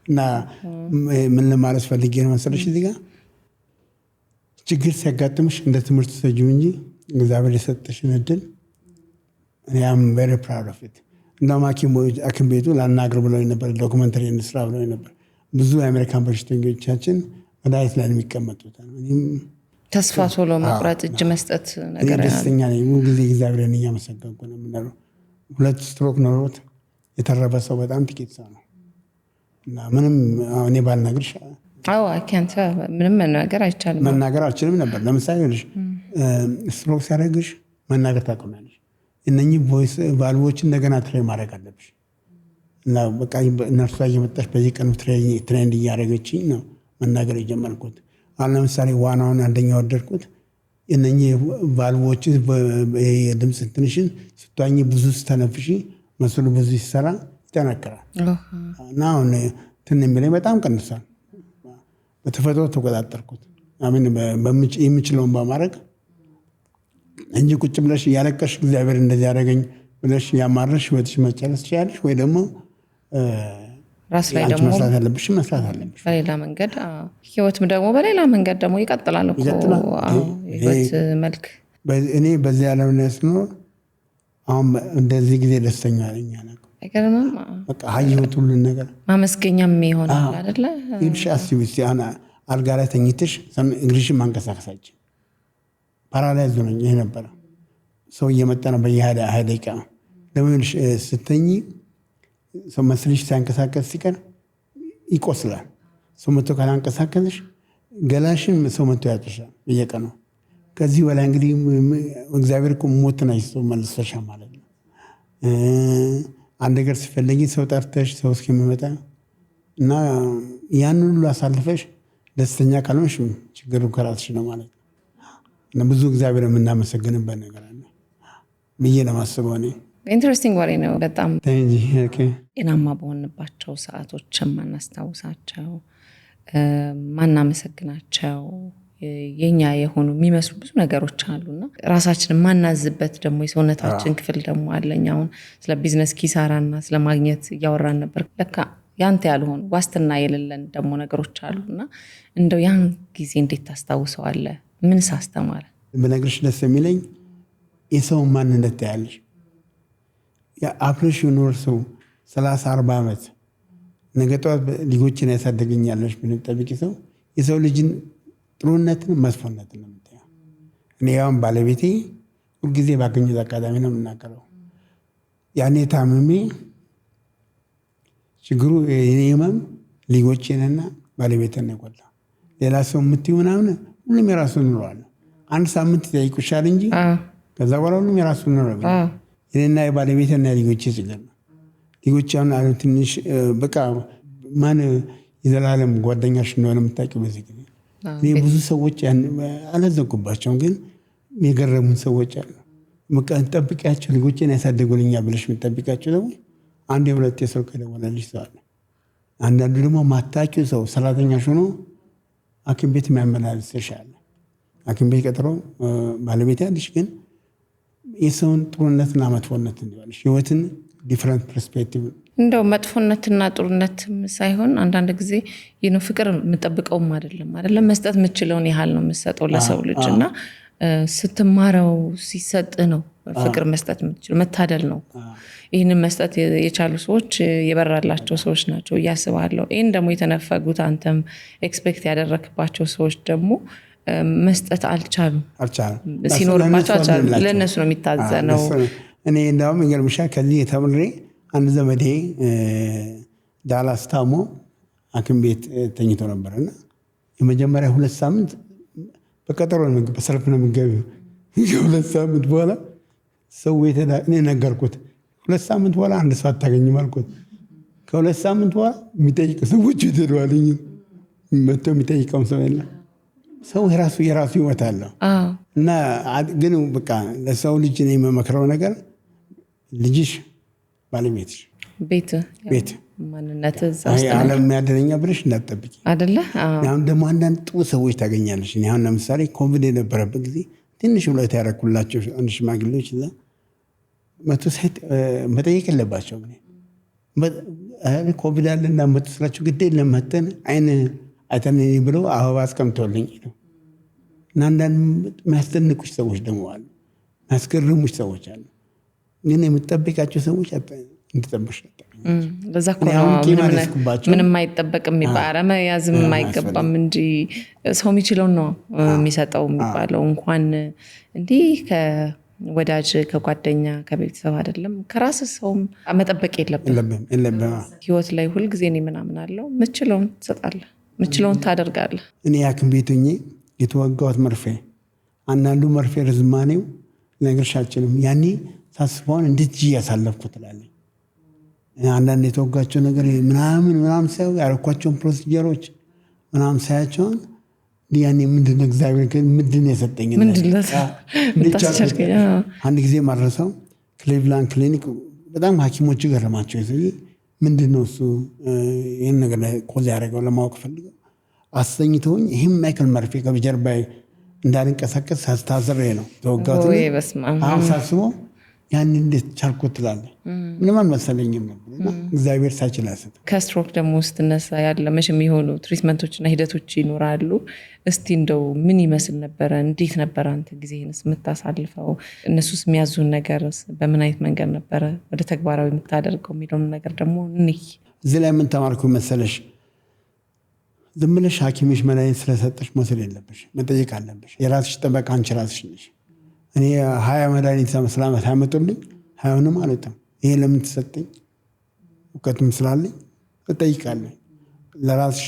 እና ምን ለማለት ፈልጌ ነው መሰለሽ እዚህ ጋር ችግር ሲያጋጥምሽ እንደ ትምህርት ሰጂው እንጂ እግዚአብሔር የሰጠሽን እድል እኔ አም ቬሪ ፕራውድ ኦፍ ኢት። እንደውም ሐኪም ቤቱ ላናግር ብለው ነበር፣ ዶክመንተሪ እንስራ ብለው ነበር። ብዙ የአሜሪካን በሽተኞቻችን መድኃኒት ላይ የሚቀመጡት ተስፋ ቶሎ መቁረጥ፣ እጅ መስጠት ነገር ያለ ደስተኛ ነኝ። ሁሉ ጊዜ እግዚአብሔርን እያመሰገንኩ ነው የምኖረው። 2 ስትሮክ ኖሮት የተረፈ ሰው በጣም ጥቂት ሰው ነው እና ምንም እኔ ባልነግርሽ አካንተ ምንም መናገር አይቻልም። መናገር አልችልም ነበር። ለምሳሌ ስትሮክ ሲያደርግሽ መናገር ታቆሚያለሽ። እነኚህ ቮይስ ቫልቮችን እንደገና ትሬን ማድረግ አለብሽ እና በቃ ነርሷ እየመጣች በዚህ ቀኑ ትሬንድ እያደረገችኝ ነው መናገር የጀመርኩት። አሁን ለምሳሌ ዋናውን አንደኛ ወደድኩት። እነኚህ ቫልቮች የድምፅ ትንሽን ስትዋኝ ብዙ ስተነፍሺ መስሉ ብዙ ሲሰራ ይጠነክራል እና አሁን ትን የሚለኝ በጣም ቀንሷል። በተፈጥሮ ተቆጣጠርኩት። አሜን። የምችለውን በማድረግ እንጂ ቁጭ ብለሽ እያለቀሽ እግዚአብሔር እንደዚህ ያደረገኝ ብለሽ ያማረሽ ህይወትሽ መጨረስ ትችላለሽ፣ ወይ ደግሞ ራስ ላይ ደግሞ መስራት አለብሽ በሌላ መንገድ ህይወትም ደግሞ በሌላ መንገድ ደግሞ ይቀጥላል እኮ ህይወት መልክ። እኔ በዚህ ዓለም ላይ ስኖር አሁን እንደዚህ ጊዜ ደስተኛ ነኝ። አይገርምም? በቃ ህይወት ሁሉን ነገር ማመስገኛም ይሆናል አይደለ? ይልሽ አስቢ እስቲ አልጋ ላይ ተኝተሽ እግርሽን ማንቀሳቀሳች ፓራላይዝ ሆነኝ። ይሄ ነበር ሰው እየመጣ ነው በየሃያ ደቂቃ ለምን ስትተኝ ሰው መስልሽ ሳይንቀሳቀስ ሲቀር ይቆስላል። ሰው መጥቶ ካላንቀሳቀስሽ ገላሽን ሰው መጥቶ ያጥሻል በየቀኑ። ከዚህ በላይ እንግዲህ እግዚአብሔር እኮ ሞትን አይቶ መልሶሻ ማለት ነው። አንድ ነገር ሲፈልጊ ሰው ጠርተሽ ሰው እስኪመጣ እና ያን ሁሉ አሳልፈሽ ደስተኛ ካልሆንሽ ችግሩ ከራስሽ ነው ማለት ነው። እና ብዙ እግዚአብሔር የምናመሰግንበት ነገር አለ ብዬ ነው የማስበው እኔ። ኢንትረስቲንግ ወሬ ነው በጣም። ጤናማ በሆንባቸው ሰዓቶች ማናስታውሳቸው ማናመሰግናቸው የኛ የሆኑ የሚመስሉ ብዙ ነገሮች አሉና ራሳችንን ማናዝበት ደግሞ የሰውነታችን ክፍል ደግሞ አለኝ። አሁን ስለ ቢዝነስ ኪሳራና ስለ ማግኘት እያወራን ነበር። ለካ ያንተ ያልሆኑ ዋስትና የሌለን ደግሞ ነገሮች አሉና እንደው ያን ጊዜ እንዴት ታስታውሰዋለህ? ምን ሳስተማረ? በነገርሽ ደስ የሚለኝ የሰውን ማንነት ታያለሽ። አብረሽ የኖር ሰው 30-40 ዓመት ነገ ጠዋት ልጆችን ያሳደገኛለሽ ብለን ጠብቂ ሰው የሰው ልጅን ጥሩነትን መጥፎነትን ነው የምታየው። እኔ ያውን ባለቤቴ ሁልጊዜ ባገኘሁት አጋጣሚ ነው የምናገረው። ያኔ ታምሜ ችግሩ የኔ ህመም ልጆቼንና ባለቤቴን ነው የጎዳው። ሌላ ሰው የምትይው ምናምን ሁሉም የራሱን ኑሮ አለ። 1 ሳምንት ይጠይቁሻል እንጂ ከዛ በኋላ ሁሉም የራሱን ኑሮ ነው። የኔና የባለቤቴና የልጆቼ ችግር ነው። ልጆቼ አሁን ትንሽ በቃ ማን የዘላለም ጓደኛሽ እንደሆነ የምታውቂው በዚህ ጊዜ እኔ ብዙ ሰዎች አላዘንኩባቸውም፣ ግን የገረሙን ሰዎች አሉ። በቃ ጠብቂያቸው ልጆቼን ያሳደጉልኛል ብለሽ የምትጠብቂያቸው ደግሞ 1-2 ሰው ከደወለልሽ ሰው አለ። አንዳንዱ ደግሞ ማታውቂው ሰው ሰራተኛሽ ሆኖ ሐኪም ቤት የሚያመላልስሽ አለ። ሐኪም ቤት ቀጥሮ ባለቤት ያለሽ ግን የሰውን ጥሩነትና መጥፎነት እንዲሆንሽ ህይወትን ዲፈረንት ፐርስፔክቲቭ እንደው መጥፎነትና ጥሩነትም ሳይሆን አንዳንድ ጊዜ ፍቅር የምጠብቀውም አይደለም መስጠት የምችለውን ያህል ነው የምሰጠው ለሰው ልጅ እና ስትማረው ሲሰጥ ነው ፍቅር መስጠት የምትችለው መታደል ነው። ይህንን መስጠት የቻሉ ሰዎች የበራላቸው ሰዎች ናቸው እያስባለሁ። ይህን ደግሞ የተነፈጉት አንተም ኤክስፔክት ያደረክባቸው ሰዎች ደግሞ መስጠት አልቻሉም ሲኖርባቸው አልቻሉም። ለእነሱ ነው የሚታዘነው። እኔ እንዳውም ይገርምሻል ከዚህ የተምሬ አንድ ዘመዴ ዳላስ ታሞ ሐኪም ቤት ተኝቶ ነበርና የመጀመሪያ 2 ሳምንት በቀጠሮ ነው በሰልፍ ነው የምገቢው። 2 ሳምንት በኋላ ሰው እኔ ነገርኩት 2 ሳምንት በኋላ አንድ ሰው አታገኝም አልኩት። ከ2 ሳምንት በኋላ የሚጠይቅ ሰዎች ይተደዋልኝ መጥቶ የሚጠይቀው ሰው የለም። ሰው የራሱ ህይወት አለው እና ግን በቃ ለሰው ልጅ ነው የምመክረው ነገር ልጅሽ ባለቤትሽ ቤት ማንነት ዓለም ያደረኛ ብለሽ እንዳትጠብቂ አይደለ? አሁን ደግሞ አንዳንድ ጥሩ ሰዎች ታገኛለሽ። እኔ አሁን ለምሳሌ ኮቪድ የነበረበት ጊዜ ትንሽ ብለው ያደረኩላቸው አንድ ሽማግሌዎች እዛ መቶ ሳይት መጠየቅ የለባቸው ኮቪድ አለ እና መቶ ስላቸው ግዴ ለመተን አይን አይተን ብለው አበባ አስቀምጠውልኝ ነው። እና አንዳንድ የሚያስደንቁሽ ሰዎች ደግሞ አሉ፣ የሚያስገርሙሽ ሰዎች አሉ። ግን የምትጠብቃቸው ሰዎች እንድጠብሽ ለዛ ምንም አይጠበቅም የሚባል መያዝም አይገባም እንጂ ሰው የሚችለው ነው የሚሰጠው የሚባለው። እንኳን እንዲህ ከወዳጅ ከጓደኛ ከቤተሰብ አይደለም ከራስ ሰውም መጠበቅ የለብም። ህይወት ላይ ሁልጊዜ እኔ ምናምን አለው ምችለውን ትሰጣለህ፣ ምችለውን ታደርጋለህ። እኔ ሐኪም ቤት ሆኜ የተወጋሁት መርፌ አንዳንዱ መርፌ ርዝማኔው ነገርሻችንም ያኔ ሳስበውን እንዴት እያሳለፍኩት ትላለኝ። አንዳንድ የተወጋቸው ነገር ምናምን ሳይው ያረኳቸውን ፕሮሲጀሮች ምናምን ሳያቸውን ያኔ ምንድነው እግዚአብሔር ምንድነው የሰጠኝ አንድ ጊዜ ማድረሰው ክሊቭላንድ ክሊኒክ በጣም ሐኪሞች ገረማቸው። ምንድነው እሱ ይህን ነገር ላይ ኮዝ ያደረገው ለማወቅ ፈልገው አስተኝተውኝ ይህም ማይክል መርፌ ከጀርባዬ እንዳልንቀሳቀስ ሳስታዘሬ ነው ተወጋሁት። አሁን ሳስበው ያን እንዴት ቻልኩት ትላለህ። ምንም አልመሰለኝም ነበር። እግዚአብሔር ሳይችል አይሰጥም። ከስትሮክ ደግሞ ስትነሳ ያለ መቼም የሆኑ ትሪትመንቶችና ሂደቶች ይኖራሉ። እስቲ እንደው ምን ይመስል ነበረ? እንዴት ነበር አንተ ጊዜህንስ የምታሳልፈው? እነሱስ የሚያዙን ነገር በምን አይነት መንገድ ነበረ ወደ ተግባራዊ የምታደርገው የሚለውን ነገር ደግሞ እዚህ ላይ ምን ተማርኩ መሰለሽ? ዝም ብለሽ ሐኪምሽ መድኃኒት ስለሰጠሽ መውሰድ የለብሽ፣ መጠየቅ አለብሽ። የራስሽ ጠበቃ አንቺ ራስሽ ነሽ። እኔ 20 መድኃኒት ስለዓመት ያመጡልኝ 20ንም አልወጣም። ይሄ ለምን ተሰጠኝ? እውቀትም ስላለኝ እጠይቃለሁ። ለራስሽ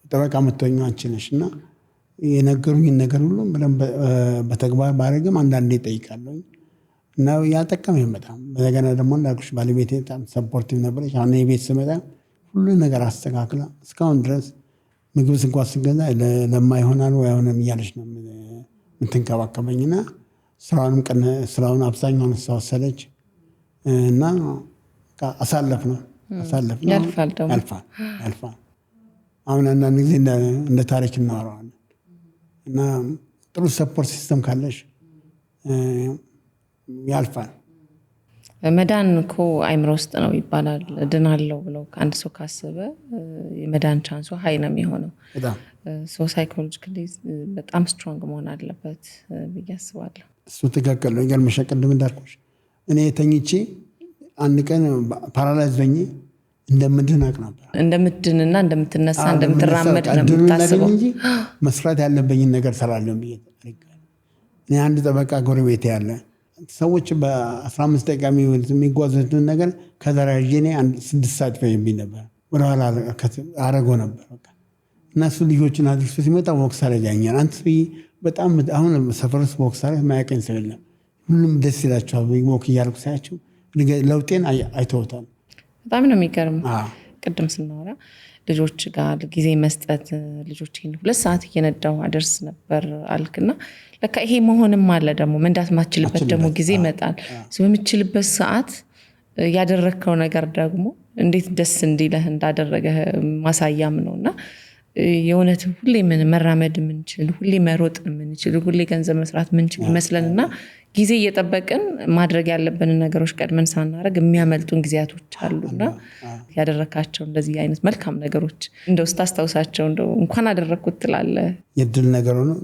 ጠበቃ የምትሆኚው አንቺ ነሽ እና የነገሩኝን ነገር ሁሉ በተግባር ባደረግም አንዳንዴ እጠይቃለሁ እና ያጠቀመኝ በጣም። እንደገና ደግሞ እንዳልኩሽ ባለቤቴ በጣም ሰፖርቲቭ ነበረች። አሁን የቤት ስመጣ ሁሉ ነገር አስተካክላ እስካሁን ድረስ ምግብ እንኳን ስገዛ ለማይሆናል ወይ አይሆንም እያለች ነው የምትንከባከበኝና ስራውን አብዛኛውን ወሰደች እና አሳለፍ ነው ያልፋል። አሁን አንዳንድ ጊዜ እንደ ታሪክ እናወራዋለን እና ጥሩ ሰፖርት ሲስተም ካለሽ ያልፋል። መዳን እኮ አይምሮ ውስጥ ነው ይባላል። ድናለው ብለው አንድ ሰው ካሰበ የመዳን ቻንሱ ሃይ ነው የሚሆነው። ሶ ሳይኮሎጂካሊ በጣም ስትሮንግ መሆን አለበት ብዬ አስባለሁ። እሱ ትክክል ነው። ይገርምሽ ቅድም እንዳልኩሽ እኔ ተኝቼ አንድ ቀን ፓራላይዝ ሆኜ እንደምድን አውቅ ነበር። እንደምድንና እንደምትነሳ እንደምትራመድ ነው የምታስበው እንጂ መስራት ያለብኝን ነገር ሰራለሁ ብዬ እኔ አንድ ጠበቃ ጎረቤቴ ያለ ሰዎች በ15 ደቂቃ የሚጓዙትን ነገር ከዘራዥ እኔ 6 ሰዓት ፈጅብኝ ነበር። ወደኋላ አረገው ነበር በቃ። እና እሱ ልጆችን አድርሶ ሲመጣ ቦክሳር ያኛል። አንተ በጣም አሁን ሰፈር ውስጥ ቦክሳር የማያውቀኝ ሰው የለም። ሁሉም ደስ ይላቸዋል። ወክ እያልኩ ሳያቸው ለውጤን አይተውታል። በጣም ነው የሚገርመው። ቅድም ስናወራ ልጆች ጋር ጊዜ መስጠት፣ ልጆችን 2 ሰዓት እየነዳው አደርስ ነበር አልክና ለካ ይሄ መሆንም አለ ደግሞ መንዳት ማችልበት ደግሞ ጊዜ ይመጣል። በምችልበት ሰዓት ያደረከው ነገር ደግሞ እንዴት ደስ እንዲለህ እንዳደረገ ማሳያም ነውና የእውነት ሁሌ መራመድ የምንችል ሁሌ መሮጥ የምንችል ሁሌ ገንዘብ መስራት የምንችል ይመስለንና ጊዜ እየጠበቅን ማድረግ ያለብን ነገሮች ቀድመን ሳናረግ የሚያመልጡን ጊዜያቶች አሉና ያደረካቸው እንደዚህ አይነት መልካም ነገሮች እንደው ስታስታውሳቸው እንደው እንኳን አደረኩት ትላለህ? የድል ነገር ነው።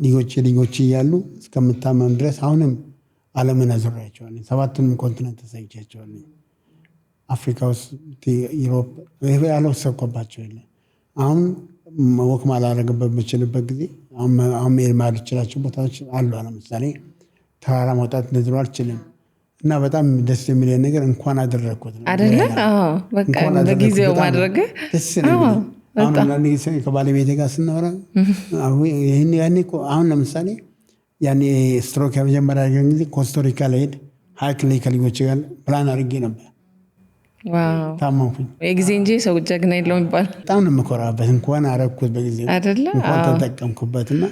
ልጆች እያሉ እስከምታመም ድረስ አሁንም ዓለምን አዞራቸዋለሁ። 7ቱንም ኮንቲኔንት ተሰይቻቸዋለሁ። አፍሪካ ውስጥ፣ ዩሮፕ ያልወሰድኩባቸው የለ። አሁን ወክ ማላረግበት በችልበት ጊዜ አሁን መሄድ ማልችላቸው ቦታዎች አሉ። ለምሳሌ ተራራ መውጣት እንደዚህ አልችልም እና በጣም ደስ የሚለኝ ነገር እንኳን አደረኩት አይደለ? በቃ በጊዜው ማድረግ ደስ ይላል። አሁን ከባለቤቴ ጋር ስናወራ ያኔ አሁን ለምሳሌ ያኔ ስትሮክ የመጀመሪያ ጊዜ ኮስታሪካ ልሄድ ሀይክ ላይ ከልጆች ጋር ፕላን አድርጌ ነበር። ታመምኩኝ። የጊዜ እንጂ ሰው ጀግና የለውም ይባላል። በጣም ነው የምኮራበት። እንኳን አረኩት በጊዜው እንኳን ተጠቀምኩበትና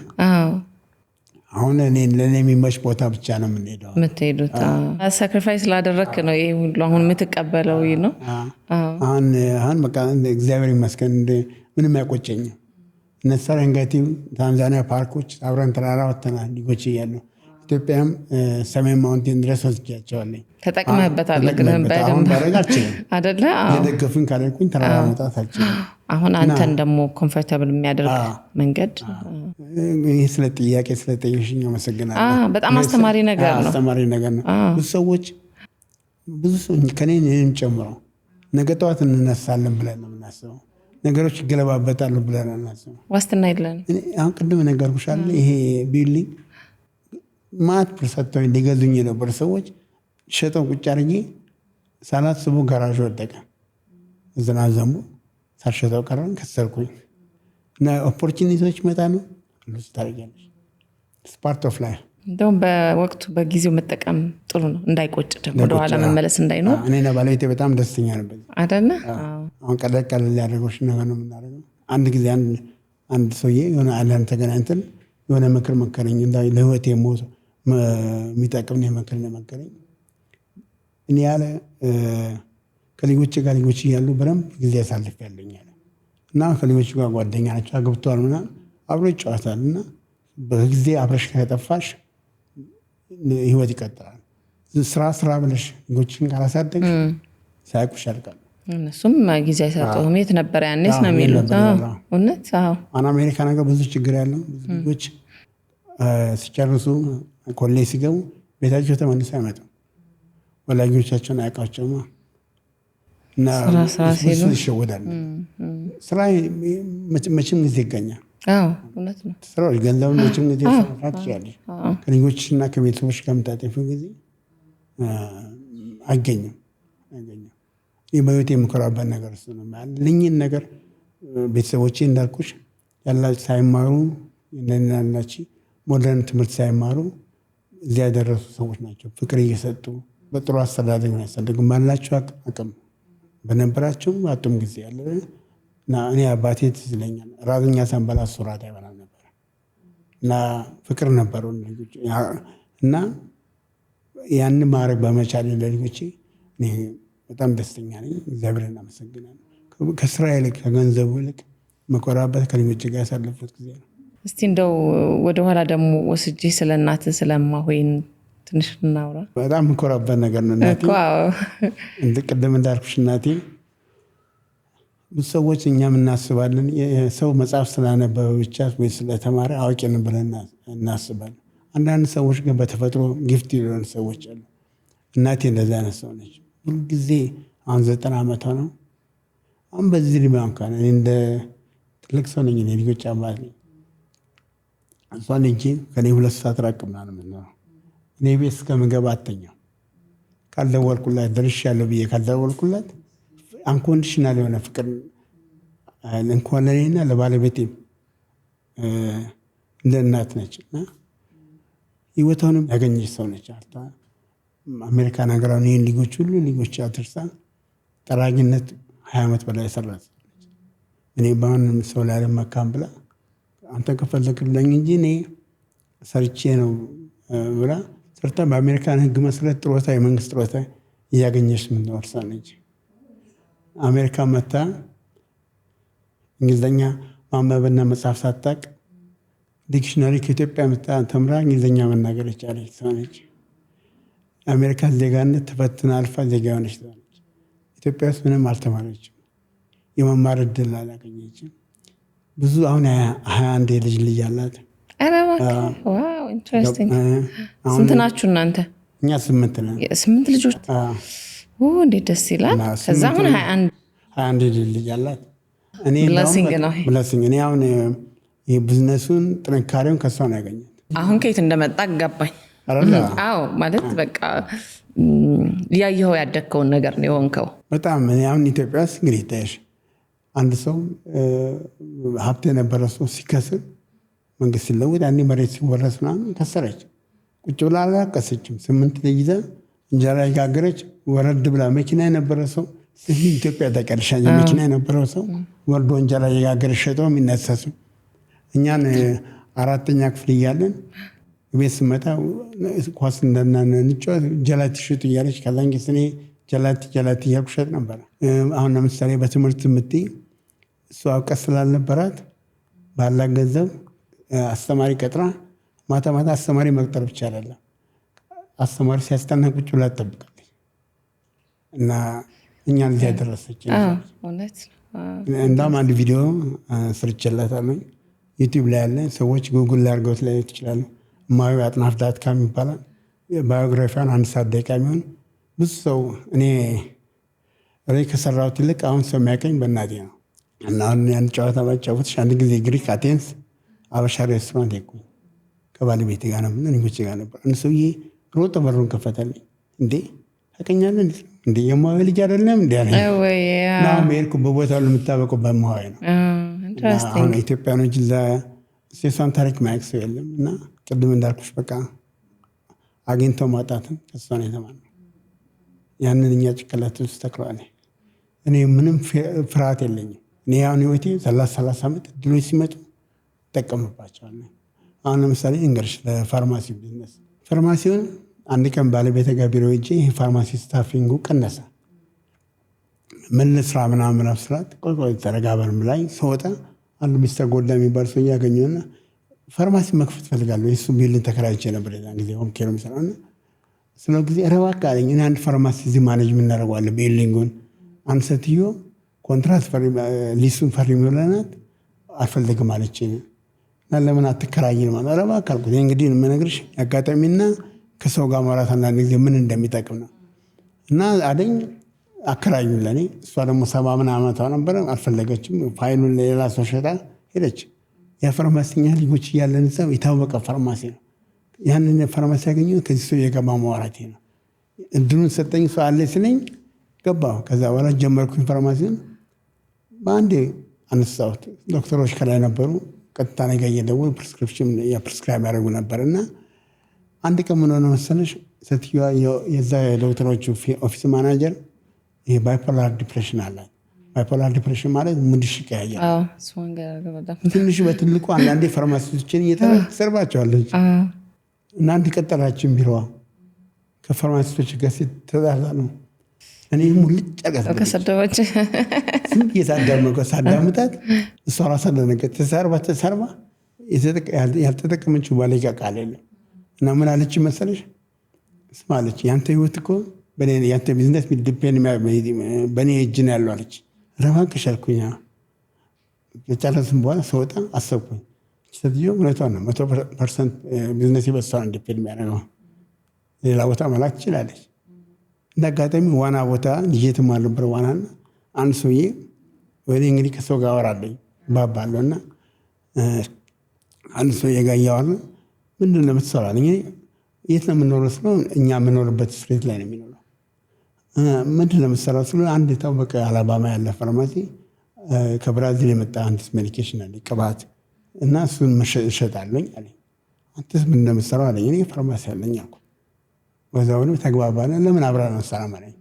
አሁን ለእኔ የሚመች ቦታ ብቻ ነው የምትሄዱት። ሳክሪፋይስ ስላደረክ ነው ይሄ ሁሉ አሁን የምትቀበለው ነው። አሁን በቃ እግዚአብሔር ይመስገን ምንም አይቆጨኝም። እነ ሰረንገቲ ታንዛኒያ ፓርኮች አብረን ተራራ ወጥተናል ልጆች እያሉ። ኢትዮጵያም ሰሜን ማውንቴን ድረስ ወስጃቸዋለሁ። ተጠቅመህበታል ግን በደንብ ባረግ አልችልም አይደለ? የደገፉኝ ካላልኩኝ ተራራ መውጣት አልችልም። አሁን አንተን ደግሞ ኮምፎርታብል የሚያደርግ መንገድ ይህ ስለ ጥያቄ ስለጠየሽኝ አመሰግናለሁ። በጣም አስተማሪ ነገር ነው። አስተማሪ ነገር ነው። ብዙ ሰዎች ከኔን ጨምሮ ነገ ጠዋት እንነሳለን ብለን ነው የምናስበው። ነገሮች ይገለባበጣሉ ብለን አናስበው። ዋስትና የለን። አሁን ቅድም ነገርኩሻለሁ። ይሄ ቢልዲንግ ማት ፐርሰንቶች ሊገዙኝ የነበሩ ሰዎች ሸጠው ቁጭ አድርጌ ሳላስበው ጋራዥ ወደቀ። ዝናብ ዘንቦ ሳልሸጠው ቀረን፣ ከሰርኩኝ። እና ኦፖርቹኒቲዎች ይመጣሉ፣ ሉዝ ታደርጊያለሽ። ስፓርት ኦፍ ላይፍ። እንደውም በወቅቱ በጊዜው መጠቀም ጥሩ ነው፣ እንዳይቆጭ ደግሞ ወደኋላ መመለስ እንዳይኖር። እኔና ባለቤቴ በጣም ደስተኛ ነበር አይደለ? አሁን ቀለል ሊያደርጎች ነገር ነው የምናደርገው። አንድ ጊዜ አንድ ሰውዬ የሆነ አለን ተገናኝተን የሆነ ምክር መከረኝ። ለህይወት የሚጠቅም ምክር መከረኝ። እኔ ያለ ከልጆች ጋር ልጆች እያሉ በደንብ ጊዜ ያሳልፍ ያለኛል እና ከልጆች ጋር ጓደኛ ናቸው፣ አግብተዋል ምናምን አብሮ ይጫወታል እና በጊዜ አብረሽ ከጠፋሽ ህይወት ይቀጥላል። ስራ ብለሽ ልጆችን ካላሳደግሽ ሳያውቁሽ ያልቃሉ። እነሱም ጊዜ አይሰጡም። የት ነበር ያኔስ ነው የሚሉት። እውነት አሁን አሜሪካ ነገር ብዙ ችግር ያለው ብዙ ልጆች ሲጨርሱ ኮሌጅ ሲገቡ ቤታቸው ተመልሰው አይመጡም። ወላጆቻቸውን አያውቃቸውማ እና ብዙ ይሸወዳል። ስራ መቼም ጊዜ ይገኛል። እውነት ነው። ስራ ገንዘብ መቼም ጊዜ ሰራት ይችላለች። ከልጆችና ከቤተሰቦች ጋር የምታጠፊው ጊዜ አይገኝም። ይህ በህይወት የምኮራበት ነገር እሱ ነው። ልኝን ነገር ቤተሰቦቼ እንዳልኩሽ ሳይማሩ ያላች ሞደርን ትምህርት ሳይማሩ እዚያ ያደረሱ ሰዎች ናቸው። ፍቅር እየሰጡ በጥሩ አስተዳደግ ነው ያሳደጉ። ባላቸው አቅም በነበራቸው አጡም ጊዜ ያለ እና እኔ አባቴ ትዝ ይለኛል ራተኛ ሳንበላ እሱ ራት አይበላ ነበር እና ፍቅር ነበረው እና ያን ማድረግ በመቻል ለልጆቼ እኔ በጣም ደስተኛ ነኝ። እግዚአብሔርን አመሰግናለሁ። ከስራ ይልቅ ከገንዘቡ ይልቅ መኮራበት ከልጆቼ ጋር ያሳለፉት ጊዜ ነው። እስቲ እንደው ወደኋላ ደግሞ ወስጄ ስለ እናትህ ስለማሆይን ትንሽ እናውራ። በጣም መኮራበት ነገር ነው። እናቴ ቅድም እንዳልኩሽ እናቴ ብዙ ሰዎች እኛም እናስባለን ሰው መጽሐፍ ስላነበበ ብቻ ወይ ስለተማረ አዋቂ ነው ብለን እናስባለን። አንዳንድ ሰዎች ግን በተፈጥሮ ጊፍት የሆኑ ሰዎች አሉ። እናቴ እንደዛ አይነት ሰው ነች። ሁልጊዜ አሁን 90 ዓመቷ ነው። አሁን በዚህ ዕድሜ እንኳን እኔ እንደ ትልቅ ሰው ነኝ። ልጆች አባት ነኝ። እሷን እንጂ ከኔ 2 ሰዓት ራቅ ምናምን ነው የምንኖረው። እኔ ቤት እስከምገባ አተኛም። ካልደወልኩላት ደርሻለሁ ብዬ ካልደወልኩላት አንኮንዲሽናል የሆነ ፍቅር እንኳን ለእኔና ለባለቤቴም እንደ እናት ነች እና ህይወቷንም ያገኘች ሰው ነች። አሜሪካን ሀገራውን ይህን ልጆች አትርሳ ጠራጊነት 20 ዓመት በላይ ሰራት። እኔ በአሁን ሰው ላለመካም ብላ አንተ ከፈለክልኝ እንጂ እኔ ሰርቼ ነው ብላ ሰርታ በአሜሪካን ህግ መሰረት ጥሮታ የመንግስት ጥሮታ እያገኘች የምትኖር ሰው ነች። አሜሪካ መታ እንግሊዝኛ ማንበብና መጻፍ ሳታውቅ ዲክሽነሪ ከኢትዮጵያ መታ ተምራ እንግሊዝኛ መናገር የቻለች ሰው ነች። የአሜሪካ ዜጋነት ተፈትና አልፋ ዜጋ ሆነች ትላለች። ኢትዮጵያ ውስጥ ምንም አልተማረችም። የመማር እድል አላገኘችም። ብዙ አሁን 21 የልጅ ልጅ አላት። ስንት ናችሁ እናንተ? እኛ 8 ነን። 8 ልጆች? እንዴት ደስ ይላል። ከዛ አሁን 21 ልጅ አላት። ብለሲንግ እኔ አሁን የቢዝነሱን ጥንካሬውን ከሷ ነው ያገኘት። አሁን ከየት እንደመጣ ገባኝ። አዎ ማለት በቃ ያየኸው ያደግከውን ነገር ነው የሆንከው። በጣም እኔ አሁን ኢትዮጵያ ውስጥ እንግዲህ ታይሽ አንድ ሰው ሀብት የነበረ ሰው ሲከስር መንግስት ሲለውጥ ያኔ መሬት ሲወረስ ምናምን ከሰረች። ቁጭ ብላ አላቀሰችም። 8 ልጅ ይዛ እንጀራ የጋገረች ወረድ ብላ መኪና የነበረ ሰው ኢትዮጵያ ተቀርሻ መኪና የነበረው ሰው ወርዶ እንጀራ የጋገረ ሸጠው የሚነሰሱ እኛን 4ኛ ክፍል እያለን ቤት ስመጣ ኳስ እንደናንጫወት ጀላቲ ሽጡ እያለች ከዛንጊስ እኔ ጀላቲ እያልኩ ሸጥ ነበር። አሁን ለምሳሌ በትምህርት የምትይ እሷ እውቀት ስላልነበራት ባላት ገንዘብ አስተማሪ ቀጥራ ማታ አስተማሪ መቅጠር ብቻ አይደለም፣ አስተማሪ ሲያስጠና ቁጭ ብላ ትጠብቃለች እና እኛን እዚያ ደረሰች። እንዳውም አንድ ቪዲዮ ስርቼላታለሁ ዩቲዩብ ላይ ያለ ሰዎች ጉግል ላይ አድርገውት ላይ ይችላሉ። ማዩ አጥናፍ ዳትካም ይባላል። ባዮግራፊያን 1 ሰዓት ደቂቃ የሚሆን ብዙ ሰው እኔ ከሰራሁት ይልቅ አሁን ሰው የሚያቀኝ በእናቴ ነው። እና አሁን ያን ጨዋታ ባጫወትሽ አንድ ጊዜ ግሪክ አቴንስ አበሻ ሬስቶራንት ሄድኩኝ ከባለቤቴ ጋር ነበር፣ ልጆቼ ጋር ነበር። አንድ ሰውዬ ሮጦ በሩን ከፈተልኝ። እንዴ ታውቀኛለህ እንዴ የማዊ ልጅ አይደለም እንዴ አለኝ። ነው ሜርኩ በቦታው ለምታበቀው በማዊ ነው። አሁን ኢትዮጵያኖች እዛ ሴሷን ታሪክ ማያውቅ ሰው የለም። እና ቅድም እንዳልኩሽ በቃ አግኝተው ማጣትን ከሷ ነው የተማርነው። ያንን እኛ ጭንቅላት ውስጥ ተክሏል። እኔ ምንም ፍርሃት የለኝም። እኔ አሁን ህይወቴ 30 ዓመት እድሎች ሲመጡ እጠቀምባቸዋለሁ። አሁን ለምሳሌ እንግዲህ ለፋርማሲ ቢዝነስ ፋርማሲውን አንድ ቀን ባለቤቴ ጋር ቢሮ ሄጄ ፋርማሲ ስታፊንጉ ቀነሰ። ምን ልስራ ምናምን ስራት ቆይ ተረጋበርም ላይ ስወጣ አንድ ሚስተር ጎዳ የሚባል ሰው ያገኘውና ፋርማሲ መክፈት ፈልጋለሁ። እሱ ቢልን ተከራይቼ ነበር የዛን ጊዜ ሆም ኬር መስራና ስለ ጊዜ ረባካ አለኝ። እኔ አንድ ፋርማሲ እዚህ ማኔጅ እናደርገዋለን ቢልዲንጉን። አንድ ሴትዮ ኮንትራት ሊሱን ፈርሚ ብለናት አልፈልግም አለችኝ። እና ለምን አትከራይን ማለት ረባካ አልኩት። እንግዲህ የምነግርሽ አጋጣሚና ከሰው ጋር ማውራት አንዳንድ ጊዜ ምን እንደሚጠቅም ነው። እና አደኝ አከራዩን ለኔ። እሷ ደግሞ 70 ምናምን ዓመቷ ነበር፣ አልፈለገችም። ፋይሉን ለሌላ ሰው ሸጣ ሄደች። የፋርማሲኛ ልጆች እያለን እዛው የታወቀ ፋርማሲ ነው። ያንን ፋርማሲ ያገኘው ከዚህ ሰው የገባ ማውራቴ ነው። እድሉን ሰጠኝ። ሰው አለ ስለኝ ገባሁ። ከዛ በኋላ ጀመርኩኝ ፋርማሲን። በአንዴ አነሳሁት። ዶክተሮች ከላይ ነበሩ። ቀጥታ ነገ እየደወሉ ፕሪስክሪፕሽን የፕሪስክራይብ ያደርጉ ነበር። እና አንድ ቀን ምን ሆነ መሰለሽ ሴትዮዋ የዛ የዶክተሮቹ ኦፊስ ማናጀር ይሄ ባይፖላር ዲፕሬሽን አላት። ባይፖላር ዲፕሬሽን ማለት ሙድሽ ይቀያያል። ትንሽ በትልቁ አንዳንዴ ፋርማሲስቶችን እየተሰርባቸዋለች። እና አንድ ቀጠራችን ቢሮዋ ከፋርማሲስቶች ጋር ተጣላ ነው። እኔ ሙልጭ አርጋት ከሰደበች ሳዳምጣት እሷ ራሷ ደነገጠች። ተሰርባ ያልተጠቀመችው ባለጋ ቃል የለም። እና ምን አለች መሰለሽ? ስማ አለች፣ ያንተ ህይወት እኮ ያንተ ቢዝነስ ዲፔንድ በእኔ እጅ ነው ያለው አለች። ረባክሽ አልኩኝ። ከጨረስን በኋላ ስወጣ አሰብኩኝ፣ ሴትዮ እውነቷን ነው። 100% ቢዝነስ በሷ ነው ዲፔንድ የሚያደርገው። ሌላ ቦታ መላክ ትችላለች። እንደ አጋጣሚ ዋና ቦታ ልጄ ትማር ነበር ዋናና አንድ ሰውዬ ወደ እንግዲህ ከሰው ጋር አወራለኝ ባባለሁ እና አንድ ሰውዬ ጋር እያወራን ምንድን ነው የምትሰራው አለኝ። የት ነው የምንኖረው ስለው እኛ የምኖርበት ስትሬት ላይ ነው የሚኖረው። ምንድን ነው የምትሰራው ስለው አንድ የታወቀ አላባማ ያለ ፋርማሲ ከብራዚል የመጣ አንድ ሜዲኬሽን አለ ቅባት እና እሱን እሸጣለኝ አለኝ። አንተስ ምንድን ነው የምትሰራው አለኝ። እኔ ፋርማሲ አለኝ አልኩ። ወዛውኑ ተግባባን። ለምን አብረን እንሰራም አለኝ።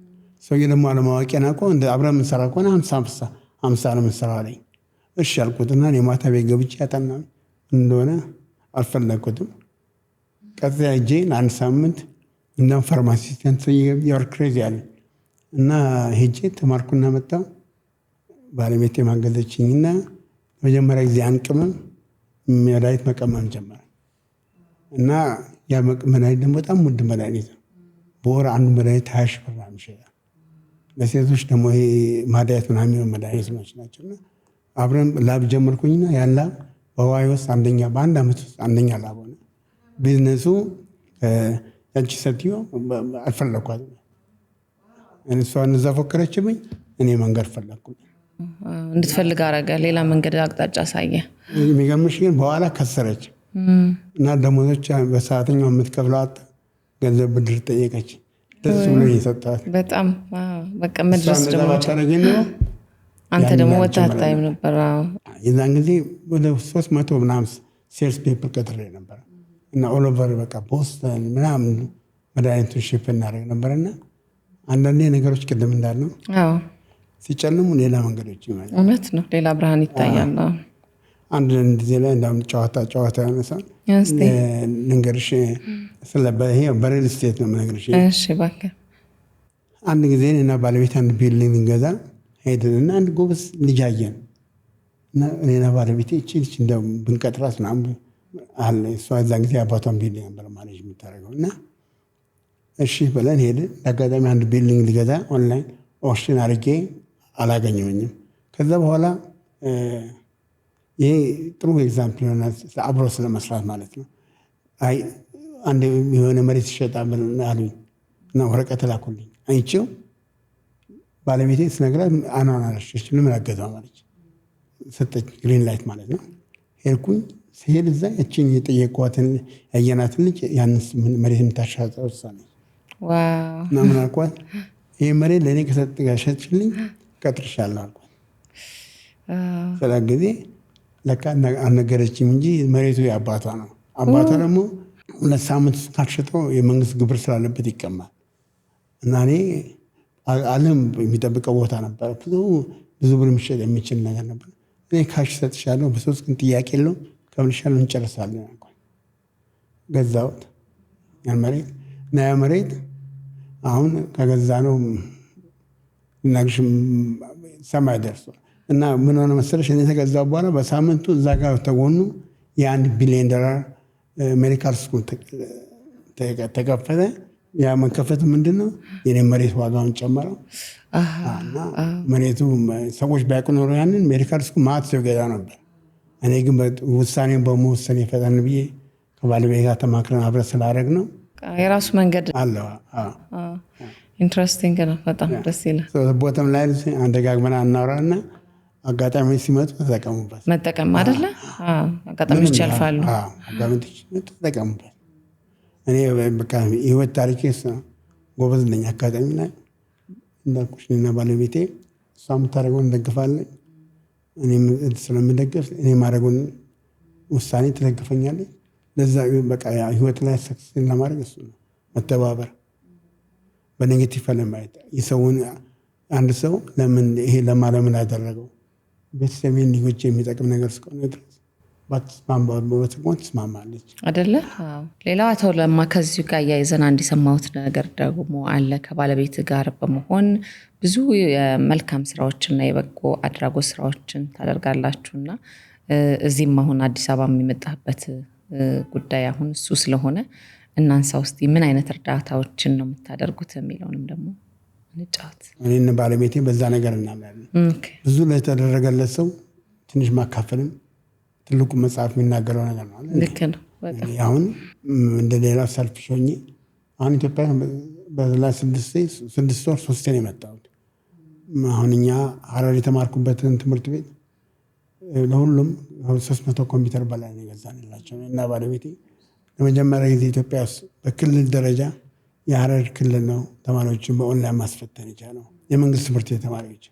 ሰውዬ ደግሞ አለማወቄን አውቆ እንደ አብረን የምንሰራ ከሆነ 50 ነው የምንሰራው አለኝ። እሺ አልኩትና እኔ ማታ ቤት ገብቼ ያጠናሁ እንደሆነ አልፈለግኩትም። ቀጥታ ሄጄ ለአንድ ሳምንት እንደውም ፋርማሲስት የወር ክሬዚ አለኝ እና ሄጄ ተማርኩና መጣሁ። ባለቤቴ ማገዘችኝና መጀመሪያ ጊዜ አንቅምም መድኃኒት መቀመም ጀመረ እና ያ መድኃኒት ደግሞ በጣም ውድ መድኃኒት ነው። በወር አንዱ መድኃኒት 20 ሺህ ብር ነው የሚሸጠው። ለሴቶች ደግሞ ይሄ ማዳያት ምናምን መድኃኒቶች ናቸው። አብረን ላብ ጀመርኩኝና ያን ላብ በዋይ ውስጥ በአንድ ዓመት ውስጥ አንደኛ ላብ ሆነ። ቢዝነሱ ያቺ ሴትዮ አልፈለኳትም። እሷን እዛ ፎከረችብኝ፣ እኔ መንገድ ፈለግኩኝ። እንድትፈልግ አረገ። ሌላ መንገድ አቅጣጫ ሳየ። የሚገርምሽ ግን በኋላ ከሰረች እና ደሞዞች በሰዓተኛው የምትከፍለው ገንዘብ ብድር ጠየቀች። ደስ ብሎ የሰጣት በጣም በቃ መድረስ ደግሞ አንተ ደግሞ ወጣት ታይም ነበር። የዛን ጊዜ ወደ 300 ምናምን ሴልስ ፔፐር ቀጥሬ ነበር እና ኦል ኦቨር በቃ ቦስተን ምናምን መድኃኒቱን ሺፕ እናደርግ ነበርና አንዳንዴ ነገሮች ቅድም እንዳልነው ሲጨልሙ ሌላ መንገዶች ይመጣሉ። እውነት ነው፣ ሌላ ብርሃን ይታያል። አንድ ጊዜ ላይ እንዳውም ጨዋታ ያነሳል ልንገርሽ። ይሄ በሪል ስቴት ነው የምነግርሽ። እሺ እባክህ። አንድ ጊዜ እኔና ባለቤት አንድ ቢልዲንግ ልንገዛ ሄድን እና አንድ ጎበዝ ልጅ አየን እና እኔና ባለቤቴ እቺ ልጅ እንደው ብንቀጥራት ምናምን አለ። እሷ እዛን ጊዜ አባቷን ቢልዲንግ ነበር ማኔጅ የምታደርገው እና እሺ ብለን ሄድን። አጋጣሚ አንድ ቢልዲንግ ልገዛ ኦንላይን ኦፕሽን አድርጌ አላገኘሁኝም። ከዛ በኋላ ይሄ ጥሩ ኤግዛምፕል ይሆናል አብሮ ስለመስራት ማለት ነው። አይ አንድ የሆነ መሬት ይሸጣል አሉኝ እና ወረቀት ላኩልኝ። አይቼው ባለቤቴ ስነግራት አናናለች ምን አገዛው ማለች፣ ሰጠች ግሪን ላይት ማለት ነው። ሄድኩኝ። ሲሄድ እዛ ያቺን የጠየኳትን ያየናትን ልጅ ያንስ መሬት የምታሻጠው ሳለች እና ምን አልኳት፣ ይሄ መሬት ለእኔ ከሸጥሽልኝ ቀጥርሻለሁ አልኳት። ስለ ጊዜ ለካ አልነገረችም እንጂ መሬቱ የአባቷ ነው። አባቷ ደግሞ 2 ሳምንት ካልሸጠው የመንግስት ግብር ስላለበት ይቀማል እና እኔ ዓለም የሚጠብቀው ቦታ ነበር። ብዙ ብር የሚሸጥ የሚችል ነገር ነበር። እኔ ካሽ ሰጥሻለሁ፣ በ3 ቀን ጥያቄ የለውም ከብልሻለሁ፣ እንጨርሳለን አልኳት። ገዛሁት ያን መሬት እና ያ መሬት አሁን ከገዛ ነው ልናግሽ ሰማይ ደርሷል። እና ምን ሆነ መሰለሽ እኔ ተገዛው በኋላ በሳምንቱ እዛ ጋር ተጎኑ የ$1 ቢሊዮን ሜዲካል ስኩል ተከፈተ። ያ መከፈት ምንድን ነው የኔ መሬት ዋጋውን ጨመረው እና መሬቱ ሰዎች ቢያውቁ ኖሮ ያንን ሜዲካል ስኩል ማት ሰው ገዛ ነበር። እኔ ግን ውሳኔን በመወሰን የፈጠን ብዬ ከባለቤቴ ጋር ተማክረን አብረን ስላደረግ ነው የራሱ መንገድ አለው። ኢንትረስቲንግ ነው፣ በጣም ደስ ይላል። ቦተም ላይ አንደጋግመን አናወራና አጋጣሚ ሲመጡ ተጠቀሙበት። መጠቀም አይደለ? አጋጣሚዎች ያልፋሉ። አጋጣሚዎች ተጠቀሙበት። እኔ በቃ ህይወት ታሪኬ ጎበዝ ነኝ። አጋጣሚ ላይ እንዳልኩሽ እኔና ባለቤቴ እሷ የምታደርገውን እንደግፋለን። እኔም ስለምደግፍ እኔ ማድረጉን ውሳኔ ትደግፈኛለች። ለዛ በቃ ህይወት ላይ ሰክሰስ ለማድረግ እሱ ነው መተባበር። በኔጌቲቭ ለማየት የሰውን አንድ ሰው ለምን ይሄ ለማለምን ያደረገው ቤተሰቤን ልጆች የሚጠቅም ነገር እስከሆነ ድረስ ባትስማማበት ትስማማለች አይደለ? ሌላው አቶ ለማ ከዚሁ ጋር እያይዘን አንድ የሰማሁት ነገር ደግሞ አለ። ከባለቤት ጋር በመሆን ብዙ የመልካም ስራዎችና የበጎ አድራጎት ስራዎችን ታደርጋላችሁና እዚህም አሁን አዲስ አበባ የሚመጣበት ጉዳይ አሁን እሱ ስለሆነ እናንሳ ውስጥ ምን አይነት እርዳታዎችን ነው የምታደርጉት የሚለውንም ደግሞ እንጫወት። እኔና ባለቤቴ በዛ ነገር እናምናለን። ብዙ ለተደረገለት ሰው ትንሽ ማካፈልም ትልቁ መጽሐፍ የሚናገረው ነገር ነው። ልክ ነው። አሁን እንደ ሌላው ሰልፍሽ ሆኜ አሁን ኢትዮጵያ በላ 6 ወር 3 ነው የመጣሁት። አሁን እኛ ሀረር የተማርኩበትን ትምህርት ቤት ለሁሉም 300 ኮምፒውተር በላይ ነው የገዛንላቸው እና ባለቤቴ ለመጀመሪያ ጊዜ ኢትዮጵያ ውስጥ በክልል ደረጃ የሀረር ክልል ነው ተማሪዎችን በኦንላይን ማስፈተን የቻለው የመንግስት ትምህርት ቤት ተማሪዎች።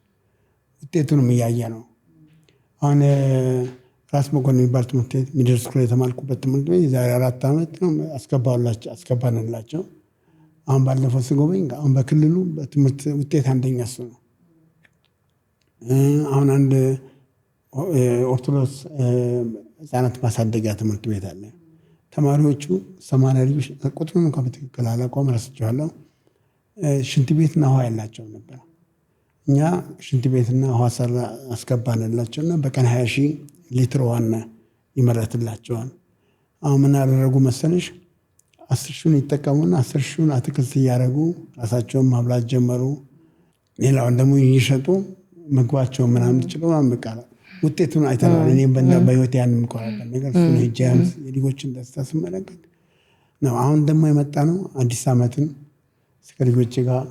ውጤቱንም እያየ ነው። አሁን ራስ መኮንን የሚባል ትምህርት ቤት ሚድል ስኩል የተማርኩበት ትምህርት ቤት የዛሬ 4 ዓመት ነው አስገባንላቸው። አሁን ባለፈው ስጎበኝ አሁን በክልሉ በትምህርት ውጤት አንደኛ እሱ ነው። አሁን አንድ ኦርቶዶክስ ህፃናት ማሳደጊያ ትምህርት ቤት አለ። ተማሪዎቹ 80 ልጆች ቁጥሩን እንኳን በትክክል አላውቀውም ረስቼዋለሁ። ሽንት ቤትና ውሃ ያላቸው ነበር። እኛ ሽንት ቤትና ውሃ አስገባንላቸውና በቀን 20,000 ሊትር ውሃ ይመረትላቸዋል። አሁን ምን ያደረጉ መሰለሽ 10,000 ይጠቀሙና 10,000 አትክልት እያደረጉ ራሳቸውን ማብላት ጀመሩ። ሌላውን ደግሞ እየሸጡ ምግባቸው ምናምን ችለው በቃ ውጤቱን አይተናል። እኔም በህይወት ያን የምኮራበት ነገር እሱ ነው። የልጆችን ደስታ ስመለከት ነው። አሁን ደግሞ የመጣ ነው አዲስ ዓመትን ከልጆቼ ጋር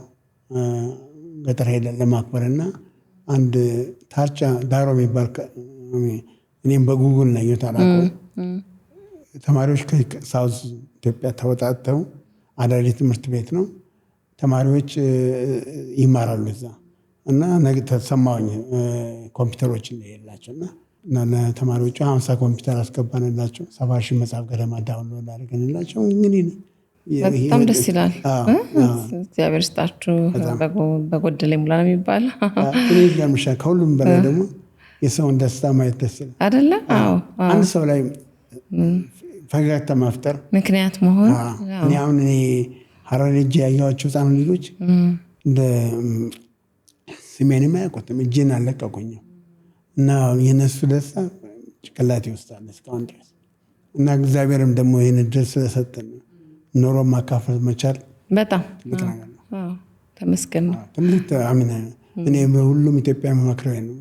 ገጠር ሄደን ለማክበርና አንድ ታርጫ ዳሮ የሚባል እኔም በጉግል ነው የታላቀው ተማሪዎች ከሳውዝ ኢትዮጵያ ተወጣጥተው አዳሪ ትምህርት ቤት ነው ተማሪዎች ይማራሉ እዛ እና ነገ ተሰማኝ ኮምፒውተሮች እንደሌላቸው እና ለተማሪዎቹ 50 ኮምፒውተር አስገባንላቸው 70,000 መጽሐፍ ገደማ ዳውንሎድ አድርገንላቸው እንግዲህ በጣም ደስ ይላል። እግዚአብሔር ይስጣችሁ። በጎደለ ሙላ ነው የሚባለው። እኔ ጋርምሻ ከሁሉም በላይ ደግሞ የሰውን ደስታ ማየት ደስ ይላል አይደለ? አንድ ሰው ላይ ፈገግታ መፍጠር ምክንያት መሆን እኔ አሁን ሀረር ሄጄ ያየኋቸው ህፃን ልጆች እንደ ስሜንም አያውቁትም እጄን አልለቀቁኝም እና የነሱ ደስታ ጭንቅላቴ ውስጥ አለ እስካሁን ድረስ እና እግዚአብሔርም ደግሞ ይህን እድል ስለሰጠን ኖሮ ማካፈል መቻል በጣም ተመስገን ነው። ትምህርት አሚና እኔ በሁሉም ኢትዮጵያ መመክረው ነው።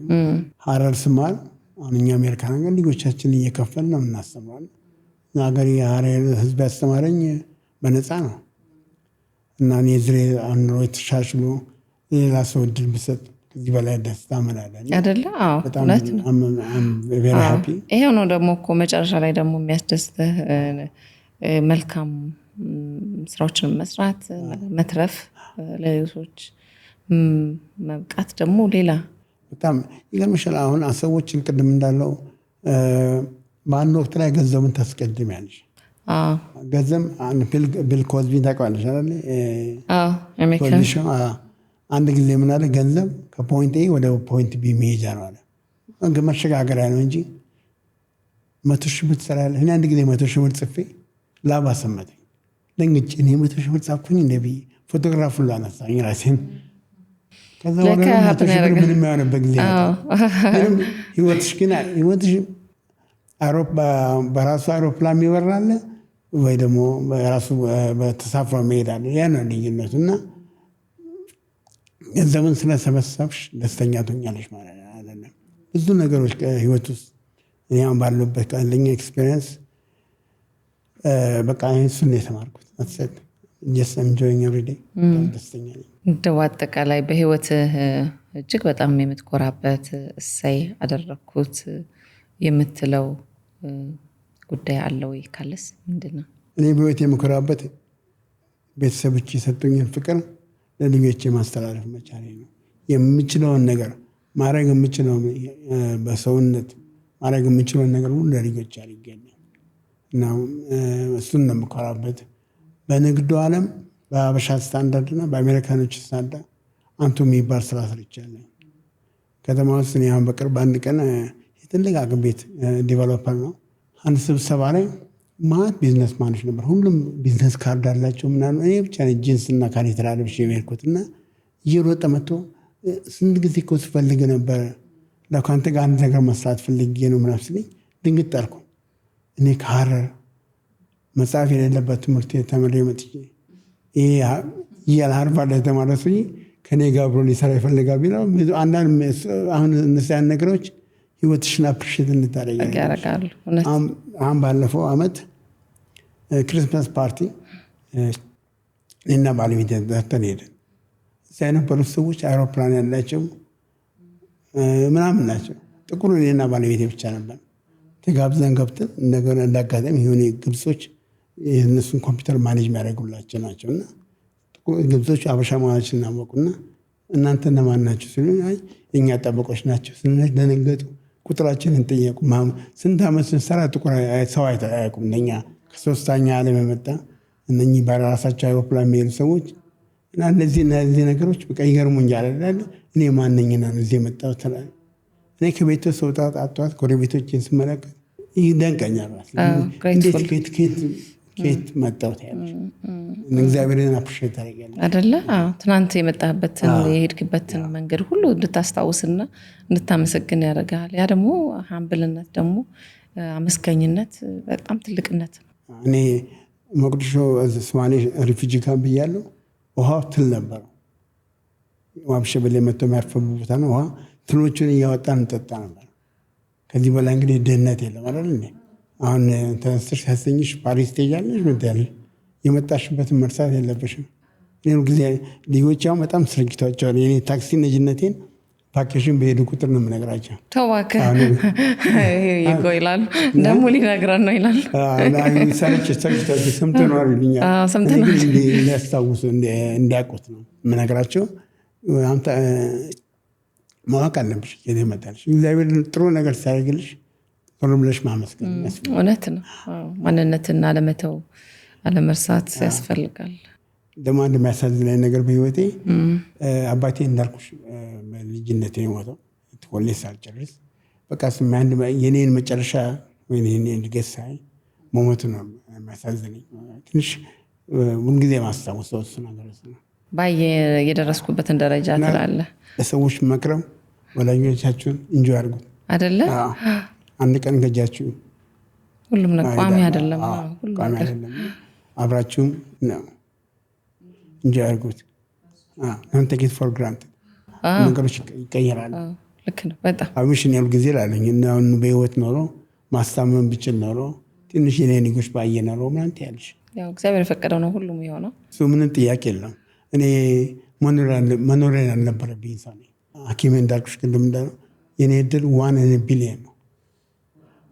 ሀረር ስማር አሁን እኛ አሜሪካ ነገር ልጆቻችን እየከፈል ነው እናስተምራለን። ሀገር የሀረር ህዝብ ያስተማረኝ በነፃ ነው እና እኔ ዝሬ አኑሮ የተሻሽሎ ሌላ ሰው እድል ብሰጥ ከዚህ በላይ ደስታ መላለን አይደለ? እውነት ነው። ይሄው ነው ደግሞ እኮ መጨረሻ ላይ ደግሞ የሚያስደስትህ መልካም ስራዎችን መስራት መትረፍ ለሌሎች መብቃት ደግሞ ሌላ በጣም ይገርምሻል። አሁን ሰዎችን ቅድም እንዳለው በአንድ ወቅት ላይ ገንዘብን ታስቀድሚያለሽ። ገንዘብ ቢል ኮዝቢ ታውቂዋለሽ አይደል? አንድ ጊዜ ምን አለ ገንዘብ ከፖይንት ኤ ወደ ፖይንት ቢ መሄጃ ነው አለ። መሸጋገሪያ ነው እንጂ 100,000 ብር ትሰራለህ። እኔ አንድ ጊዜ 100,000 ብር ጽፌ ላባ ሰመተኝ። ደንግጬ እኔ 100,000 ብር ጻፍኩኝ እንደ ብዬ ፎቶግራፉን ላነሳኝ ራሴን። ከዛ ወደ 100,000 ብር ምንም የሆነበት ጊዜ ምንም ህይወትሽ ግን ህይወትሽ በራሱ አውሮፕላን የሚበራለ ወይ ደግሞ በራሱ በተሳፍሮ መሄዳለ። ያ ነው ልዩነቱ። እና ገንዘብን ስለሰበሰብሽ ደስተኛ ትሆኛለሽ ማለት አይደለም። ብዙ ነገሮች ህይወት ውስጥ እኔ አሁን ባለሁበት ካለኝ ኤክስፒሪየንስ በቃ እሱን የተማርኩት አትሰጥ just enjoying every day ደስተኛ ነኝ። እንደው አጠቃላይ በህይወትህ እጅግ በጣም የምትኮራበት እሰይ አደረኩት የምትለው ጉዳይ አለ ወይ? ካለስ ምንድነው? እኔ በህይወት የምኮራበት ቤተሰቦቼ የሰጡኝን ፍቅር ለልጆቼ ማስተላለፍ መቻሌ ነው። የምችለውን ነገር ማድረግ የምችለው በሰውነት ማድረግ የምችለውን ነገር ሁሉ ለልጆቼ አድርጌያለሁ እና እሱን ነው የምኮራበት። በንግዱ ዓለም በአበሻ ስታንዳርድ እና በአሜሪካኖች ስታንዳርድ አንቱ የሚባል ስራ ሰርቻለሁ። ከተማ ውስጥ እኔ አሁን በቅርብ አንድ ቀን የትልቅ አቅም ቤት ዲቨሎፐር ነው አንድ ስብሰባ ላይ ማት ቢዝነስ ማኖች ነበር። ሁሉም ቢዝነስ ካርድ አላቸው ምናምን። እኔ ብቻ ጂንስ እና ካኔትራ ለብሼ የሄድኩት እና እየሮጠ መጥቶ ስንት ጊዜ እኮ ስፈልግ ነበር ለካንተ ጋር አንድ ነገር መስራት ፈልጌ ነው ምናምን ሲለኝ ድንግጥ አልኩ። እኔ ከሀረር መጽሐፍ የሌለበት ትምህርት ተምሬ መጥቼ ሃርቫርድ የተማረ ሰው ከኔ ጋር አብሮ ሊሰራ ይፈልጋል ቢለው አንዳንድ አሁን እነሱ ያን ነገሮች ህይወትሽን አፕሪሼት እንድታደርጊ ያደርጋሉ። አሁን ባለፈው አመት ክሪስማስ ፓርቲ እና ባለቤቴ ተጠርተን ሄደን እዚያ የነበሩት ሰዎች አውሮፕላን ያላቸው ምናምን ናቸው። ጥቁር እኔና ባለቤቴ ብቻ ነበር። ተጋብዘን ገብተን እንደገና እንዳጋጣሚ የሆነ ግብጾች የእነሱን ኮምፒውተር ማኔጅ የሚያደርጉላቸው ናቸው እና ግብጾች አበሻ መሆናችን እናወቁና እናንተ እነማን ናቸው ሲሉ እኛ ጠበቆች ናቸው ስንል ደነገጡ። ቁጥራችንን ጠየቁ። ስንት ዓመት ስንሰራ ጥቁር ሰው አያውቁም። እኛ ከሶስተኛ ዓለም የመጣ እነኚህ በራሳቸው አውሮፕላን የሚሄዱ ሰዎች እና እነዚህ ነገሮች በቃ ይገርሙኛል። እኔ ማንኝና ነው እዚህ የመጣሁት እላለሁ። እኔ ከቤቱ ሰው ጣጣት ጎረቤቶችን ስመለከት ይደንቀኛል። እንዴት ከየት መጣሁት ያለሽ እግዚአብሔርን አፕሪሼት ታደርጊያለሽ አይደለ? ትናንት የመጣህበትን የሄድክበትን መንገድ ሁሉ እንድታስታውስና እንድታመሰግን ያደርጋል። ያ ደግሞ ሀምብልነት ደግሞ አመስገኝነት በጣም ትልቅነት ነው። እኔ ሞቃዲሾ ሶማሌ ሪፊጂ ካምፕ እያለሁ ውሃው ትል ነበረው። ዋብሸበሌ መጥቶ የሚያርፍበት ቦታ ነው። ውሃ ትሎቹን እያወጣን እንጠጣ ነበር። ከዚህ በላይ እንግዲህ ድህነት የለም አይደል እንዴ? አሁን ተነስተሽ ሲያሰኝሽ ፓሪስ ትሄጃለሽ፣ ምን ትያለሽ? የመጣሽበትን መርሳት የለብሽም። ሌላ ጊዜ ልጆች አሁን በጣም ስርጊቷቸዋል። የኔ ታክሲ ነጅነቴን ቫኬሽን በሄዱ ቁጥር ነው የምነግራቸው። ተዋከ ይጎ ይላሉ ደግሞ ሊነግረን ነው ይላሉ። ሰምቻቸው ሰምተነዋል ይሉኛል። እንዲያስታውሱ እንዲያውቁት ነው የምነግራቸው። ማወቅ አለብሽ የት መጣልሽ። እግዚአብሔር ጥሩ ነገር ሲያደርግልሽ ቶሎ ብለሽ ማመስገን ያስፈልጋል። እውነት ነው። ማንነትና አለመተው አለመርሳት ያስፈልጋል። ደግሞ አንድ የሚያሳዝነኝ ነገር በህይወቴ አባቴ እንዳልኩሽ ልጅነቴ የሞተው ኮሌጅ ሳልጨርስ በቃ የኔን መጨረሻ ወይ የኔን እድገት ሳይ መሞቱ ነው የሚያሳዝነኝ። ትንሽ ሁልጊዜ ማስታወሰው እሱ ነገር ነው። ባየ የደረስኩበትን ደረጃ ትላለህ። ለሰዎች መቅረብ ወላጆቻችሁን እንጆይ አድርጉት አይደለ? አንድ ቀን ገጃችሁ ሁሉም ነገር ቋሚ አይደለም። ቋሚ አይደለም። አብራችሁም ነው እንጆይ አድርጉት። don't take it for granted። ነገሮች ይቀየራሉ። ልክ ነው በጣም አብሽን ያሉ ጊዜ ላለኝ እና አሁን በህይወት ኖሮ ማስታመም ብችል ኖሮ ትንሽ የኔ ንጉስ ባየ ኖሮ ምናምን ትያለሽ። ያው እግዚአብሔር የፈቀደው ነው ሁሉም የሆነው። እሱ ምንም ጥያቄ የለም። እኔ መኖሬን አልነበረብኝ ሰው ነኝ። ሐኪሜ እንዳልኩሽ ቅድም እንዳለው የኔ ዕድል 1 in a billion ነው።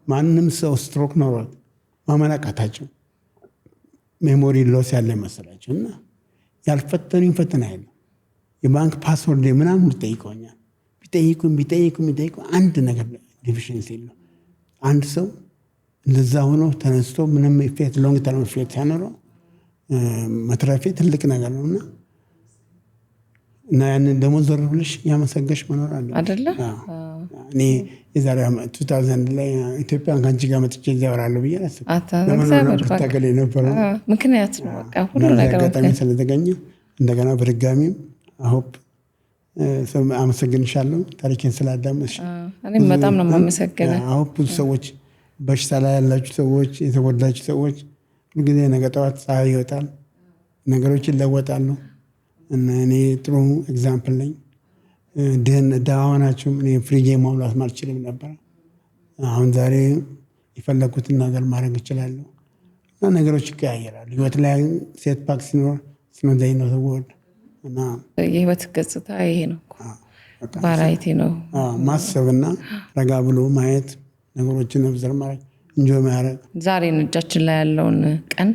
ማንም ሰው ስትሮክ ኖሮት ማመን አቃታቸው። ሜሞሪ ሎስ ያለ መሰላቸው እና ያልፈተኑኝ ፈተና የለም። የባንክ ፓስወርድ ምናምን ጠይቀውኛል። ቢጠይቁ አንድ ነገር ዲፊሽንሲ የለው። አንድ ሰው እንደዛ ሆኖ ተነስቶ ምንም ኢፌክት ሎንግ ተርም ኢፌክት ሳይኖረው መትረፌ ትልቅ ነገር ነውና እና ያንን ደግሞ ዞር ብለሽ ያመሰገሽ መኖር አለ አይደለ? እኔ የዛሬ 2000 ላይ ኢትዮጵያን ከአንቺ ጋር መጥቼ እዚያወራለሁ ብዬ ታገል የነበረው ምክንያት ነው። በቃ ሁሉ ነገር አጋጣሚ ስለተገኘ እንደገና በድጋሚም አሆፕ አመሰግንሻለሁ ታሪኬን ስላዳመጥሽ። እኔም በጣም ነው የማመሰግነው። አሆፕ ብዙ ሰዎች በሽታ ላይ ያላችሁ ሰዎች፣ የተጎዳችሁ ሰዎች ሁልጊዜ ነገ ጠዋት ፀሐይ ይወጣል፣ ነገሮች ይለወጣሉ። እና እኔ ጥሩ ኤግዛምፕል ነኝ። ድሃ ሆናችሁም እኔ ፍሪጄ ማውላት ማልችልም ነበር። አሁን ዛሬ የፈለኩትን ነገር ማድረግ እችላለሁ። እና ነገሮች ይቀያየራሉ። ህይወት ላይ ሴት ፓክ ሲኖር ስኖዘይ ነው ተወርድ እና የህይወት ገጽታ ይሄ ነው። ቫራይቲ ነው። ማሰብና ረጋ ብሎ ማየት፣ ነገሮችን ኦብዘርቭ ማድረግ፣ እንጆይ ማድረግ። ዛሬን እጃችን ላይ ያለውን ቀን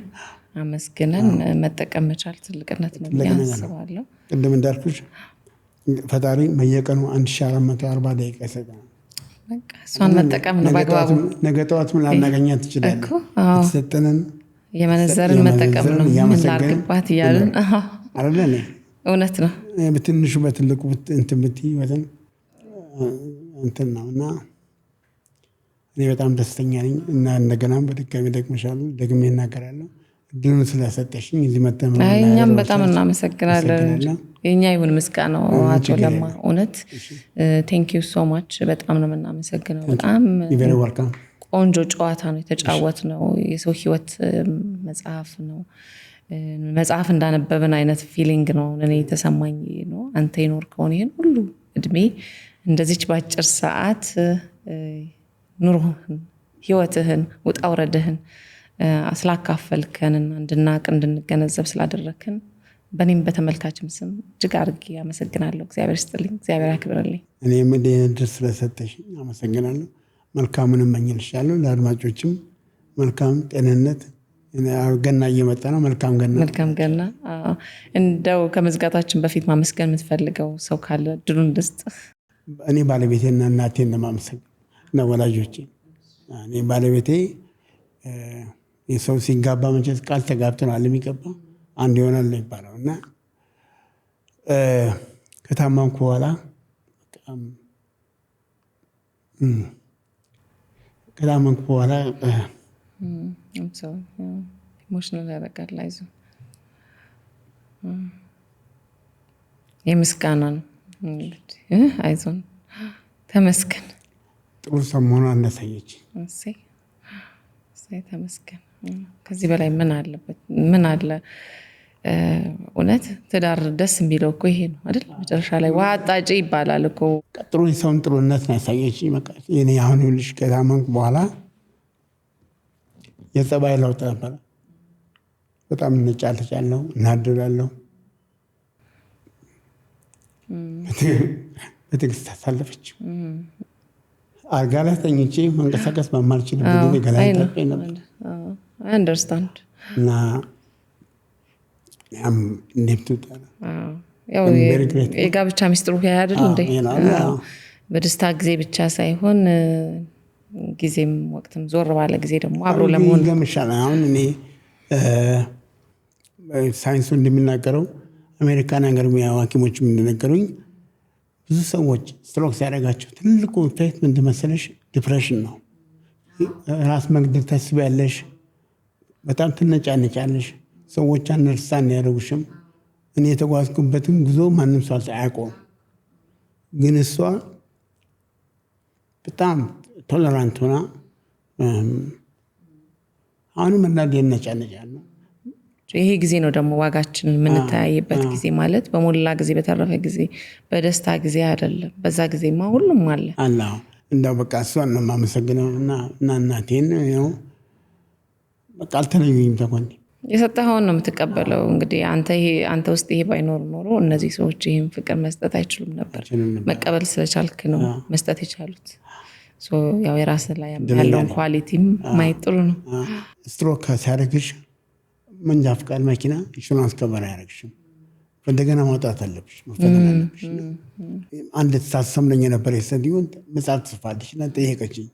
አመስግነን መጠቀም መቻል ትልቅነት ነው ያስባለሁ። ቅድም እንዳልኩሽ ፈጣሪ በየቀኑ 1440 ደቂቃ ይሰጠናል። በቃ እሷን መጠቀም ነው በአግባቡ። ነገ ጠዋት ምን ላናገኛት ትችላለን። የተሰጠንን የመነዘርን መጠቀም ነው። ምን ላድርግባት እያልን አይደለ? እውነት ነው። በትንሹ በትልቁ እንትን ብትይ እንትን ነው እና እኔ በጣም ደስተኛ ነኝ እና እንደገናም በድጋሚ ደግመሻለሁ፣ ደግሜ እናገራለሁ እድሉን ስለሰጠሽኝ እዚህ መተን። እኛም በጣም እናመሰግናለን። የኛ ይሁን ምስጋናው አቶ ለማ። እውነት ቴንክ ዩ ሶ ማች። በጣም ነው የምናመሰግነው። በጣም ቆንጆ ጨዋታ ነው የተጫወትነው። የሰው ህይወት መጽሐፍ ነው። መጽሐፍ እንዳነበብን አይነት ፊሊንግ ነው እኔ የተሰማኝ ነው። አንተ የኖርከውን ይሄን ሁሉ እድሜ እንደዚች ባጭር ሰዓት ኑሮህን፣ ህይወትህን፣ ውጣ ውረድህን ስላካፈልከንና እንድናቅ እንድንገነዘብ ስላደረክን በእኔም በተመልካችም ስም እጅግ አድርጌ አመሰግናለሁ። እግዚአብሔር ይስጥልኝ፣ እግዚአብሔር ያክብርልኝ። እኔም እንድንድር ስለሰጠሽ አመሰግናለሁ። መልካሙን እመኝልሻለሁ። ለአድማጮችም መልካም ጤንነት። ገና እየመጣ ነው። መልካም ገና። እንደው ከመዝጋታችን በፊት ማመስገን የምትፈልገው ሰው ካለ ድሉን ልስጥ። እኔ ባለቤቴና እናቴን ነው ማመሰግን እና ወላጆቼ። እኔ ባለቤቴ የሰው ሲጋባ መቼስ ቃል ተጋብተናል የሚገባው አንድ ይሆናል ነው ይባላል እና ከታማምኩ በኋላ ኢሞሽናል ያደርጋል። አይዞህ የምስጋና ነው። አይዞን ተመስገን። ጥሩ ሰው መሆኗን አነሳየች። ተመስገን። ከዚህ በላይ ምን አለ እውነት ትዳር ደስ የሚለው እኮ ይሄ ነው አይደል መጨረሻ ላይ ውሃ አጣጪ ይባላል እኮ ቀጥሮ የሰውን ጥሩነት ነው ያሳየችኝ በቃ እኔ አሁን ልጅ ከታመንኩ በኋላ የጸባይ ለውጥ ነበር በጣም እንጫለቻለሁ እናድላለሁ በትዕግስት ታሳለፈች አልጋ ላይ ተኝቼ መንቀሳቀስ በማልችልበት ጊዜ ገላዬ ታጥቤ ነበር I understand እና ያም እንደምትውጣ ያው የጋብቻ ሚስጥሩ ያ አይደል እንዴ በደስታ ጊዜ ብቻ ሳይሆን ጊዜም ወቅትም ዞር ባለ ጊዜ ደግሞ አብሮ ለመሆን ገምሻለ አሁን እኔ ሳይንሱ እንደሚናገረው አሜሪካን ሀገር ሐኪሞች እንደነገሩኝ ብዙ ሰዎች ስትሮክ ሲያደርጋቸው ትልቁ ኢፌክት ምን እንደመሰለሽ ዲፕሬሽን ነው ራስ መግደል ታስቢያለሽ በጣም ትነጫነጫለሽ ሰዎች አንደርስታንድ ያደርጉሽም እኔ የተጓዝኩበትን ጉዞ ማንም ሰው አያውቀውም ግን እሷ በጣም ቶለራንት ሆና አሁንም አንዳንዴ እነጫነጫለሁ ይሄ ጊዜ ነው ደግሞ ዋጋችንን የምንታያይበት ጊዜ ማለት በሞላ ጊዜ በተረፈ ጊዜ በደስታ ጊዜ አይደለም በዛ ጊዜማ ሁሉም አለ አላህ እንደው በቃ እሷን ነው የማመሰግነውና እናቴን ነው በቃ አልተለዩኝም ተቆንዲ የሰጠኸውን ነው የምትቀበለው እንግዲህ አንተ ውስጥ ይሄ ባይኖር ኖሮ እነዚህ ሰዎች ይሄን ፍቅር መስጠት አይችሉም ነበር መቀበል ስለቻልክ ነው መስጠት የቻሉት ያው የራስ ላይ ያለው ኳሊቲም ማይጥሩ ነው ስትሮክ ሲያደርግሽ መንጃ ፍቃድ መኪና ኢንሹራንስ ከቨር አያደርግሽም እንደገና ማውጣት አለብሽ መፈተን አለብሽ አንድ ተሳሰምነኝ ነበር የሰዲውን መጽሐፍ ጽፋለሽ እና ጠየቀችኝ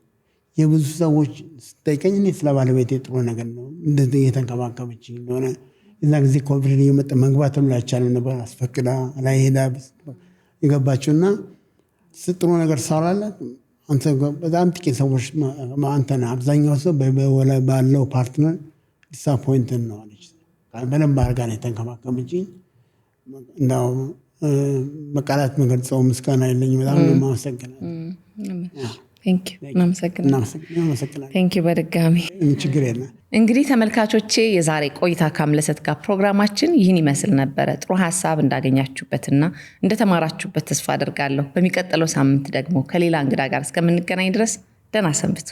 የብዙ ሰዎች ስጠይቀኝ እኔ ስለ ባለቤቴ ጥሩ ነገር ነው እንደዚህ እየተንከባከበችኝ እንደሆነ እዛ ጊዜ ኮቪድ እየመጣ መግባት ሁሉ አይቻልም ነበር አስፈቅዳ ላይ ሄዳ የገባችውና ጥሩ ነገር ሳራላት አንተ በጣም ጥቂት ሰዎች አንተና አብዛኛው ሰው ባለው ፓርትነር ዲስአፖይንትድ ነው አለች በደንብ አድርጋ ነው የተንከባከበችኝ እንዳው መቃላት መግለጽው ምስጋና የለኝም በጣም ነው የማመሰግነው Thank you. Thank you በድጋሚ ችግር የለም እንግዲህ ተመልካቾቼ የዛሬ ቆይታ ከአምለሰት ጋር ፕሮግራማችን ይህን ይመስል ነበር ጥሩ ሐሳብ እንዳገኛችሁበትና እንደተማራችሁበት ተስፋ አደርጋለሁ በሚቀጥለው ሳምንት ደግሞ ከሌላ እንግዳ ጋር እስከምንገናኝ ድረስ ደህና ሰንብቱ